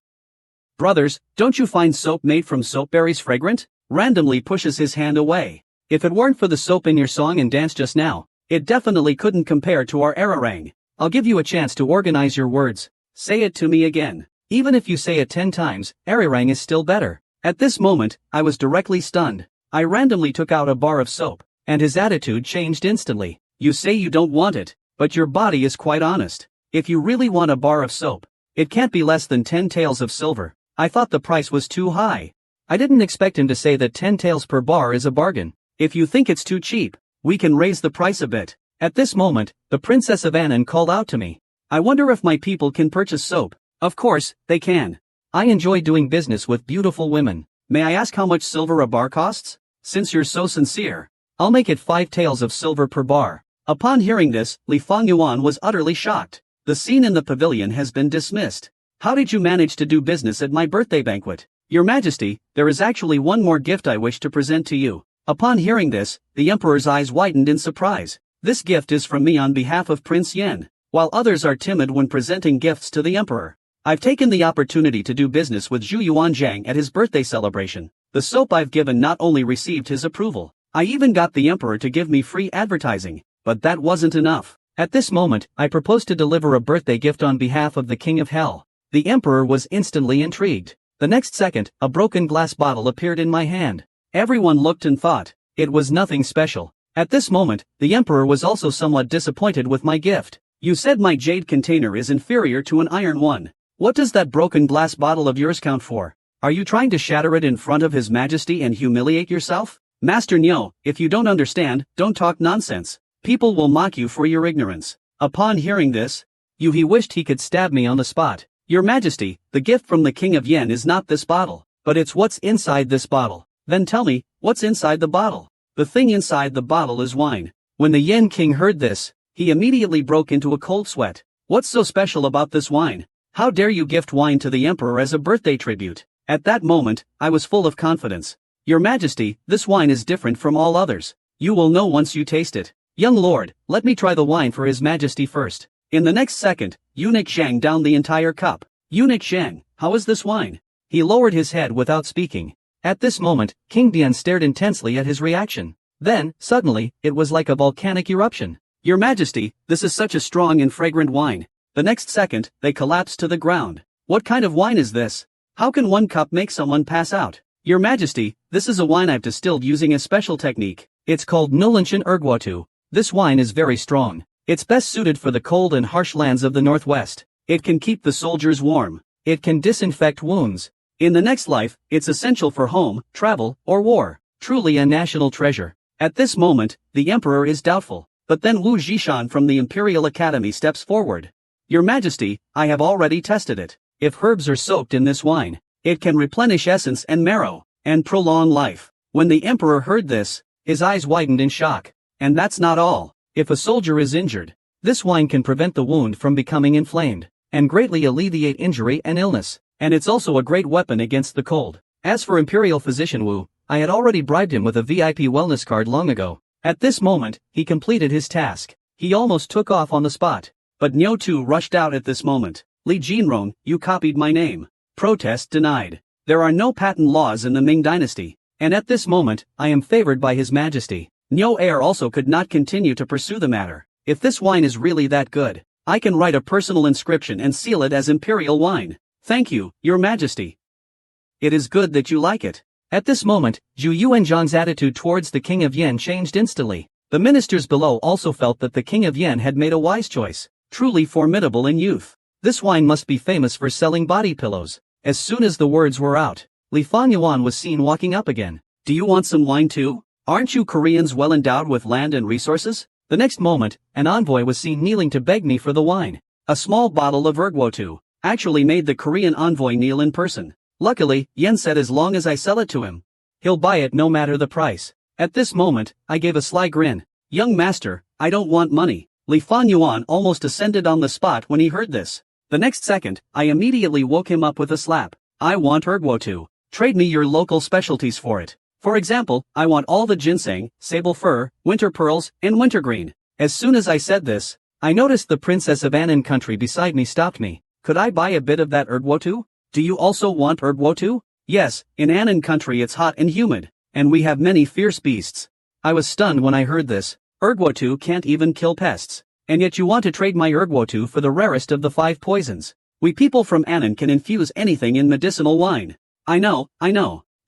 Brothers, don't you find soap made from soap berries fragrant? Randomly pushes his hand away. If it weren't for the soap in your song and dance just now, it definitely couldn't compare to our Arirang. I'll give you a chance to organize your words. Say it to me again. Even if you say it 10 times, Arirang is still better. At this moment, I was directly stunned. I randomly took out a bar of soap, and his attitude changed instantly. You say you don't want it, but your body is quite honest. If you really want a bar of soap, it can't be less than 10 taels of silver. I thought the price was too high. I didn't expect him to say that 10 taels per bar is a bargain. If you think it's too cheap, we can raise the price a bit. At this moment, the Princess of Anan called out to me. I wonder if my people can purchase soap. Of course, they can. I enjoy doing business with beautiful women. May I ask how much silver a bar costs? Since you're so sincere, I'll make it 5 taels of silver per bar. Upon hearing this, Li Fangyuan was utterly shocked. The scene in the pavilion has been dismissed. How did you manage to do business at my birthday banquet? Your Majesty, there is actually one more gift I wish to present to you. Upon hearing this, the Emperor's eyes widened in surprise. This gift is from me on behalf of Prince Yen. While others are timid when presenting gifts to the Emperor, I've taken the opportunity to do business with Zhu Yuanzhang at his birthday celebration. The soap I've given not only received his approval, I even got the Emperor to give me free advertising. But that wasn't enough. At this moment, I proposed to deliver a birthday gift on behalf of the King of Hell. The Emperor was instantly intrigued. The next second, a broken glass bottle appeared in my hand. Everyone looked and thought it was nothing special. At this moment, the Emperor was also somewhat disappointed with my gift. You said my jade container is inferior to an iron one. What does that broken glass bottle of yours count for? Are you trying to shatter it in front of His Majesty and humiliate yourself? Master Nyo, if you don't understand, don't talk nonsense. People will mock you for your ignorance. Upon hearing this, he wished he could stab me on the spot. Your Majesty, the gift from the King of Yen is not this bottle, but it's what's inside this bottle. Then tell me, what's inside the bottle? The thing inside the bottle is wine. When the Yen King heard this, he immediately broke into a cold sweat. What's so special about this wine? How dare you gift wine to the Emperor as a birthday tribute? At that moment, I was full of confidence. Your Majesty, this wine is different from all others. You will know once you taste it. Young lord, let me try the wine for His Majesty first. In the next second, Eunuch Zhang downed the entire cup. Eunuch Zhang, how is this wine? He lowered his head without speaking. At this moment, King Bian stared intensely at his reaction. Then, suddenly, it was like a volcanic eruption. Your Majesty, this is such a strong and fragrant wine. The next second, they collapsed to the ground. What kind of wine is this? How can one cup make someone pass out? Your Majesty, this is a wine I've distilled using a special technique. It's called Nulanshan Erguotu. This wine is very strong. It's best suited for the cold and harsh lands of the northwest. It can keep the soldiers warm. It can disinfect wounds. In the next life, it's essential for home, travel, or war. Truly a national treasure. At this moment, the Emperor is doubtful. But then Wu Zhishan from the Imperial Academy steps forward. Your Majesty, I have already tested it. If herbs are soaked in this wine, it can replenish essence and marrow, and prolong life. When the Emperor heard this, his eyes widened in shock. And that's not all. If a soldier is injured, this wine can prevent the wound from becoming inflamed, and greatly alleviate injury and illness. And it's also a great weapon against the cold. As for Imperial Physician Wu, I had already bribed him with a VIP wellness card long ago. At this moment, he completed his task. He almost took off on the spot. But Nyo Tu rushed out at this moment. Li Jinrong, you copied my name. Protest denied. There are no patent laws in the Ming dynasty. And at this moment, I am favored by His Majesty. Nyo Air also could not continue to pursue the matter. If this wine is really that good, I can write a personal inscription and seal it as imperial wine. Thank you, Your Majesty. It is good that you like it. At this moment, Zhu Yuanzhang's attitude towards the King of Yen changed instantly. The ministers below also felt that the King of Yen had made a wise choice. Truly formidable in youth. This wine must be famous for selling body pillows. As soon as the words were out, Li Fanyuan was seen walking up again. Do you want some wine too? Aren't you Koreans well endowed with land and resources? The next moment, an envoy was seen kneeling to beg me for the wine. A small bottle of Erguotu actually made the Korean envoy kneel in person. Luckily, Yen said as long as I sell it to him, he'll buy it no matter the price. At this moment, I gave a sly grin. Young master, I don't want money. Li Fanyuan almost ascended on the spot when he heard this. The next second, I immediately woke him up with a slap. I want Erguotu. Trade me your local specialties for it. For example, I want all the ginseng, sable fir, winter pearls, and wintergreen. As soon as I said this, I noticed the Princess of Anan country beside me stopped me. Could I buy a bit of that Erguotu? Do you also want Erguotu? Yes, in Anan country it's hot and humid, and we have many fierce beasts. I was stunned when I heard this. Erguotu can't even kill pests. And yet you want to trade my Erguotu for the rarest of the 5 poisons. We people from Anan can infuse anything in medicinal wine. I know.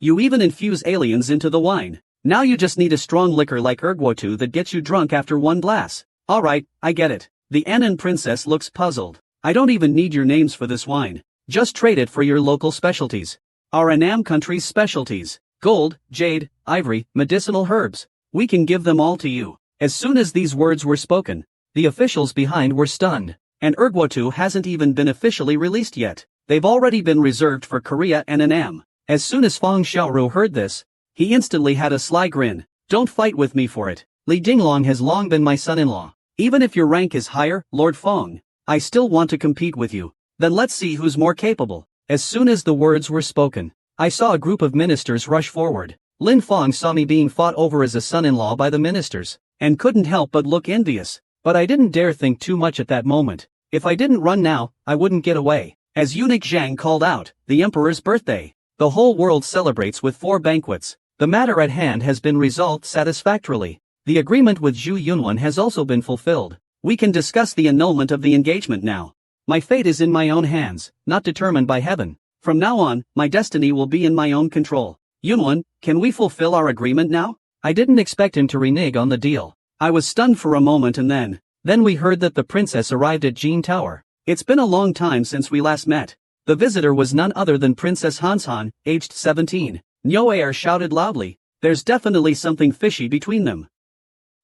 You even infuse aliens into the wine. Now you just need a strong liquor like Erguotu that gets you drunk after 1 glass. Alright, I get it. The Anan princess looks puzzled. I don't even need your names for this wine. Just trade it for your local specialties. are Annam country's specialties. Gold, jade, ivory, medicinal herbs. We can give them all to you. As soon as these words were spoken, the officials behind were stunned. And ENGSUB hasn't even been officially released yet. They've already been reserved for Korea and Annam. As soon as Fong Xiaoru heard this, he instantly had a sly grin. Don't fight with me for it. Li Jinglong has long been my son-in-law. Even if your rank is higher, Lord Fong, I still want to compete with you. Then let's see who's more capable. As soon as the words were spoken, I saw a group of ministers rush forward. Lin Fong saw me being fought over as a son-in-law by the ministers, and couldn't help but look envious. But I didn't dare think too much at that moment. If I didn't run now, I wouldn't get away. As eunuch Zhang called out, the emperor's birthday. The whole world celebrates with 4 banquets. The matter at hand has been resolved satisfactorily. The agreement with Zhu Yunwan has also been fulfilled. We can discuss the annulment of the engagement now. My fate is in my own hands, not determined by heaven. From now on, my destiny will be in my own control. Yunwan, can we fulfill our agreement now? I didn't expect him to renege on the deal. I was stunned for a moment and then we heard that the princess arrived at Jin Tower. It's been a long time since we last met. The visitor was none other than Princess Hanshan, aged 17. Nyoair shouted loudly. There's definitely something fishy between them.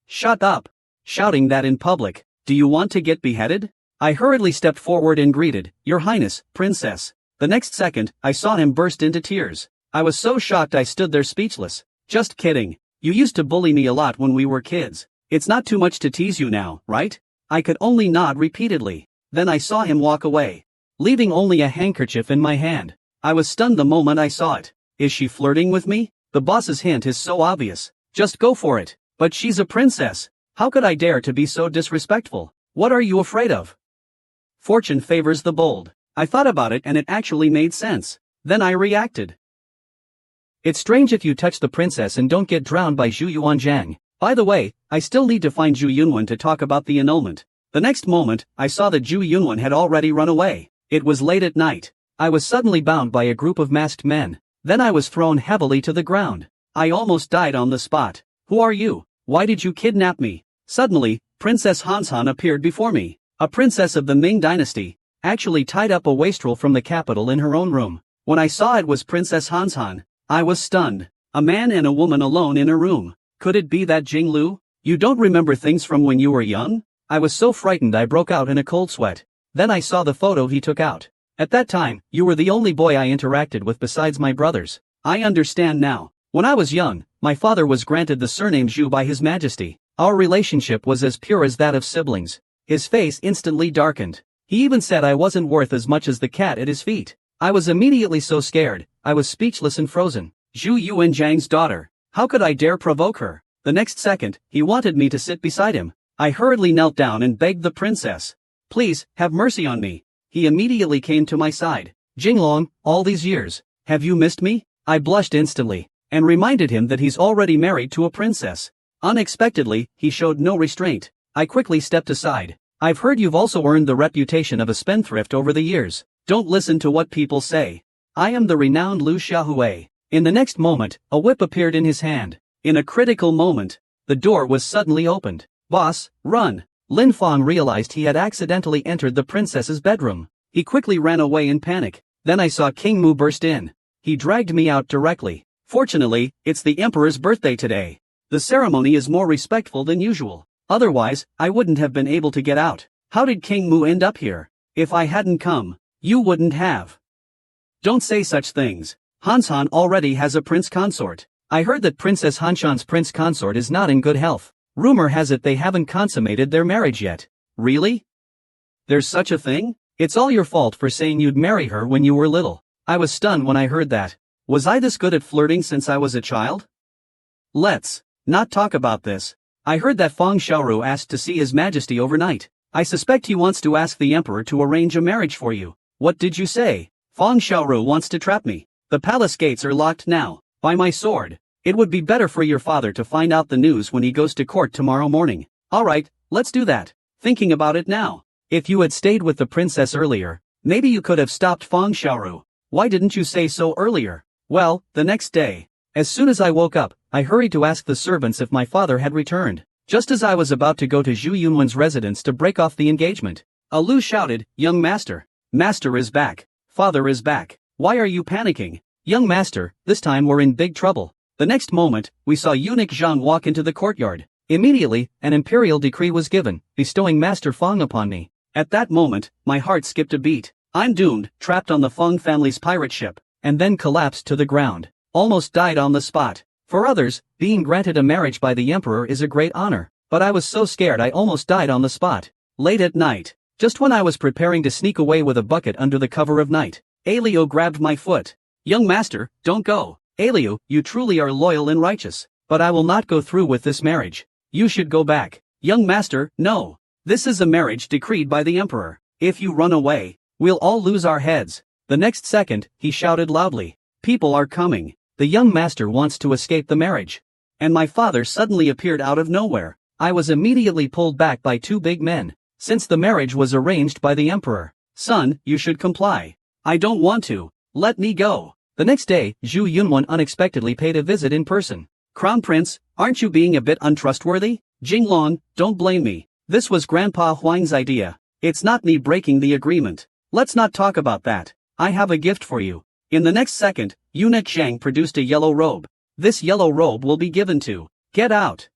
Shut up. Shouting that in public. Do you want to get beheaded? I hurriedly stepped forward and greeted, Your Highness, Princess. The next second, I saw him burst into tears. I was so shocked I stood there speechless. Just kidding. You used to bully me a lot when we were kids. It's not too much to tease you now, right? I could only nod repeatedly. Then I saw him walk away, leaving only a handkerchief in my hand. I was stunned the moment I saw it. Is she flirting with me? The boss's hint is so obvious. Just go for it. But she's a princess. How could I dare to be so disrespectful? What are you afraid of? Fortune favors the bold. I thought about it and it actually made sense. Then I reacted. It's strange if you touch the princess and don't get drowned by Zhu Yuanjiang. By the way, I still need to find Zhu Yunwan to talk about the annulment. The next moment, I saw that Zhu Yunwan had already run away. It was late at night. I was suddenly bound by a group of masked men. Then I was thrown heavily to the ground. I almost died on the spot. Who are you? Why did you kidnap me? Suddenly, Princess Hanshan appeared before me. A princess of the Ming dynasty, actually tied up a wastrel from the capital in her own room. When I saw it was Princess Hanshan, I was stunned. A man and a woman alone in a room. Could it be that Jinglu? You don't remember things from when you were young? I was so frightened I broke out in a cold sweat. Then I saw the photo he took out. At that time, you were the only boy I interacted with besides my brothers. I understand now. When I was young, my father was granted the surname Zhu by His Majesty. Our relationship was as pure as that of siblings. His face instantly darkened. He even said I wasn't worth as much as the cat at his feet. I was immediately so scared, I was speechless and frozen. Zhu Yuanjiang's daughter. How could I dare provoke her? The next second, he wanted me to sit beside him. I hurriedly knelt down and begged the princess. Please, have mercy on me. He immediately came to my side. Jinglong, all these years, have you missed me? I blushed instantly, and reminded him that he's already married to a princess. Unexpectedly, he showed no restraint. I quickly stepped aside. I've heard you've also earned the reputation of a spendthrift over the years. Don't listen to what people say. I am the renowned Lu Xiaohui. In the next moment, a whip appeared in his hand. In a critical moment, the door was suddenly opened. Boss, run! Lin Fong realized he had accidentally entered the princess's bedroom. He quickly ran away in panic. Then I saw King Mu burst in. He dragged me out directly. Fortunately, it's the emperor's birthday today. The ceremony is more respectful than usual. Otherwise, I wouldn't have been able to get out. How did King Mu end up here? If I hadn't come, you wouldn't have. Don't say such things. Hanshan already has a prince consort. I heard that Princess Hanshan's prince consort is not in good health. Rumor has it they haven't consummated their marriage yet. Really? There's such a thing? It's all your fault for saying you'd marry her when you were little. I was stunned when I heard that. Was I this good at flirting since I was a child? Let's not talk about this. I heard that Fong Xiaoru asked to see His Majesty overnight. I suspect he wants to ask the emperor to arrange a marriage for you. What did you say? Fong Xiaoru wants to trap me. The palace gates are locked now. By my sword. It would be better for your father to find out the news when he goes to court tomorrow morning. Alright, let's do that. Thinking about it now. If you had stayed with the princess earlier, maybe you could have stopped Fong Xiaoru. Why didn't you say so earlier? Well, the next day. As soon as I woke up, I hurried to ask the servants if my father had returned. Just as I was about to go to Zhu Yunwan's residence to break off the engagement, Alu shouted, Young master. Master is back. Father is back. Why are you panicking? Young master, this time we're in big trouble. The next moment, we saw eunuch Zhang walk into the courtyard. Immediately, an imperial decree was given, bestowing Master Feng upon me. At that moment, my heart skipped a beat. I'm doomed, trapped on the Feng family's pirate ship, and then collapsed to the ground. Almost died on the spot. For others, being granted a marriage by the emperor is a great honor, but I was so scared I almost died on the spot. Late at night, just when I was preparing to sneak away with a bucket under the cover of night, Alio grabbed my foot. Young master, don't go. Alio, you truly are loyal and righteous, but I will not go through with this marriage. You should go back. Young master, no. This is a marriage decreed by the emperor. If you run away, we'll all lose our heads. The next second, he shouted loudly. People are coming. The young master wants to escape the marriage. And my father suddenly appeared out of nowhere. I was immediately pulled back by two big men. Since the marriage was arranged by the emperor. Son, you should comply. I don't want to. Let me go. The next day, Zhu Yunwan unexpectedly paid a visit in person. Crown Prince, aren't you being a bit untrustworthy? Jinglong, don't blame me. This was Grandpa Huang's idea. It's not me breaking the agreement. Let's not talk about that. I have a gift for you. In the next second, eunuch Zhang produced a yellow robe. This yellow robe will be given to. Get out.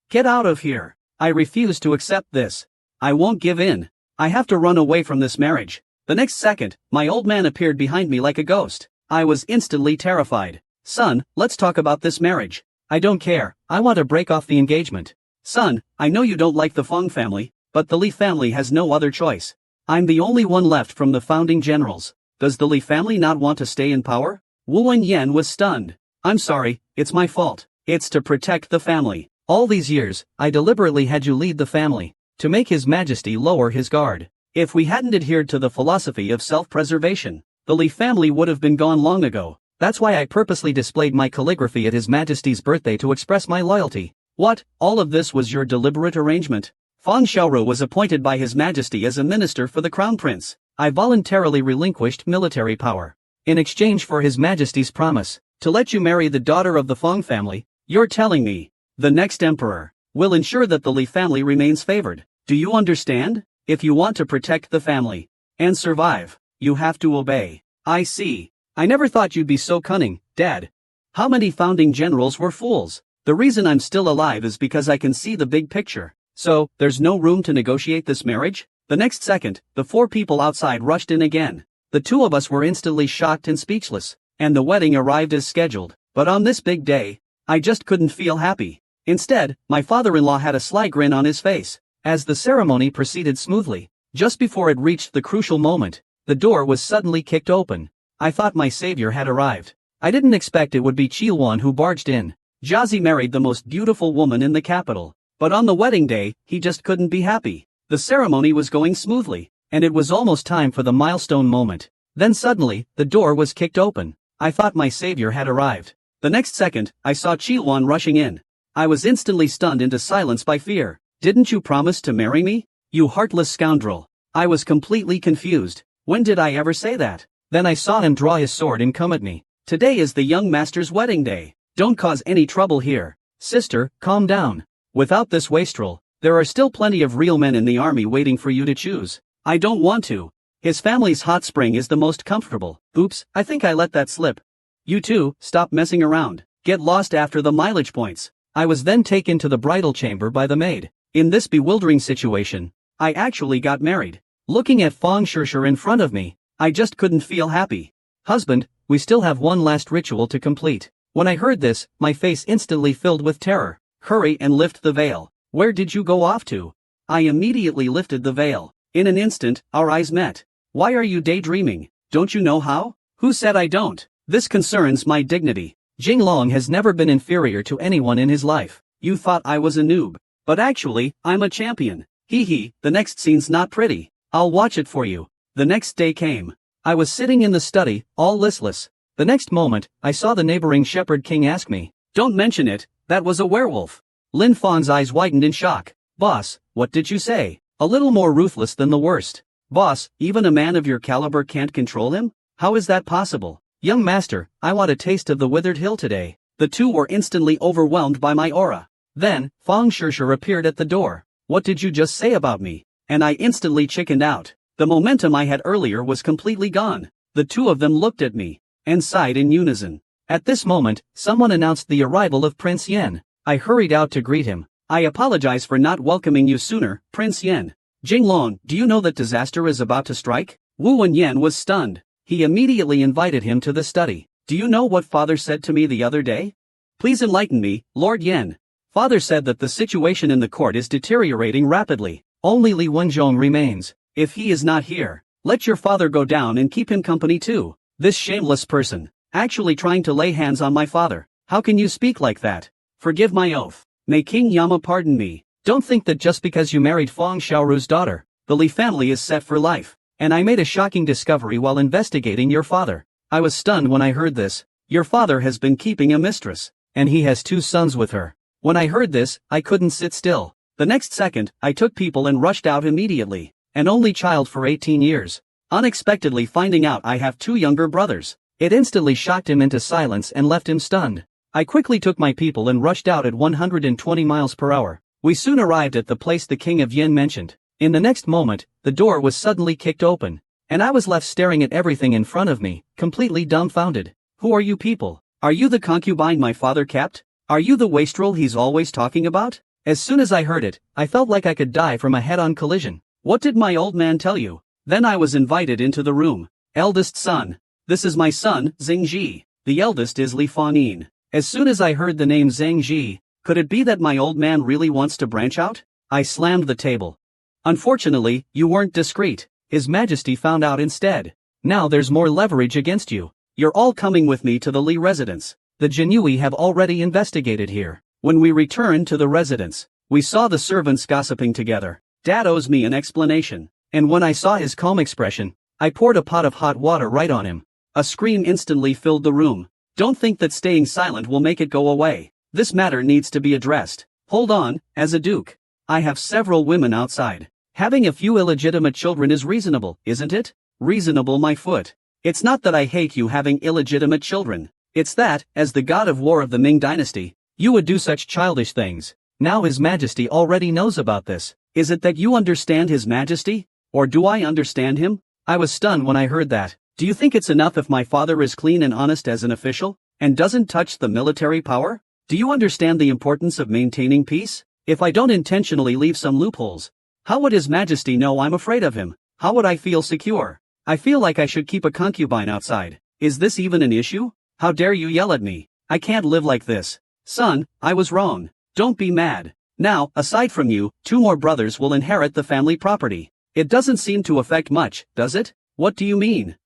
Get out of here. I refuse to accept this. I won't give in. I have to run away from this marriage. The next second, my old man appeared behind me like a ghost. I was instantly terrified. Son, let's talk about this marriage. I don't care, I want to break off the engagement. Son, I know you don't like the Feng family, but the Li family has no other choice. I'm the only one left from the founding generals. Does the Li family not want to stay in power? Wu Wenyan was stunned. I'm sorry, it's my fault. It's to protect the family. All these years, I deliberately had you lead the family, to make His Majesty lower his guard. If we hadn't adhered to the philosophy of self-preservation, the Li family would have been gone long ago. That's why I purposely displayed my calligraphy at His Majesty's birthday to express my loyalty. What, all of this was your deliberate arrangement? Feng Xiaoru was appointed by His Majesty as a minister for the Crown Prince. I voluntarily relinquished military power. In exchange for His Majesty's promise, to let you marry the daughter of the Feng family, you're telling me, the next emperor, will ensure that the Li family remains favored. Do you understand? If you want to protect the family, and survive, you have to obey. I see. I never thought you'd be so cunning, Dad. How many founding generals were fools? The reason I'm still alive is because I can see the big picture. So, there's no room to negotiate this marriage? The next second, the four people outside rushed in again. The two of us were instantly shocked and speechless, and the wedding arrived as scheduled. But on this big day, I just couldn't feel happy. Instead, my father-in-law had a sly grin on his face. As the ceremony proceeded smoothly, just before it reached the crucial moment, the door was suddenly kicked open. I thought my savior had arrived. I didn't expect it would be Qilwan who barged in. Jiazi married the most beautiful woman in the capital. But on the wedding day, he just couldn't be happy. The ceremony was going smoothly, and it was almost time for the milestone moment. Then suddenly, the door was kicked open. I thought my savior had arrived. The next second, I saw Qilwan rushing in. I was instantly stunned into silence by fear. Didn't you promise to marry me? You heartless scoundrel. I was completely confused. When did I ever say that? Then I saw him draw his sword and come at me. Today is the young master's wedding day. Don't cause any trouble here. Sister, calm down. Without this wastrel, there are still plenty of real men in the army waiting for you to choose. I don't want to. His family's hot spring is the most comfortable. Oops, I think I let that slip. You two, stop messing around. Get lost after the mileage points. I was then taken to the bridal chamber by the maid. In this bewildering situation, I actually got married. Looking at Feng Shishir in front of me, I just couldn't feel happy. Husband, we still have one last ritual to complete. When I heard this, my face instantly filled with terror. Hurry and lift the veil. Where did you go off to? I immediately lifted the veil. In an instant, our eyes met. Why are you daydreaming? Don't you know how? Who said I don't? This concerns my dignity. Jinglong has never been inferior to anyone in his life. You thought I was a noob. But actually, I'm a champion. Hee hee, the next scene's not pretty. I'll watch it for you. The next day came. I was sitting in the study, all listless. The next moment, I saw the neighboring shepherd king ask me, "Don't mention it, that was a werewolf." Lin Fang's eyes widened in shock. "Boss, what did you say?" "A little more ruthless than the worst." "Boss, even a man of your caliber can't control him? How is that possible?" "Young master, I want a taste of the withered hill today." The two were instantly overwhelmed by my aura. Then, Feng Shishir appeared at the door. "What did you just say about me?" And I instantly chickened out. The momentum I had earlier was completely gone. The two of them looked at me. and sighed in unison. At this moment, someone announced the arrival of Prince Yen. I hurried out to greet him. I apologize for not welcoming you sooner, Prince Yen. Jinglong, do you know that disaster is about to strike? Wu Yen was stunned. He immediately invited him to the study. Do you know what father said to me the other day? Please enlighten me, Lord Yen. Father said that the situation in the court is deteriorating rapidly. Only Li Wenzhong remains. If he is not here, let your father go down and keep him company too. This shameless person, actually trying to lay hands on my father. How can you speak like that? Forgive my oath. May King Yama pardon me. Don't think that just because you married Feng Xiaoru's daughter, the Li family is set for life. And I made a shocking discovery while investigating your father. I was stunned when I heard this. Your father has been keeping a mistress, and he has 2 sons with her. When I heard this, I couldn't sit still. The next second, I took people and rushed out immediately. An only child for 18 years. Unexpectedly finding out I have 2 younger brothers. It instantly shocked him into silence and left him stunned. I quickly took my people and rushed out at 120 miles per hour. We soon arrived at the place the King of Yin mentioned. In the next moment, the door was suddenly kicked open, and I was left staring at everything in front of me, completely dumbfounded. Who are you people? Are you the concubine my father kept? Are you the wastrel he's always talking about? As soon as I heard it, I felt like I could die from a head-on collision. What did my old man tell you? Then I was invited into the room. Eldest son. This is my son, Zhengji. The eldest is Li Fangyin. As soon as I heard the name Zhengji, could it be that my old man really wants to branch out? I slammed the table. Unfortunately, you weren't discreet. His Majesty found out instead. Now there's more leverage against you. You're all coming with me to the Li residence. The Jinui have already investigated here. When we returned to the residence, we saw the servants gossiping together. Dad owes me an explanation. And when I saw his calm expression, I poured a pot of hot water right on him. A scream instantly filled the room. Don't think that staying silent will make it go away. This matter needs to be addressed. Hold on, as a duke. I have several women outside. Having a few illegitimate children is reasonable, isn't it? Reasonable, my foot. It's not that I hate you having illegitimate children. It's that, as the god of war of the Ming dynasty, you would do such childish things. Now His Majesty already knows about this. Is it that you understand His Majesty? Or do I understand him? I was stunned when I heard that. Do you think it's enough if my father is clean and honest as an official, and doesn't touch the military power? Do you understand the importance of maintaining peace? If I don't intentionally leave some loopholes, how would His Majesty know I'm afraid of him? How would I feel secure? I feel like I should keep a concubine outside. Is this even an issue? How dare you yell at me? I can't live like this. Son, I was wrong. Don't be mad. Now, aside from you, 2 more brothers will inherit the family property. It doesn't seem to affect much, does it? What do you mean?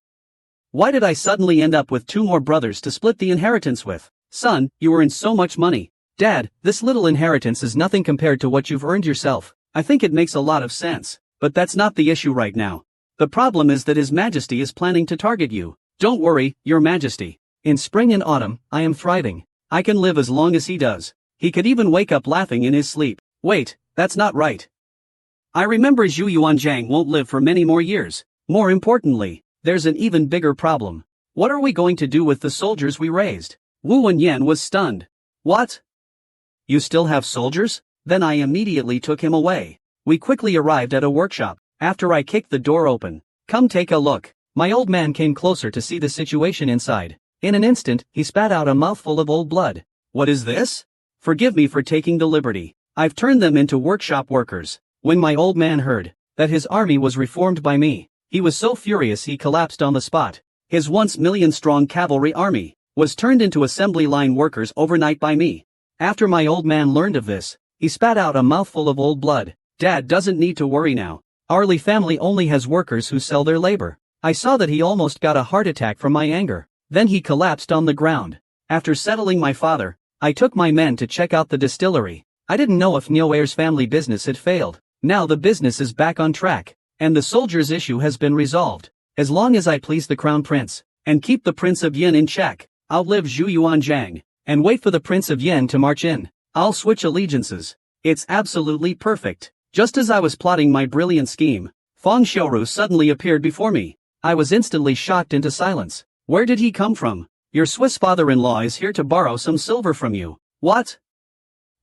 Why did I suddenly end up with 2 more brothers to split the inheritance with? Son, you earn so much money. Dad, this little inheritance is nothing compared to what you've earned yourself. I think it makes a lot of sense. But that's not the issue right now. The problem is that His Majesty is planning to target you. Don't worry, Your Majesty. In spring and autumn, I am thriving. I can live as long as he does. He could even wake up laughing in his sleep. Wait, that's not right. I remember Zhu Yuanzhang won't live for many more years. More importantly, there's an even bigger problem. What are we going to do with the soldiers we raised? Wu Wenyan was stunned. What? You still have soldiers? Then I immediately took him away. We quickly arrived at a workshop. After I kicked the door open. Come take a look. My old man came closer to see the situation inside. In an instant, he spat out a mouthful of old blood. What is this? Forgive me for taking the liberty. I've turned them into workshop workers. When my old man heard that his army was reformed by me, he was so furious he collapsed on the spot. His once million-strong cavalry army was turned into assembly line workers overnight by me. After my old man learned of this, he spat out a mouthful of old blood. Dad doesn't need to worry now. Our Li family only has workers who sell their labor. I saw that he almost got a heart attack from my anger. Then he collapsed on the ground. After settling my father, I took my men to check out the distillery. I didn't know if Nioer's family business had failed. Now the business is back on track, and the soldiers' issue has been resolved. As long as I please the crown prince, and keep the Prince of Yin in check, I'll live Zhu Yuanzhang, and wait for the Prince of Yin to march in. I'll switch allegiances. It's absolutely perfect. Just as I was plotting my brilliant scheme, Feng Xiaoru suddenly appeared before me. I was instantly shocked into silence. Where did he come from? Your Swiss father-in-law is here to borrow some silver from you. What?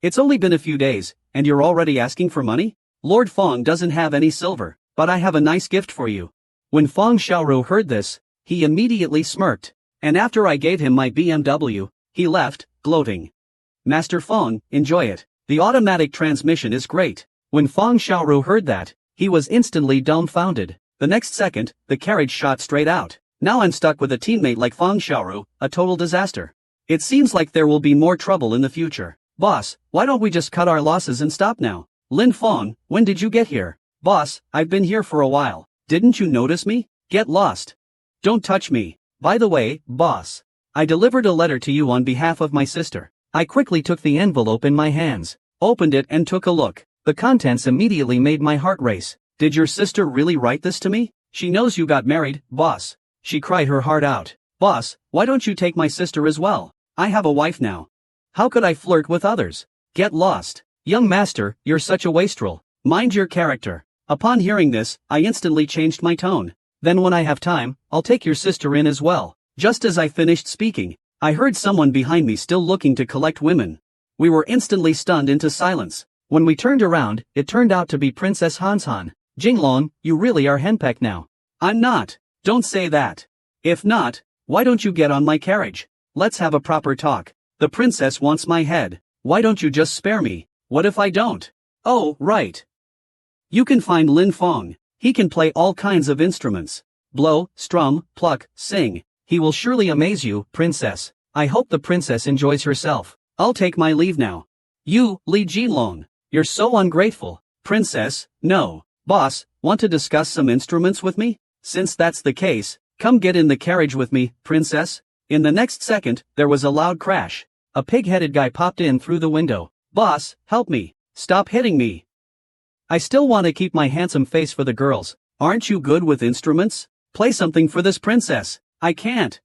It's only been a few days, and you're already asking for money? Lord Feng doesn't have any silver, but I have a nice gift for you. When Feng Xiaoru heard this, he immediately smirked. And after I gave him my BMW, he left, gloating. Master Feng, enjoy it. The automatic transmission is great. When Feng Xiaoru heard that, he was instantly dumbfounded. The next second, the carriage shot straight out. Now I'm stuck with a teammate like Feng Xiaoru, a total disaster. It seems like there will be more trouble in the future. Boss, why don't we just cut our losses and stop now? Lin Feng, when did you get here? Boss, I've been here for a while. Didn't you notice me? Get lost. Don't touch me. By the way, boss. I delivered a letter to you on behalf of my sister. I quickly took the envelope in my hands, opened it and took a look. The contents immediately made my heart race. Did your sister really write this to me? She knows you got married, boss. She cried her heart out. Boss, why don't you take my sister as well? I have a wife now. How could I flirt with others? Get lost. Young master, you're such a wastrel. Mind your character. Upon hearing this, I instantly changed my tone. Then when I have time, I'll take your sister in as well. Just as I finished speaking, I heard someone behind me still looking to collect women. We were instantly stunned into silence. When we turned around, it turned out to be Princess Hanshan. Jinglong, you really are henpecked now. I'm not. Don't say that. If not, why don't you get on my carriage? Let's have a proper talk. The princess wants my head. Why don't you just spare me? What if I don't? Oh, right. You can find Lin Feng. He can play all kinds of instruments. Blow, strum, pluck, sing. He will surely amaze you, princess. I hope the princess enjoys herself. I'll take my leave now. You, Li Jinglong. You're so ungrateful. Princess, no. Boss, want to discuss some instruments with me? Since that's the case, come get in the carriage with me, princess. In the next second, there was a loud crash. A pig-headed guy popped in through the window. Boss, help me. Stop hitting me. I still want to keep my handsome face for the girls. Aren't you good with instruments? Play something for this princess. I can't.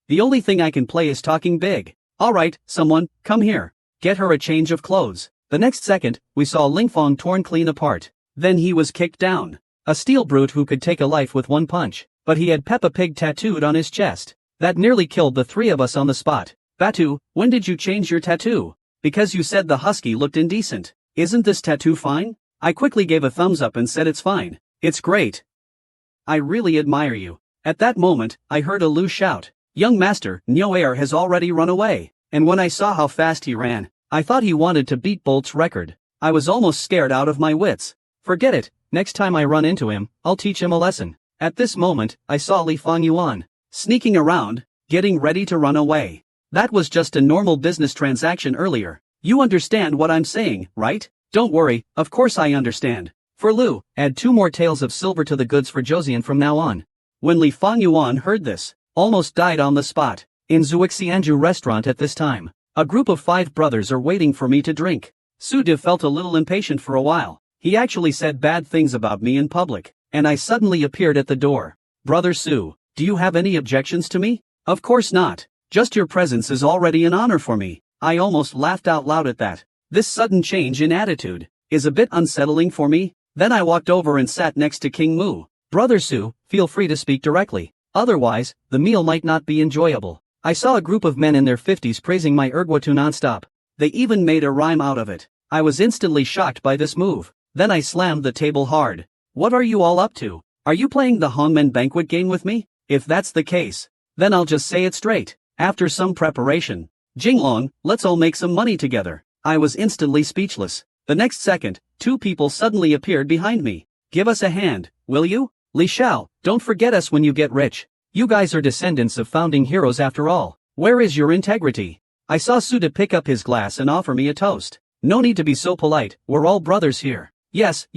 The only thing I can play is talking big. Alright, someone, come here. Get her a change of clothes. The next second, we saw Ling Feng torn clean apart. Then he was kicked down. A steel brute who could take a life with one punch. But he had Peppa Pig tattooed on his chest. That nearly killed the three of us on the spot. Batu, when did you change your tattoo? Because you said the husky looked indecent. Isn't this tattoo fine? I quickly gave a thumbs up and said it's fine. It's great. I really admire you. At that moment, I heard Alu shout. Young master, Nyoair has already run away. And when I saw how fast he ran, I thought he wanted to beat Bolt's record. I was almost scared out of my wits. Forget it, next time I run into him, I'll teach him a lesson. At this moment, I saw Li Fengyuan sneaking around, getting ready to run away. That was just a normal business transaction earlier. You understand what I'm saying, right? Don't worry, of course I understand. For Lu, add 2 more taels of silver to the goods for Josian from now on. When Li Fengyuan heard this, almost died on the spot. In Zuixianju restaurant at this time, a group of 5 brothers are waiting for me to drink. Su De felt a little impatient for a while. He actually said bad things about me in public, and I suddenly appeared at the door. Brother Su, do you have any objections to me? Of course not. Just your presence is already an honor for me. I almost laughed out loud at that. This sudden change in attitude is a bit unsettling for me. Then I walked over and sat next to King Mu. Brother Su, feel free to speak directly. Otherwise, the meal might not be enjoyable. I saw a group of men in their 50s praising my webtoon non-stop. They even made a rhyme out of it. I was instantly shocked by this move. Then I slammed the table hard. What are you all up to? Are you playing the Hongmen banquet game with me? If that's the case, then I'll just say it straight. After some preparation, Jinglong, let's all make some money together. I was instantly speechless. The next second, 2 people suddenly appeared behind me. Give us a hand, will you? Li Xiao, don't forget us when you get rich. You guys are descendants of founding heroes after all. Where is your integrity? I saw Suda pick up his glass and offer me a toast. No need to be so polite, we're all brothers here. Yes,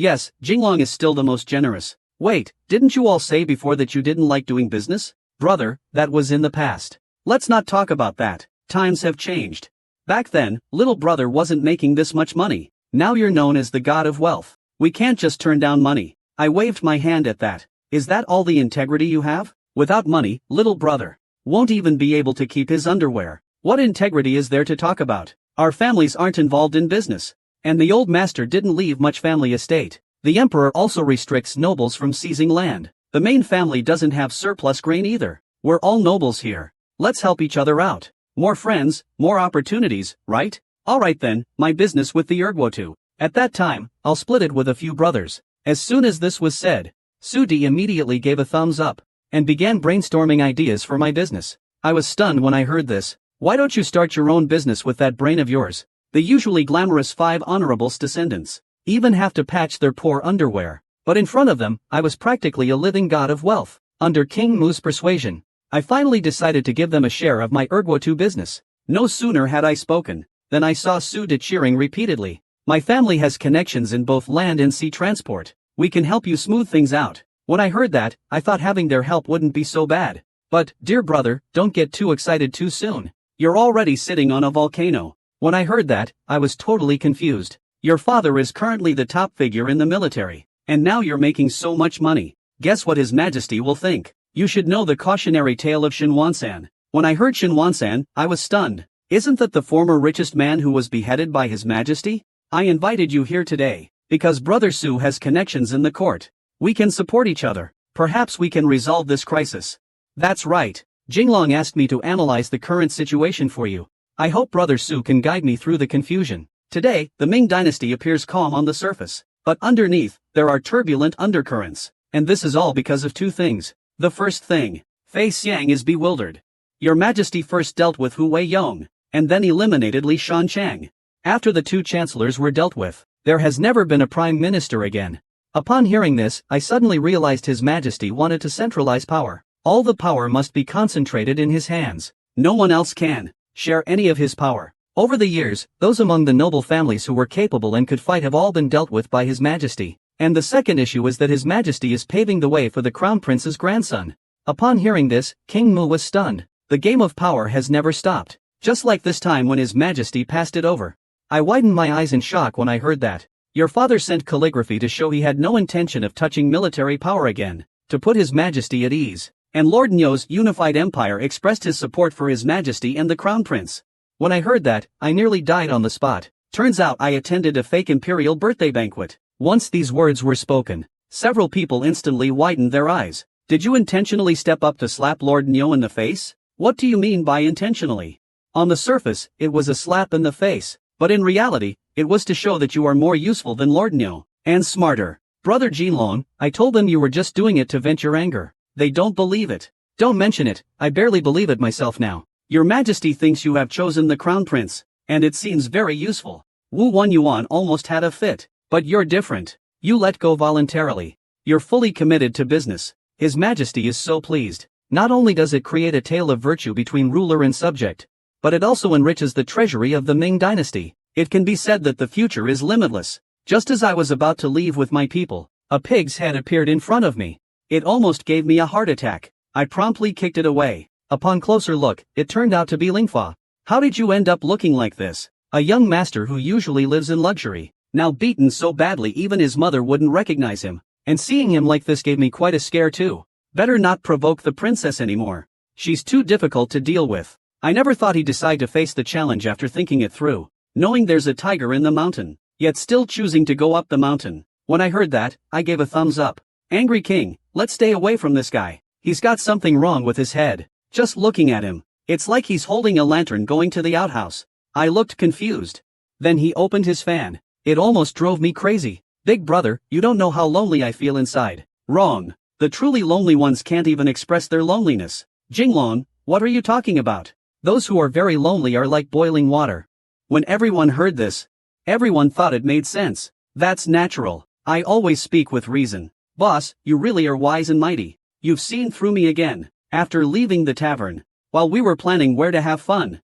Jinglong is still the most generous. Wait, didn't you all say before that you didn't like doing business? Brother, that was in the past. Let's not talk about that. Times have changed. Back then, little brother wasn't making this much money. Now you're known as the god of wealth. We can't just turn down money. I waved my hand at that. Is that all the integrity you have? Without money, little brother won't even be able to keep his underwear. What integrity is there to talk about? Our families aren't involved in business. And the old master didn't leave much family estate. The emperor also restricts nobles from seizing land. The main family doesn't have surplus grain either. We're all nobles here. Let's help each other out. More friends, more opportunities, right? Alright then, my business with the Ergwotu. At that time, I'll split it with a few brothers. As soon as this was said, Sudi immediately gave a thumbs up and began brainstorming ideas for my business. I was stunned when I heard this. Why don't you start your own business with that brain of yours? The usually glamorous 5 honorables descendants even have to patch their poor underwear. But in front of them, I was practically a living god of wealth. Under King Mu's persuasion, I finally decided to give them a share of my ENGSUB business. No sooner had I spoken than I saw Suda cheering repeatedly. My family has connections in both land and sea transport. We can help you smooth things out. When I heard that, I thought having their help wouldn't be so bad. But, dear brother, don't get too excited too soon. You're already sitting on a volcano. When I heard that, I was totally confused. Your father is currently the top figure in the military, and now you're making so much money. Guess what His Majesty will think? You should know the cautionary tale of Shinwan-san. When I heard Shinwan-san, I was stunned. Isn't that the former richest man who was beheaded by His Majesty? I invited you here today because Brother Su has connections in the court. We can support each other. Perhaps we can resolve this crisis. That's right. Jinglong asked me to analyze the current situation for you. I hope Brother Su can guide me through the confusion. Today, the Ming dynasty appears calm on the surface, but underneath, there are turbulent undercurrents. And this is all because of 2 things. The first thing, Fei Xiang is bewildered. Your Majesty first dealt with Hu Wei-yong, and then eliminated Li Shanchang. After the 2 chancellors were dealt with, there has never been a prime minister again. Upon hearing this, I suddenly realized His Majesty wanted to centralize power. All the power must be concentrated in his hands. No one else can share any of his power. Over the years, those among the noble families who were capable and could fight have all been dealt with by His Majesty. And the second issue is that His Majesty is paving the way for the Crown Prince's grandson. Upon hearing this, King Mu was stunned. The game of power has never stopped. Just like this time when His Majesty passed it over. I widened my eyes in shock when I heard that. Your father sent calligraphy to show he had no intention of touching military power again, to put His Majesty at ease. And Lord Nyo's unified empire expressed his support for His Majesty and the Crown Prince. When I heard that, I nearly died on the spot. Turns out I attended a fake imperial birthday banquet. Once these words were spoken, several people instantly widened their eyes. Did you intentionally step up to slap Lord Nyo in the face? What do you mean by intentionally? On the surface, it was a slap in the face, but in reality, it was to show that you are more useful than Lord Nyo, and smarter. Brother Jinlong, I told them you were just doing it to vent your anger. They don't believe it. Don't mention it, I barely believe it myself now. Your Majesty thinks you have chosen the Crown Prince, and it seems very useful. Wu Yuan almost had a fit, but you're different. You let go voluntarily. You're fully committed to business. His Majesty is so pleased. Not only does it create a tale of virtue between ruler and subject, but it also enriches the treasury of the Ming dynasty. It can be said that the future is limitless. Just as I was about to leave with my people, a pig's head appeared in front of me. It almost gave me a heart attack. I promptly kicked it away. Upon closer look, it turned out to be Lingfa. How did you end up looking like this? A young master who usually lives in luxury, now beaten so badly even his mother wouldn't recognize him. And seeing him like this gave me quite a scare too. Better not provoke the princess anymore. She's too difficult to deal with. I never thought he'd decide to face the challenge after thinking it through, knowing there's a tiger in the mountain, yet still choosing to go up the mountain. When I heard that, I gave a thumbs up. Angry King, let's stay away from this guy. He's got something wrong with his head. Just looking at him, it's like he's holding a lantern going to the outhouse. I looked confused. Then he opened his fan. It almost drove me crazy. Big brother, you don't know how lonely I feel inside. Wrong. The truly lonely ones can't even express their loneliness. Jinglong, what are you talking about? Those who are very lonely are like boiling water. When everyone heard this, everyone thought it made sense. That's natural. I always speak with reason. Boss, you really are wise and mighty. You've seen through me again. After leaving the tavern, while we were planning where to have fun,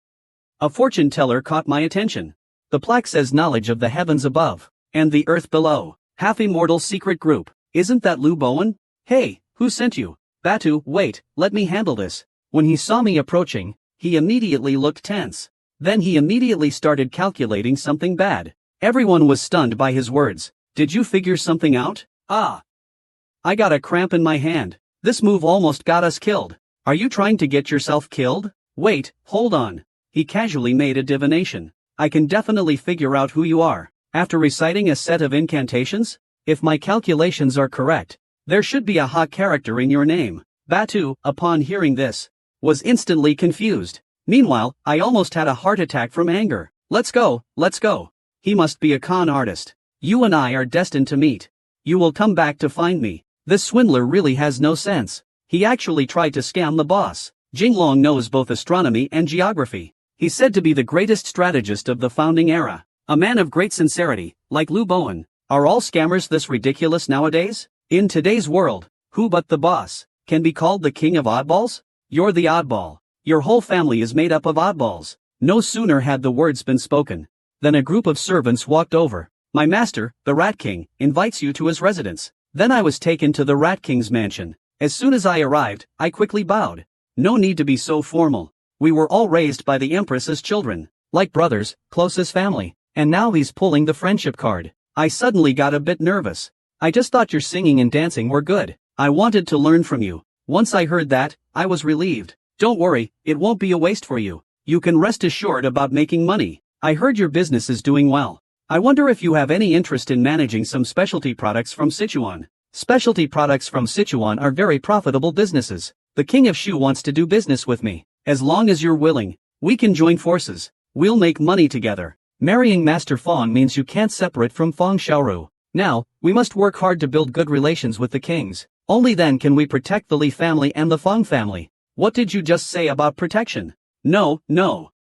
a fortune teller caught my attention. The plaque says knowledge of the heavens above, and the earth below. Half immortal secret group. Isn't that Lu Bowen? Hey, who sent you? Batu, wait, let me handle this. When he saw me approaching, he immediately looked tense. Then he immediately started calculating something bad. Everyone was stunned by his words. Did you figure something out? Ah. I got a cramp in my hand. This move almost got us killed. Are you trying to get yourself killed? Wait, hold on. He casually made a divination. I can definitely figure out who you are. After reciting a set of incantations? If my calculations are correct, there should be a ha character in your name. Batu, upon hearing this, was instantly confused. Meanwhile, I almost had a heart attack from anger. Let's go, let's go. He must be a con artist. You and I are destined to meet. You will come back to find me. This swindler really has no sense. He actually tried to scam the boss. Jinglong knows both astronomy and geography. He's said to be the greatest strategist of the founding era. A man of great sincerity, like Lu Bowen. Are all scammers this ridiculous nowadays? In today's world, who but the boss can be called the king of oddballs? You're the oddball. Your whole family is made up of oddballs. No sooner had the words been spoken than a group of servants walked over. My master, the Rat King, invites you to his residence. Then I was taken to the Rat King's mansion. As soon as I arrived, I quickly bowed. No need to be so formal. We were all raised by the Empress as children, like brothers, close as family. And now he's pulling the friendship card. I suddenly got a bit nervous. I just thought your singing and dancing were good. I wanted to learn from you. Once I heard that, I was relieved. Don't worry, it won't be a waste for you. You can rest assured about making money. I heard your business is doing well. I wonder if you have any interest in managing some specialty products from Sichuan. Specialty products from Sichuan are very profitable businesses. The King of Shu wants to do business with me. As long as you're willing, we can join forces. We'll make money together. Marrying Master Fong means you can't separate from Fong Xiaoru. Now, we must work hard to build good relations with the kings. Only then can we protect the Li family and the Fong family. What did you just say about protection? No,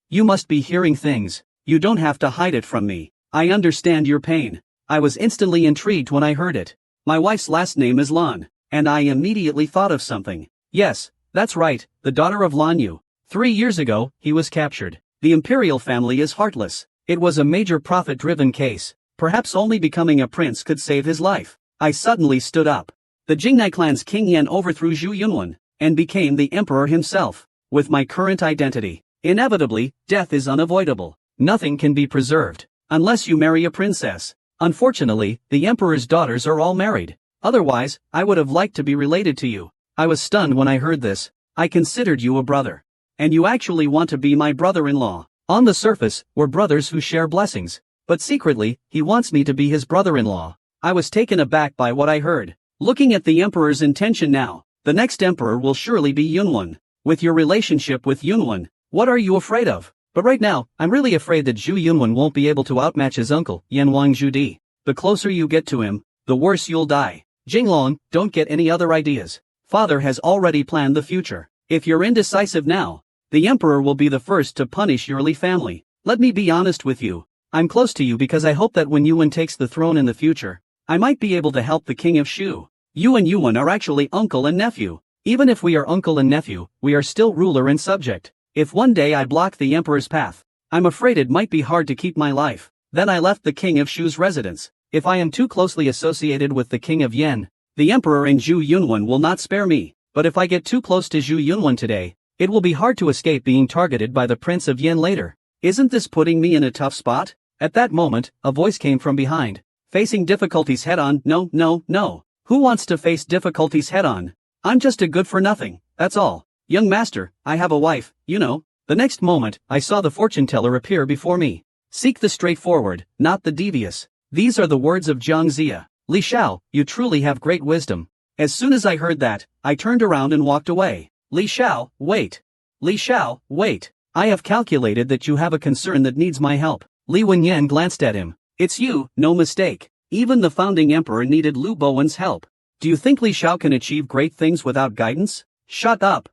you must be hearing things. You don't have to hide it from me. I understand your pain. I was instantly intrigued when I heard it. My wife's last name is Lan, and I immediately thought of something. Yes, that's right, the daughter of Lan Yu. 3 years ago, he was captured. The imperial family is heartless. It was a major profit-driven case. Perhaps only becoming a prince could save his life. I suddenly stood up. The Jingnai clan's King Yan overthrew Zhu Yunwen and became the emperor himself. With my current identity, inevitably, death is unavoidable. Nothing can be preserved unless you marry a princess. Unfortunately, the emperor's daughters are all married. Otherwise, I would have liked to be related to you. I was stunned when I heard this. I considered you a brother. And you actually want to be my brother-in-law. On the surface, we're brothers who share blessings. But secretly, he wants me to be his brother-in-law. I was taken aback by what I heard. Looking at the emperor's intention now, the next emperor will surely be Yunwen. With your relationship with Yunwen, what are you afraid of? But right now, I'm really afraid that Zhu Yunwen won't be able to outmatch his uncle, Yan Wangzhudi. The closer you get to him, the worse you'll die. Jinglong, don't get any other ideas. Father has already planned the future. If you're indecisive now, the emperor will be the first to punish your Li family. Let me be honest with you. I'm close to you because I hope that when Yuan takes the throne in the future, I might be able to help the King of Shu. You and Yuan are actually uncle and nephew. Even if we are uncle and nephew, we are still ruler and subject. If one day I block the emperor's path, I'm afraid it might be hard to keep my life. Then I left the King of Shu's residence. If I am too closely associated with the King of Yen, the emperor and Zhu Yunwen will not spare me. But if I get too close to Zhu Yunwen today, it will be hard to escape being targeted by the Prince of Yen later. Isn't this putting me in a tough spot? At that moment, a voice came from behind. Facing difficulties head-on? No. Who wants to face difficulties head-on? I'm just a good-for-nothing, that's all. Young master, I have a wife, you know. The next moment, I saw the fortune teller appear before me. Seek the straightforward, not the devious. These are the words of Jiang Zia. Li Xiao, you truly have great wisdom. As soon as I heard that, I turned around and walked away. Li Xiao, wait. Li Xiao, wait. I have calculated that you have a concern that needs my help. Li Wenyan glanced at him. It's you, no mistake. Even the founding emperor needed Lu Bowen's help. Do you think Li Xiao can achieve great things without guidance? Shut up.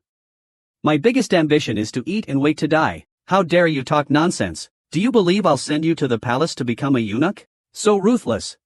My biggest ambition is to eat and wait to die. How dare you talk nonsense? Do you believe I'll send you to the palace to become a eunuch? So ruthless.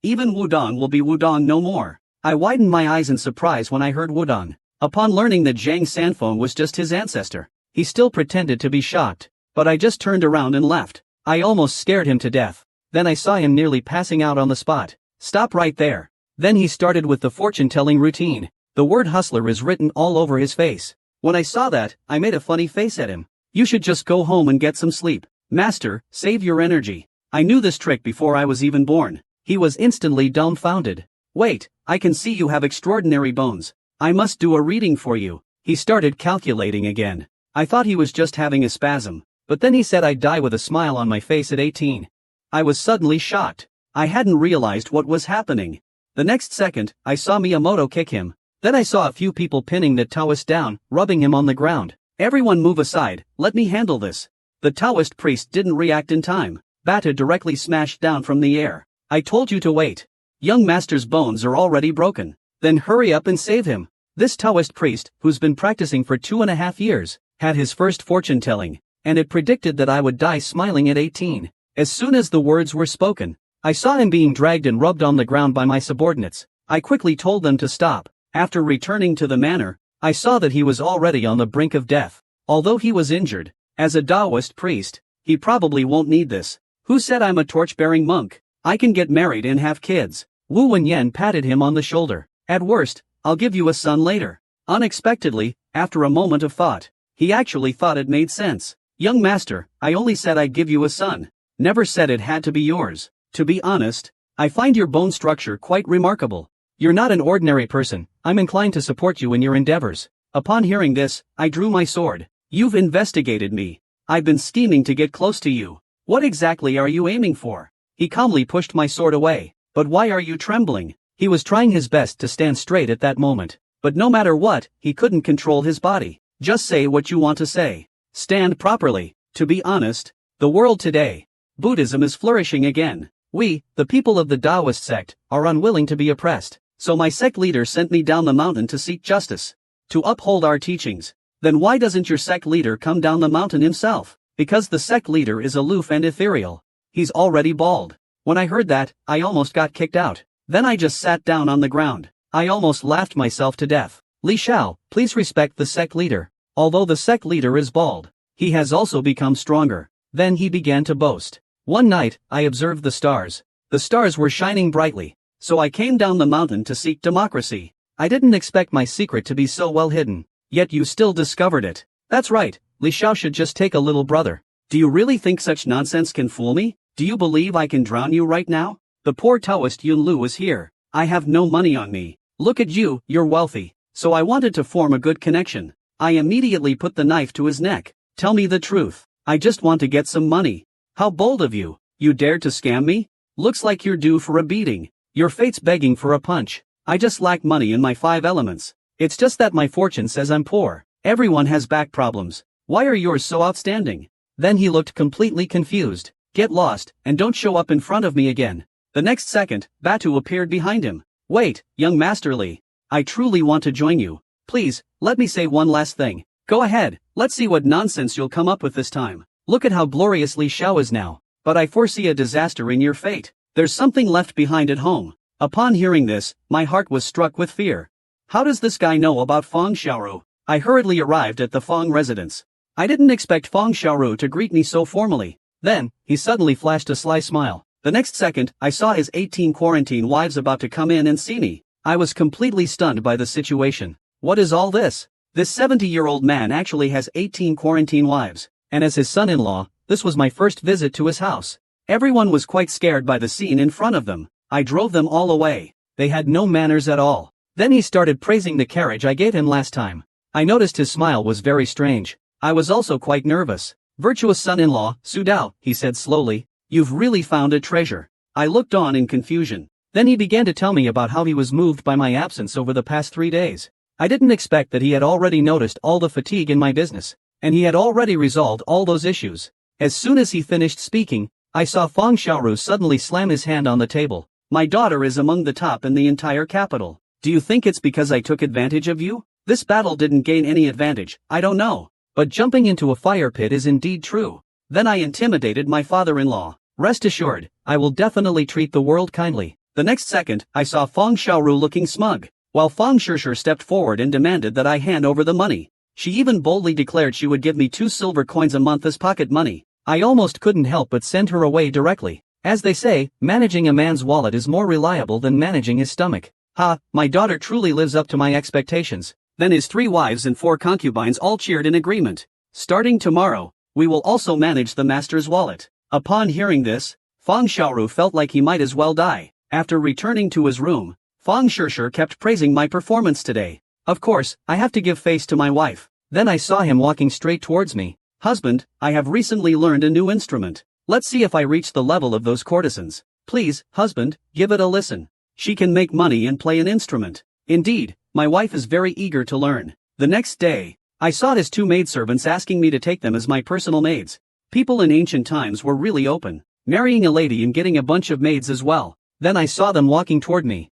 Even Wudong will be Wudong no more. I widened my eyes in surprise when I heard Wudong. Upon learning that Zhang Sanfeng was just his ancestor, he still pretended to be shocked. But I just turned around and left. I almost scared him to death. Then I saw him nearly passing out on the spot. Stop right there. Then he started with the fortune-telling routine. The word hustler is written all over his face. When I saw that, I made a funny face at him. You should just go home and get some sleep. Master, save your energy. I knew this trick before I was even born. He was instantly dumbfounded. Wait, I can see you have extraordinary bones. I must do a reading for you. He started calculating again. I thought he was just having a spasm, but then he said I'd die with a smile on my face at 18. I was suddenly shocked. I hadn't realized what was happening. The next second, I saw Miyamoto kick him. Then I saw a few people pinning the Taoist down, rubbing him on the ground. Everyone move aside, let me handle this. The Taoist priest didn't react in time. Bata directly smashed down from the air. I told you to wait. Young master's bones are already broken. Then hurry up and save him. This Taoist priest, who's been practicing for 2.5 years, had his first fortune telling, and it predicted that I would die smiling at 18. As soon as the words were spoken, I saw him being dragged and rubbed on the ground by my subordinates. I quickly told them to stop. After returning to the manor, I saw that he was already on the brink of death. Although he was injured, as a Taoist priest, he probably won't need this. Who said I'm a torch-bearing monk? I can get married and have kids. Wu Wenyan patted him on the shoulder. At worst, I'll give you a son later. Unexpectedly, after a moment of thought, he actually thought it made sense. Young master, I only said I'd give you a son. Never said it had to be yours. To be honest, I find your bone structure quite remarkable. You're not an ordinary person. I'm inclined to support you in your endeavors. Upon hearing this, I drew my sword. You've investigated me. I've been scheming to get close to you. What exactly are you aiming for? He calmly pushed my sword away. But why are you trembling? He was trying his best to stand straight at that moment. But no matter what, he couldn't control his body. Just say what you want to say. Stand properly. To be honest, the world today, Buddhism is flourishing again. We, the people of the Taoist sect, are unwilling to be oppressed. So my sect leader sent me down the mountain to seek justice, to uphold our teachings. Then why doesn't your sect leader come down the mountain himself? Because the sect leader is aloof and ethereal. He's already bald. When I heard that, I almost got kicked out. Then I just sat down on the ground. I almost laughed myself to death. Li Xiao, please respect the sect leader. Although the sect leader is bald, he has also become stronger. Then he began to boast. One night, I observed the stars. The stars were shining brightly. So I came down the mountain to seek democracy. I didn't expect my secret to be so well hidden. Yet you still discovered it. That's right, Li Xiao should just take a little brother. Do you really think such nonsense can fool me? Do you believe I can drown you right now? The poor Taoist Yun Lu is here. I have no money on me. Look at you, you're wealthy. So I wanted to form a good connection. I immediately put the knife to his neck. Tell me the truth. I just want to get some money. How bold of you. You dared to scam me? Looks like you're due for a beating. Your fate's begging for a punch. I just lack money in my 5 elements. It's just that my fortune says I'm poor. Everyone has back problems. Why are yours so outstanding? Then he looked completely confused. Get lost, and don't show up in front of me again. The next second, Batu appeared behind him. Wait, young Master Li. I truly want to join you. Please, let me say one last thing. Go ahead, let's see what nonsense you'll come up with this time. Look at how glorious Li Xiao is now. But I foresee a disaster in your fate. There's something left behind at home. Upon hearing this, my heart was struck with fear. How does this guy know about Feng Xiaoru? I hurriedly arrived at the Feng residence. I didn't expect Feng Xiaoru to greet me so formally. Then, he suddenly flashed a sly smile. The next second, I saw his 18 quarantine wives about to come in and see me. I was completely stunned by the situation. What is all this? This 70-year-old man actually has 18 quarantine wives. And as his son-in-law, this was my first visit to his house. Everyone was quite scared by the scene in front of them. I drove them all away. They had no manners at all. Then he started praising the carriage I gave him last time. I noticed his smile was very strange. I was also quite nervous. Virtuous son-in-law, Su Dao, he said slowly, you've really found a treasure. I looked on in confusion. Then he began to tell me about how he was moved by my absence over the past 3 days. I didn't expect that he had already noticed all the fatigue in my business, and he had already resolved all those issues. As soon as he finished speaking, I saw Feng Xiaoru suddenly slam his hand on the table. My daughter is among the top in the entire capital. Do you think it's because I took advantage of you? This battle didn't gain any advantage, I don't know. But jumping into a fire pit is indeed true. Then I intimidated my father-in-law. Rest assured, I will definitely treat the world kindly. The next second, I saw Feng Xiaoru looking smug, while Feng Shishir stepped forward and demanded that I hand over the money. She even boldly declared she would give me 2 silver coins a month as pocket money. I almost couldn't help but send her away directly. As they say, managing a man's wallet is more reliable than managing his stomach. Ha, my daughter truly lives up to my expectations. Then his 3 wives and 4 concubines all cheered in agreement. Starting tomorrow, we will also manage the master's wallet. Upon hearing this, Feng Xiaoru felt like he might as well die. After returning to his room, Feng Shishir kept praising my performance today. Of course, I have to give face to my wife. Then I saw him walking straight towards me. Husband, I have recently learned a new instrument. Let's see if I reach the level of those courtesans. Please, husband, give it a listen. She can make money and play an instrument. Indeed, my wife is very eager to learn. The next day, I saw his 2 maidservants asking me to take them as my personal maids. People in ancient times were really open, marrying a lady and getting a bunch of maids as well. Then I saw them walking toward me.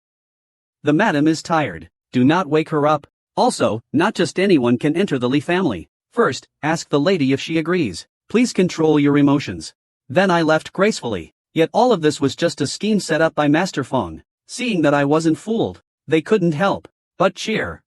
The madam is tired. Do not wake her up. Also, not just anyone can enter the Li family. First, ask the lady if she agrees. Please control your emotions. Then I left gracefully. Yet all of this was just a scheme set up by Master Feng. Seeing that I wasn't fooled, they couldn't help but cheer.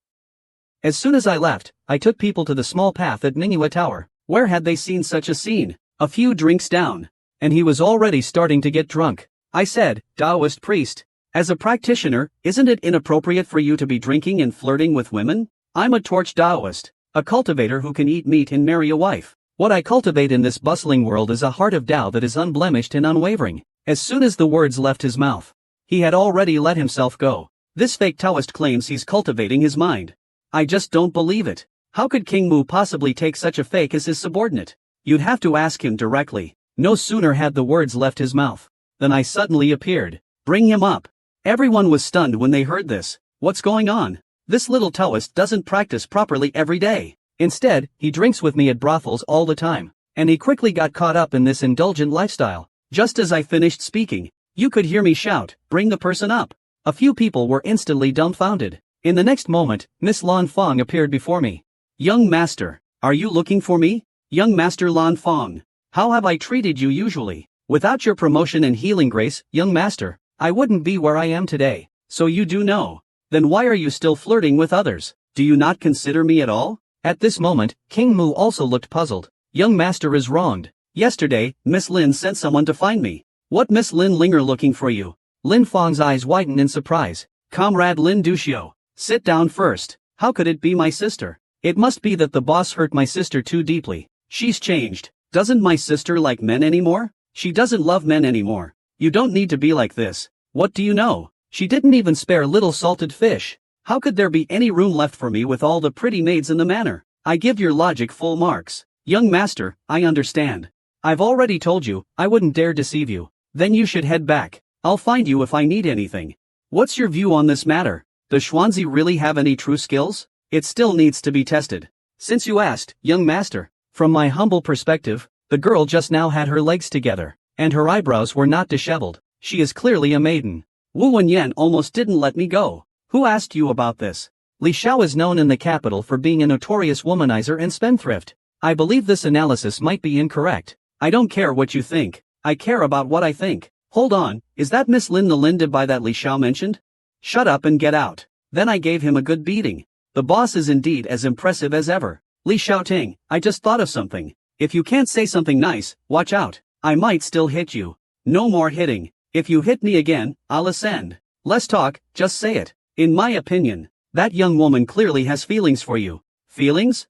As soon as I left, I took people to the small path at Ningyu Tower. Where had they seen such a scene? A few drinks down, and he was already starting to get drunk. I said, Taoist priest, as a practitioner, isn't it inappropriate for you to be drinking and flirting with women? I'm a torch Taoist, a cultivator who can eat meat and marry a wife. What I cultivate in this bustling world is a heart of Tao that is unblemished and unwavering. As soon as the words left his mouth, he had already let himself go. This fake Taoist claims he's cultivating his mind. I just don't believe it. How could King Mu possibly take such a fake as his subordinate? You'd have to ask him directly. No sooner had the words left his mouth than I suddenly appeared. Bring him up. Everyone was stunned when they heard this. What's going on? This little Taoist doesn't practice properly every day. Instead, he drinks with me at brothels all the time, and he quickly got caught up in this indulgent lifestyle. Just as I finished speaking, you could hear me shout, "Bring the person up." A few people were instantly dumbfounded. In the next moment, Miss Lan Feng appeared before me. Young master, are you looking for me? Young master Lan Feng, how have I treated you usually? Without your promotion and healing grace, young master, I wouldn't be where I am today. So you do know. Then why are you still flirting with others? Do you not consider me at all? At this moment, King Mu also looked puzzled. Young master is wronged. Yesterday, Miss Lin sent someone to find me. What Miss Lin Linger looking for you? Lin Feng's eyes widened in surprise. Comrade Lin Duxiu, sit down first. How could it be my sister? It must be that the boss hurt my sister too deeply. She's changed. Doesn't my sister like men anymore? She doesn't love men anymore. You don't need to be like this. What do you know? She didn't even spare little salted fish. How could there be any room left for me with all the pretty maids in the manor? I give your logic full marks. Young master, I understand. I've already told you, I wouldn't dare deceive you. Then you should head back. I'll find you if I need anything. What's your view on this matter? Does Xuanzi really have any true skills? It still needs to be tested. Since you asked, young master, from my humble perspective, the girl just now had her legs together, and her eyebrows were not disheveled. She is clearly a maiden. Wu Wenyan almost didn't let me go. Who asked you about this? Li Xiao is known in the capital for being a notorious womanizer and spendthrift. I believe this analysis might be incorrect. I don't care what you think. I care about what I think. Hold on, is that Miss Lin the Linda by that Li Xiao mentioned? Shut up and get out. Then I gave him a good beating. The boss is indeed as impressive as ever. Li Xiaoting, I just thought of something. If you can't say something nice, watch out. I might still hit you. No more hitting. If you hit me again, I'll ascend. Less talk, just say it. In my opinion, that young woman clearly has feelings for you. Feelings?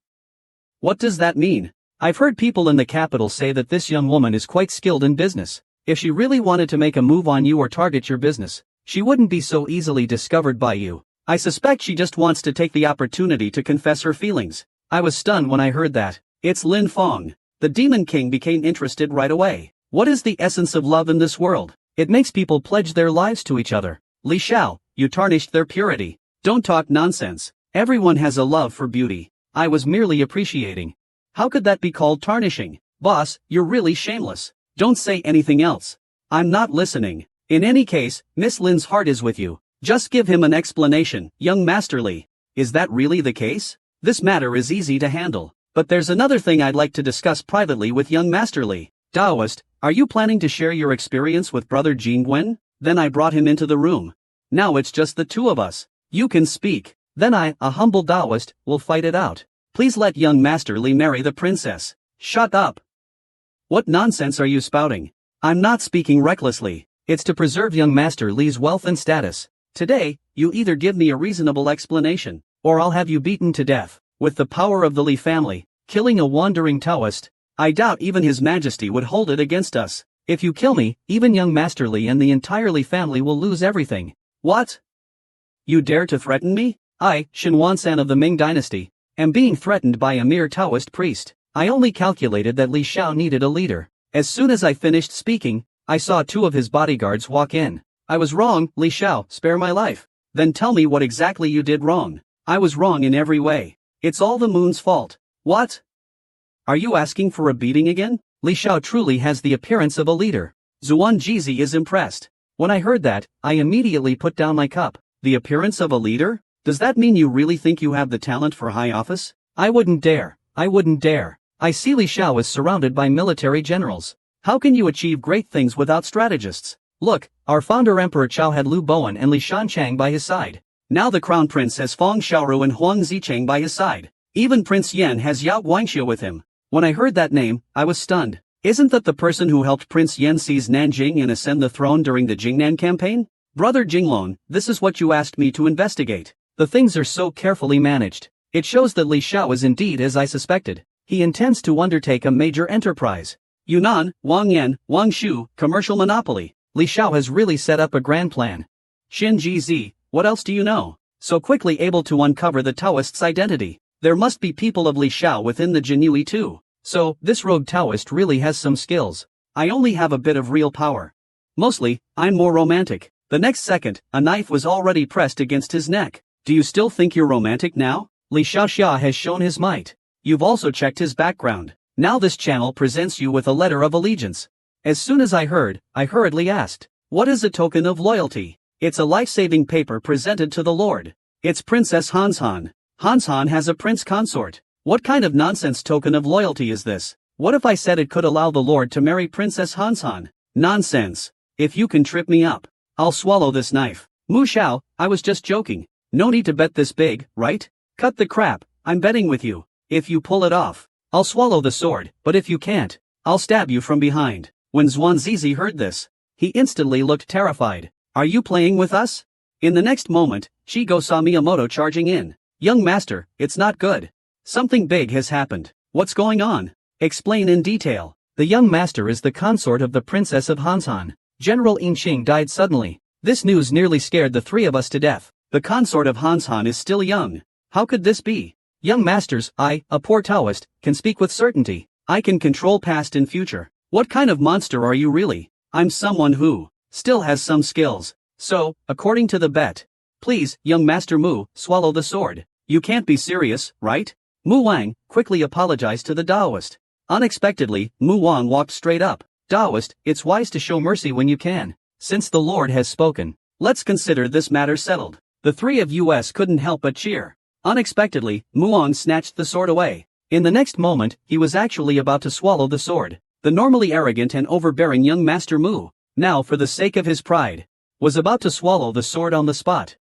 What does that mean? I've heard people in the capital say that this young woman is quite skilled in business. If she really wanted to make a move on you or target your business, she wouldn't be so easily discovered by you. I suspect she just wants to take the opportunity to confess her feelings. I was stunned when I heard that. It's Lin Feng. The Demon King became interested right away. What is the essence of love in this world? It makes people pledge their lives to each other. Li Xiao, you tarnished their purity. Don't talk nonsense. Everyone has a love for beauty. I was merely appreciating. How could that be called tarnishing? Boss, you're really shameless. Don't say anything else. I'm not listening. In any case, Miss Lin's heart is with you. Just give him an explanation, young Master Li. Is that really the case? This matter is easy to handle. But there's another thing I'd like to discuss privately with young Master Li. Taoist, are you planning to share your experience with brother Jingwen? Then I brought him into the room. Now it's just the two of us. You can speak. Then I, a humble Taoist, will fight it out. Please let young Master Li marry the princess. Shut up. What nonsense are you spouting? I'm not speaking recklessly. It's to preserve young Master Li's wealth and status. Today, you either give me a reasonable explanation, or I'll have you beaten to death. With the power of the Li family, killing a wandering Taoist, I doubt even His Majesty would hold it against us. If you kill me, even young Master Li and the entire Li family will lose everything. What? You dare to threaten me? I, Shenhuan-san of the Ming dynasty, am being threatened by a mere Taoist priest. I only calculated that Li Xiao needed a leader. As soon as I finished speaking, I saw two of his bodyguards walk in. I was wrong, Li Xiao, spare my life. Then tell me what exactly you did wrong. I was wrong in every way. It's all the moon's fault. What? Are you asking for a beating again? Li Xiao truly has the appearance of a leader. Zuan Jizi is impressed. When I heard that, I immediately put down my cup. The appearance of a leader? Does that mean you really think you have the talent for high office? I wouldn't dare. I wouldn't dare. I see Li Xiao is surrounded by military generals. How can you achieve great things without strategists? Look, our founder Emperor Chao had Lu Bowen and Li Shanchang by his side. Now the crown prince has Feng Xiaoru and Huang Zicheng by his side. Even Prince Yan has Yao Guangxia with him. When I heard that name, I was stunned. Isn't that the person who helped Prince Yan seize Nanjing and ascend the throne during the Jingnan campaign? Brother Jinglong, this is what you asked me to investigate. The things are so carefully managed. It shows that Li Xiao is indeed as I suspected. He intends to undertake a major enterprise. Yunnan, Wang Yan, Wang Shu, commercial monopoly. Li Xiao has really set up a grand plan. Xin Ji, what else do you know? So quickly able to uncover the Taoist's identity. There must be people of Li Xiao within the Jinyui too. So, this rogue Taoist really has some skills. I only have a bit of real power. Mostly, I'm more romantic. The next second, a knife was already pressed against his neck. Do you still think you're romantic now? Li Xiaoxia has shown his might. You've also checked his background. Now this channel presents you with a letter of allegiance. As soon as I hurriedly asked, what is a token of loyalty? It's a life-saving paper presented to the Lord. It's Princess Hanshan. Hanshan has a prince consort. What kind of nonsense token of loyalty is this? What if I said it could allow the Lord to marry Princess Hanshan? Nonsense. If you can trip me up, I'll swallow this knife. Mu Xiao, I was just joking. No need to bet this big, right? Cut the crap, I'm betting with you. If you pull it off, I'll swallow the sword, but if you can't, I'll stab you from behind. When Zhuangzizi heard this, he instantly looked terrified. Are you playing with us? In the next moment, Shigo saw Miyamoto charging in. Young master, it's not good. Something big has happened. What's going on? Explain in detail. The young master is the consort of the princess of Hanshan. General Yinqing died suddenly. This news nearly scared the three of us to death. The consort of Hanshan is still young. How could this be? Young masters, I, a poor Taoist, can speak with certainty. I can control past and future. What kind of monster are you really? I'm someone who still has some skills. So, according to the bet. Please, young master Mu, swallow the sword. You can't be serious, right? Mu Wang quickly apologized to the Taoist. Unexpectedly, Mu Wang walked straight up. Taoist, it's wise to show mercy when you can. Since the Lord has spoken, let's consider this matter settled. The three of us couldn't help but cheer. Unexpectedly, Mu Wang snatched the sword away. In the next moment, he was actually about to swallow the sword. The normally arrogant and overbearing young master Mu, now for the sake of his pride, was about to swallow the sword on the spot.